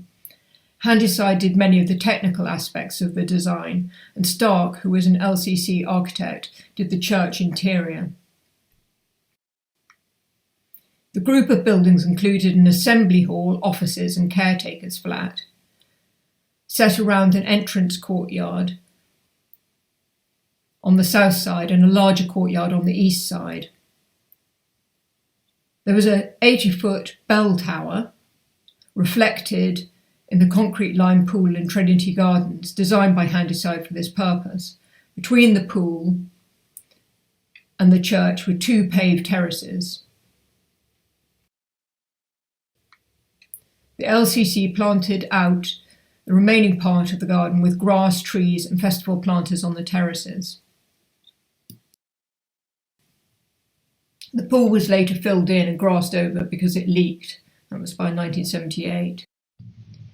Handyside did many of the technical aspects of the design, and Stark, who was an LCC architect, did the church interior. The group of buildings included an assembly hall, offices and caretaker's flat, set around an entrance courtyard on the south side and a larger courtyard on the east side. There was an 80-foot bell tower reflected in the concrete-lined pool in Trinity Gardens, designed by Handyside for this purpose. Between the pool and the church were two paved terraces. The LCC planted out the remaining part of the garden with grass, trees and festival planters on the terraces. The pool was later filled in and grassed over because it leaked. That was by 1978.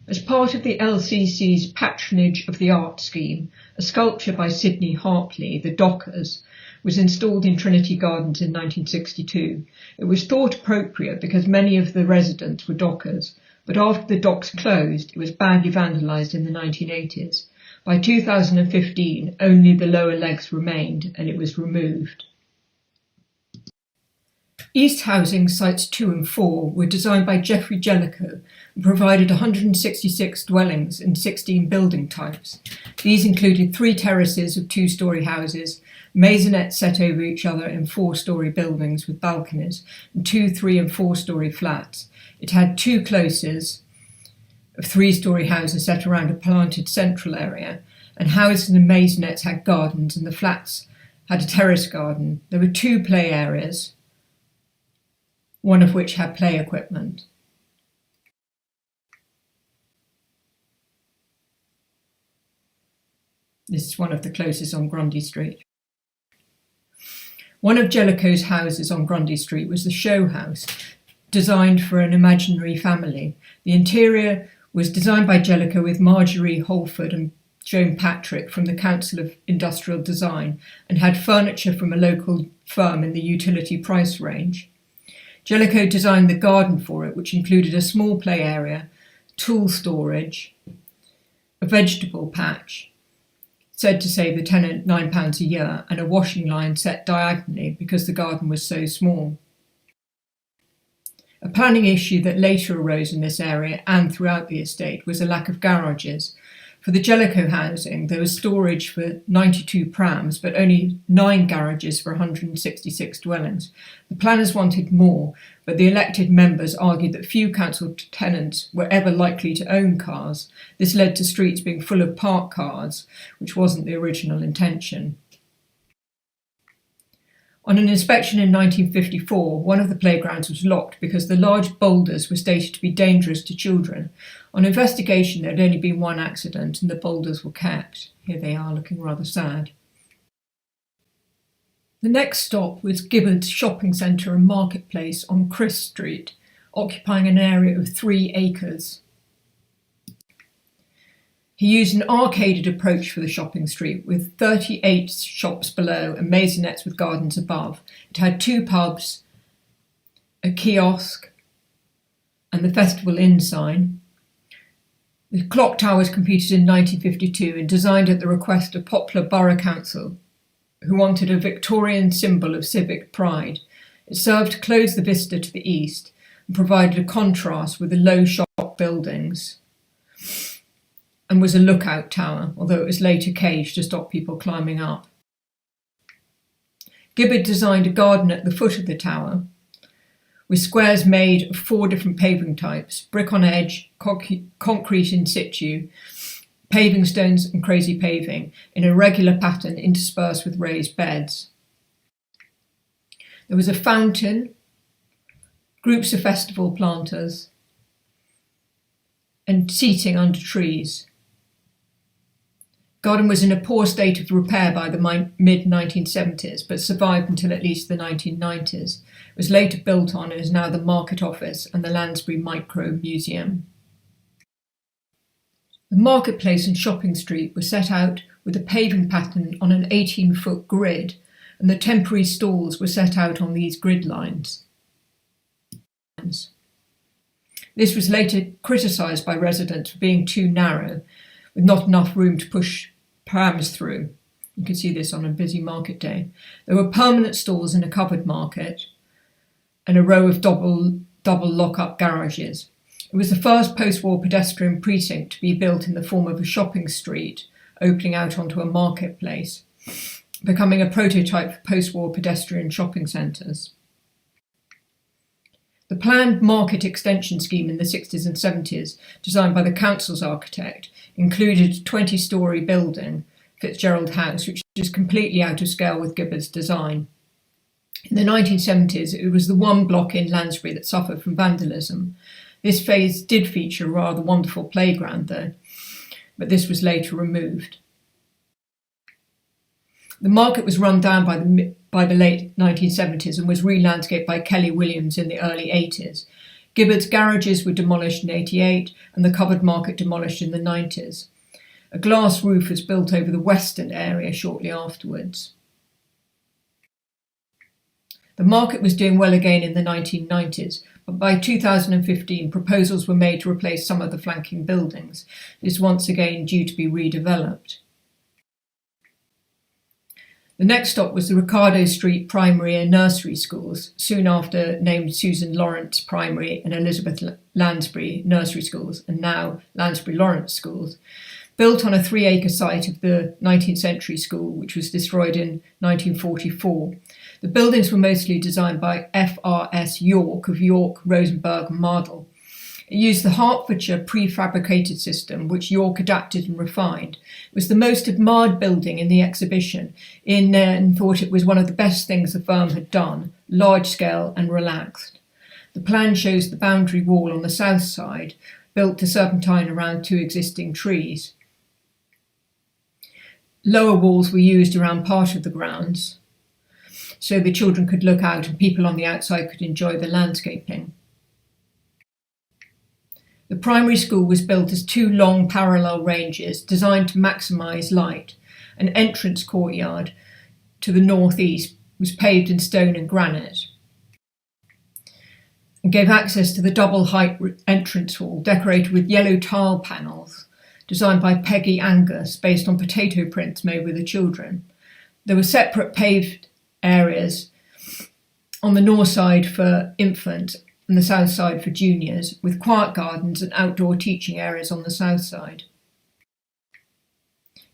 As part of the LCC's patronage of the art scheme, a sculpture by Sidney Hartley, The Dockers, was installed in Trinity Gardens in 1962. It was thought appropriate because many of the residents were dockers, but after the docks closed, it was badly vandalised in the 1980s. By 2015, only the lower legs remained and it was removed. East Housing Sites 2 and 4 were designed by Geoffrey Jellicoe and provided 166 dwellings in 16 building types. These included 3 terraces of 2-storey houses, maisonettes set over each other in 4-storey buildings with balconies, and 2, 3 and 4-storey flats. It had 2 closes of 3-storey houses set around a planted central area, and houses and maisonettes had gardens, and the flats had a terrace garden. There were 2 play areas, one of which had play equipment. This is one of the closes on Grundy Street. One of Jellicoe's houses on Grundy Street was the show house, designed for an imaginary family. The interior was designed by Jellicoe with Marjorie Holford and Joan Patrick from the Council of Industrial Design, and had furniture from a local firm in the utility price range. Jellicoe designed the garden for it, which included a small play area, tool storage, a vegetable patch, said to save the tenant £9 a year, and a washing line set diagonally because the garden was so small. A planning issue that later arose in this area and throughout the estate was a lack of garages. For the Jellicoe housing, there was storage for 92 prams, but only 9 garages for 166 dwellings. The planners wanted more, but the elected members argued that few council tenants were ever likely to own cars. This led to streets being full of parked cars, which wasn't the original intention. On an inspection in 1954, one of the playgrounds was locked because the large boulders were stated to be dangerous to children. On investigation, there had only been 1 accident and the boulders were kept. Here they are, looking rather sad. The next stop was Gibberd's shopping centre and marketplace on Chrisp Street, occupying an area of 3 acres. He used an arcaded approach for the shopping street, with 38 shops below and maisonettes with gardens above. It had 2 pubs, a kiosk, and the Festival Inn sign. The clock tower was completed in 1952 and designed at the request of Poplar Borough Council, who wanted a Victorian symbol of civic pride. It served to close the vista to the east and provided a contrast with the low shop buildings, and was a lookout tower, although it was later caged to stop people climbing up. Gibberd designed a garden at the foot of the tower, with squares made of 4 different paving types: brick on edge, concrete in situ, paving stones and crazy paving, in a regular pattern interspersed with raised beds. There was a fountain groups of festival planters, and seating under trees. Garden was in a poor state of repair by the mid-1970s, but survived until at least the 1990s. It was later built on and is now the Market Office and the Lansbury Micro Museum. The marketplace and shopping street were set out with a paving pattern on an 18-foot grid, and the temporary stalls were set out on these grid lines. This was later criticised by residents for being too narrow, with not enough room to push prams through. You can see this on a busy market day. There were permanent stalls in a covered market and a row of double lock-up garages. It was the first post-war pedestrian precinct to be built in the form of a shopping street opening out onto a marketplace, becoming a prototype for post-war pedestrian shopping centres. The planned market extension scheme in the 60s and 70s, designed by the council's architect, included a 20-storey building, Fitzgerald House, which is completely out of scale with Gibberd's design. In the 1970s, it was the one block in Lansbury that suffered from vandalism. This phase did feature a rather wonderful playground, though, but this was later removed. The market was run down by the late 1970s and was re-landscaped by Kelly Williams in the early 80s. Gibberd's garages were demolished in 88 and the covered market demolished in the 90s. A glass roof was built over the western area shortly afterwards. The market was doing well again in the 1990s, but by 2015 proposals were made to replace some of the flanking buildings. It is once again due to be redeveloped. The next stop was the Ricardo Street Primary and Nursery Schools, soon after named Susan Lawrence Primary and Elizabeth Lansbury Nursery Schools, and now Lansbury Lawrence Schools, built on a 3-acre site of the 19th century school, which was destroyed in 1944. The buildings were mostly designed by F.R.S. York of York, Rosenberg and Mardell. It used the Hertfordshire prefabricated system, which York adapted and refined. It was the most admired building in the exhibition, and thought it was one of the best things the firm had done, large-scale and relaxed. The plan shows the boundary wall on the south side, built to serpentine around 2 existing trees. Lower walls were used around part of the grounds, so the children could look out and people on the outside could enjoy the landscaping. The primary school was built as 2 long parallel ranges designed to maximise light. An entrance courtyard to the northeast was paved in stone and granite and gave access to the double height entrance hall decorated with yellow tile panels designed by Peggy Angus based on potato prints made with the children. There were separate paved areas on the north side for infants and the south side for juniors, with quiet gardens and outdoor teaching areas on the south side.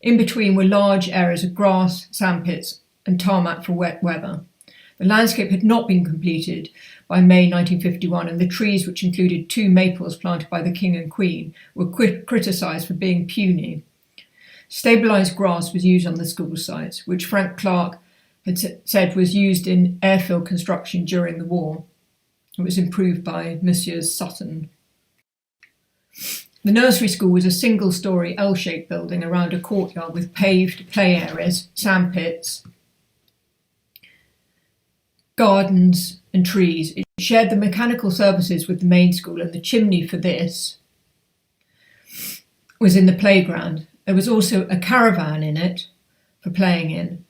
In between were large areas of grass, sandpits and tarmac for wet weather. The landscape had not been completed by May 1951, and the trees, which included 2 maples planted by the King and Queen, were criticised for being puny. Stabilised grass was used on the school sites, which Frank Clark had said was used in airfield construction during the war. It was improved by Messrs. Sutton. The nursery school was a single-storey L-shaped building around a courtyard with paved play areas, sandpits, gardens and trees. It shared the mechanical services with the main school, and the chimney for this was in the playground. There was also a caravan in it for playing in.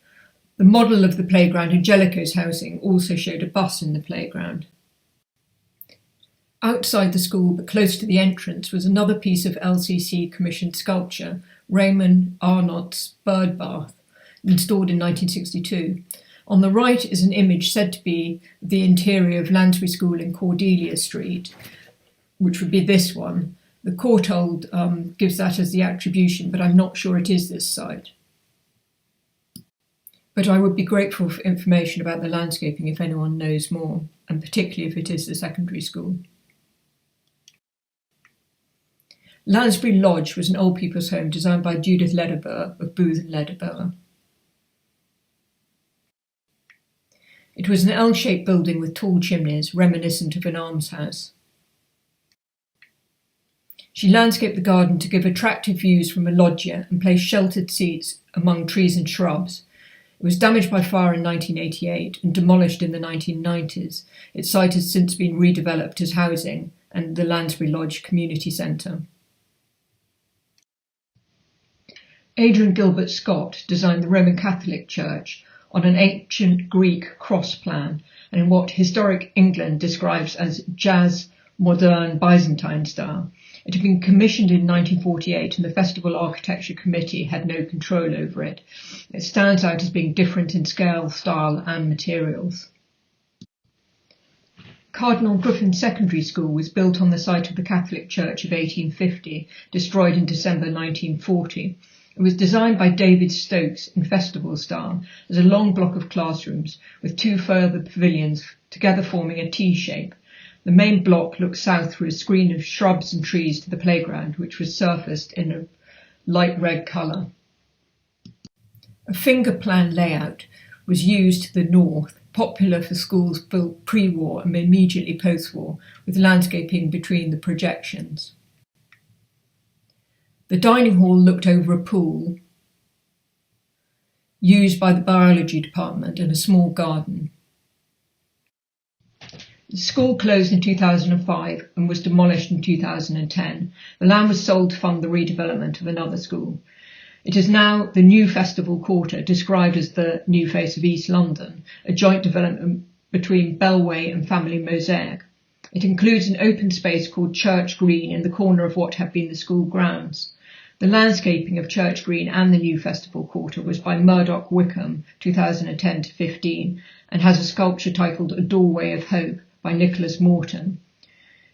The model of the playground in Jellicoe's housing also showed a bus in the playground. Outside the school, but close to the entrance, was another piece of LCC commissioned sculpture, Raymond Arnott's Bird Bath, installed in 1962. On the right is an image said to be the interior of Lansbury School in Cordelia Street, which would be this one. The Courtauld gives that as the attribution, but I'm not sure it is this site. But I would be grateful for information about the landscaping if anyone knows more, and particularly if it is the secondary school. Lansbury Lodge was an old people's home designed by Judith Ledeboer of Booth and Ledeboer. It was an L-shaped building with tall chimneys, reminiscent of an almshouse. She landscaped the garden to give attractive views from a loggia and placed sheltered seats among trees and shrubs. It was damaged by fire in 1988 and demolished in the 1990s. Its site has since been redeveloped as housing and the Lansbury Lodge Community Centre. Adrian Gilbert Scott designed the Roman Catholic Church on an ancient Greek cross plan and in what historic England describes as jazz modern Byzantine style. It had been commissioned in 1948 and the Festival Architecture Committee had no control over it. It stands out as being different in scale, style and materials. Cardinal Griffin Secondary School was built on the site of the Catholic Church of 1850, destroyed in December 1940. It was designed by David Stokes in festival style as a long block of classrooms with two further pavilions together forming a T shape. The main block looked south through a screen of shrubs and trees to the playground, which was surfaced in a light red colour. A finger plan layout was used to the north, popular for schools built pre-war and immediately post-war, with landscaping between the projections. The dining hall looked over a pool used by the biology department and a small garden. The school closed in 2005 and was demolished in 2010. The land was sold to fund the redevelopment of another school. It is now the new Festival Quarter, described as the new face of East London, a joint development between Bellway and Family Mosaic. It includes an open space called Church Green in the corner of what have been the school grounds. The landscaping of Church Green and the new Festival Quarter was by Murdoch Wickham, 2010-15, and has a sculpture titled A Doorway of Hope by Nicholas Morton.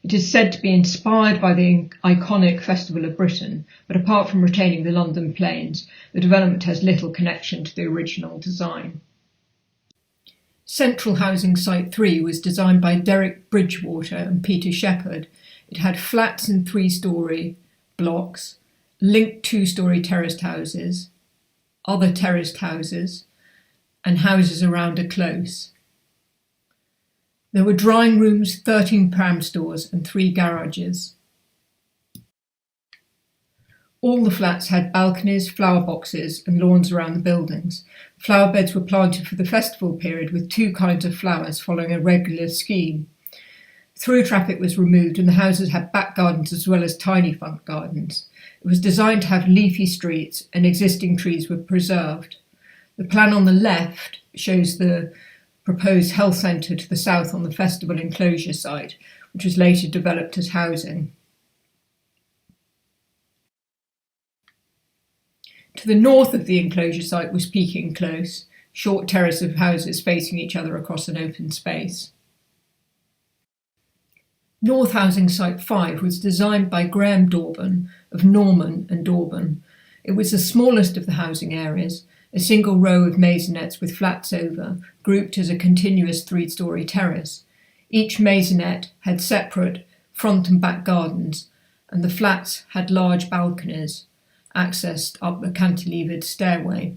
It is said to be inspired by the iconic Festival of Britain, but apart from retaining the London Plains, the development has little connection to the original design. Central Housing Site 3 was designed by Derek Bridgewater and Peter Shepheard. It had flats in 3-storey blocks, linked 2-storey terraced houses, other terraced houses, and houses around a close. There were drying rooms, 13 pram stores and 3 garages. All the flats had balconies, flower boxes and lawns around the buildings. Flower beds were planted for the festival period with 2 kinds of flowers following a regular scheme. Through traffic was removed and the houses had back gardens as well as tiny front gardens. It was designed to have leafy streets and existing trees were preserved. The plan on the left shows the proposed health centre to the south on the festival enclosure site, which was later developed as housing. To the north of the enclosure site was Peking Close, short terrace of houses facing each other across an open space. North Housing Site 5 was designed by Graham Dorban of Norman and Dorban. It was the smallest of the housing areas, a single row of maisonettes with flats over, grouped as a continuous 3-storey terrace. Each maisonette had separate front and back gardens, and the flats had large balconies, accessed up a cantilevered stairway.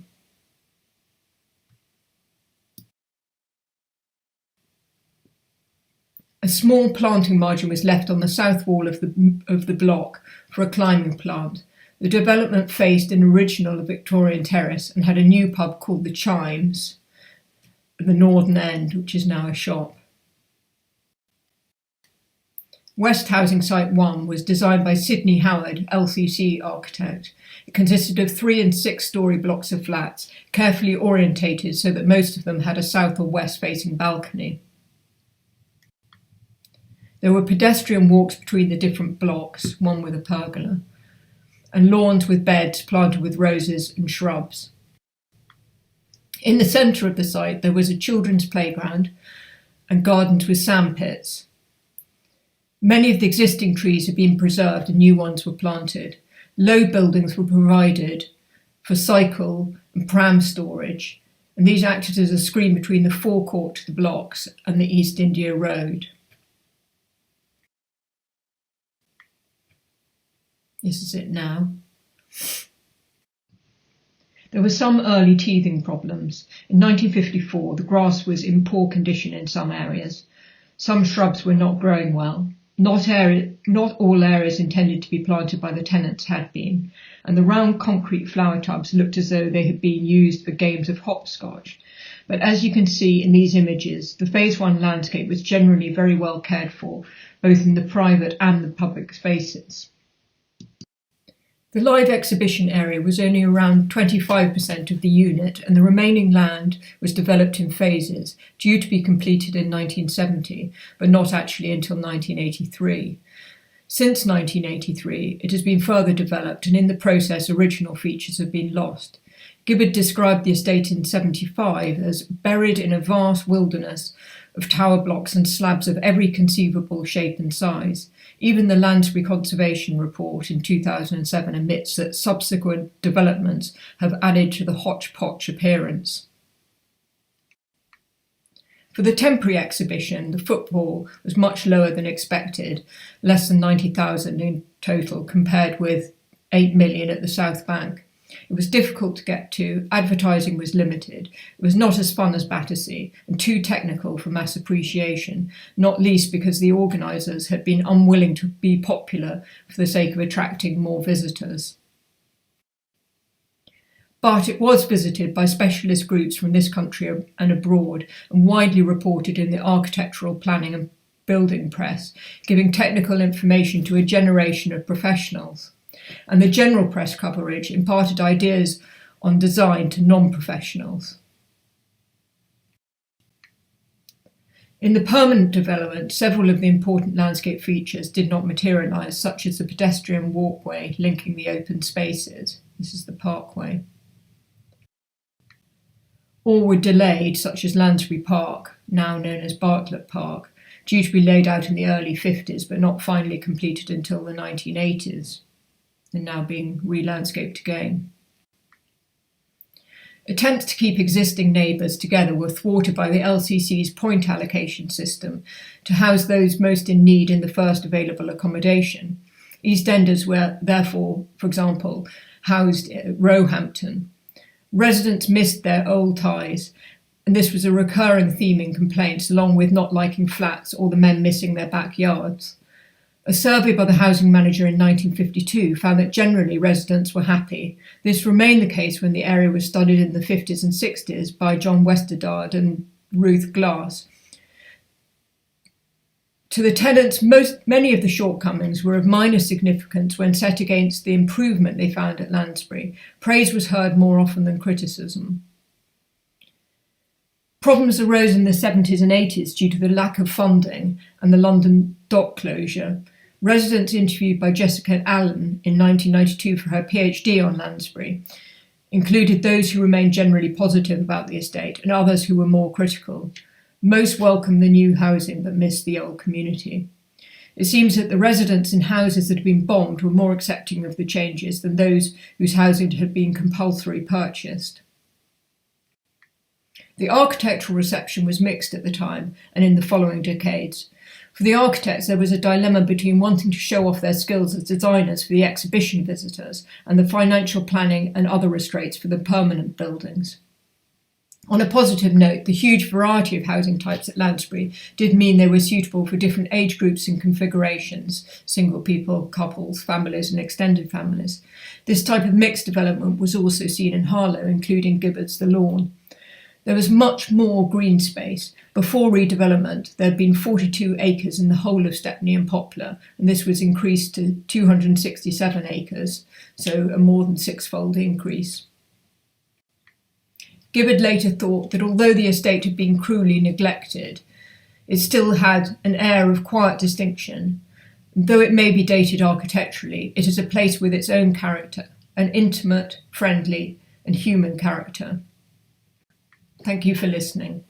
A small planting margin was left on the south wall of the block for a climbing plant. The development faced an original Victorian terrace and had a new pub called the Chimes at the northern end, which is now a shop. West Housing Site 1 was designed by Sidney Howard, LCC architect. It consisted of 3- and 6-storey blocks of flats, carefully orientated so that most of them had a south or west facing balcony. There were pedestrian walks between the different blocks, one with a pergola, and lawns with beds planted with roses and shrubs. In the centre of the site there was a children's playground and gardens with sandpits. Many of the existing trees had been preserved and new ones were planted. Low buildings were provided for cycle and pram storage, and these acted as a screen between the forecourt to the blocks and the East India Road. This is it now. There were some early teething problems. In 1954, the grass was in poor condition in some areas. Some shrubs were not growing well. Not all areas intended to be planted by the tenants had been, and the round concrete flower tubs looked as though they had been used for games of hopscotch. But as you can see in these images, the Phase 1 landscape was generally very well cared for, both in the private and the public spaces. The live exhibition area was only around 25% of the unit, and the remaining land was developed in phases, due to be completed in 1970, but not actually until 1983. Since 1983, it has been further developed, and in the process, original features have been lost. Gibberd described the estate in 75 as buried in a vast wilderness of tower blocks and slabs of every conceivable shape and size. Even the Lansbury Conservation Report in 2007 admits that subsequent developments have added to the hodgepodge appearance. For the temporary exhibition, the footfall was much lower than expected, less than 90,000 in total, compared with 8 million at the South Bank. It was difficult to get to, advertising was limited, it was not as fun as Battersea, and too technical for mass appreciation, not least because the organisers had been unwilling to be popular for the sake of attracting more visitors. But it was visited by specialist groups from this country and abroad, and widely reported in the architectural planning and building press, giving technical information to a generation of professionals. And the general press coverage imparted ideas on design to non-professionals. In the permanent development, several of the important landscape features did not materialise, such as the pedestrian walkway linking the open spaces. This is the parkway. Or were delayed, such as Lansbury Park, now known as Bartlett Park, due to be laid out in the early 50s but not finally completed until the 1980s. And now being re-landscaped again. Attempts to keep existing neighbours together were thwarted by the LCC's point allocation system to house those most in need in the first available accommodation. EastEnders were therefore, for example, housed at Roehampton. Residents missed their old ties, and this was a recurring theme in complaints, along with not liking flats or the men missing their backyards. A survey by the housing manager in 1952 found that generally residents were happy. This remained the case when the area was studied in the 50s and 60s by John Westergaard and Ruth Glass. To the tenants, many of the shortcomings were of minor significance when set against the improvement they found at Lansbury. Praise was heard more often than criticism. Problems arose in the 70s and 80s due to the lack of funding and the London dock closure. Residents interviewed by Jessica Allen in 1992 for her PhD on Lansbury included those who remained generally positive about the estate and others who were more critical. Most welcomed the new housing but missed the old community. It seems that the residents in houses that had been bombed were more accepting of the changes than those whose housing had been compulsory purchased. The architectural reception was mixed at the time and in the following decades. For the architects, there was a dilemma between wanting to show off their skills as designers for the exhibition visitors and the financial planning and other restraints for the permanent buildings. On a positive note, the huge variety of housing types at Lansbury did mean they were suitable for different age groups and configurations, single people, couples, families and extended families. This type of mixed development was also seen in Harlow, including Gibberd's The Lawn. There was much more green space. Before redevelopment, there had been 42 acres in the whole of Stepney and Poplar, and this was increased to 267 acres, so a more than six-fold increase. Gibberd later thought that although the estate had been cruelly neglected, it still had an air of quiet distinction. Though it may be dated architecturally, it is a place with its own character, an intimate, friendly, and human character. Thank you for listening.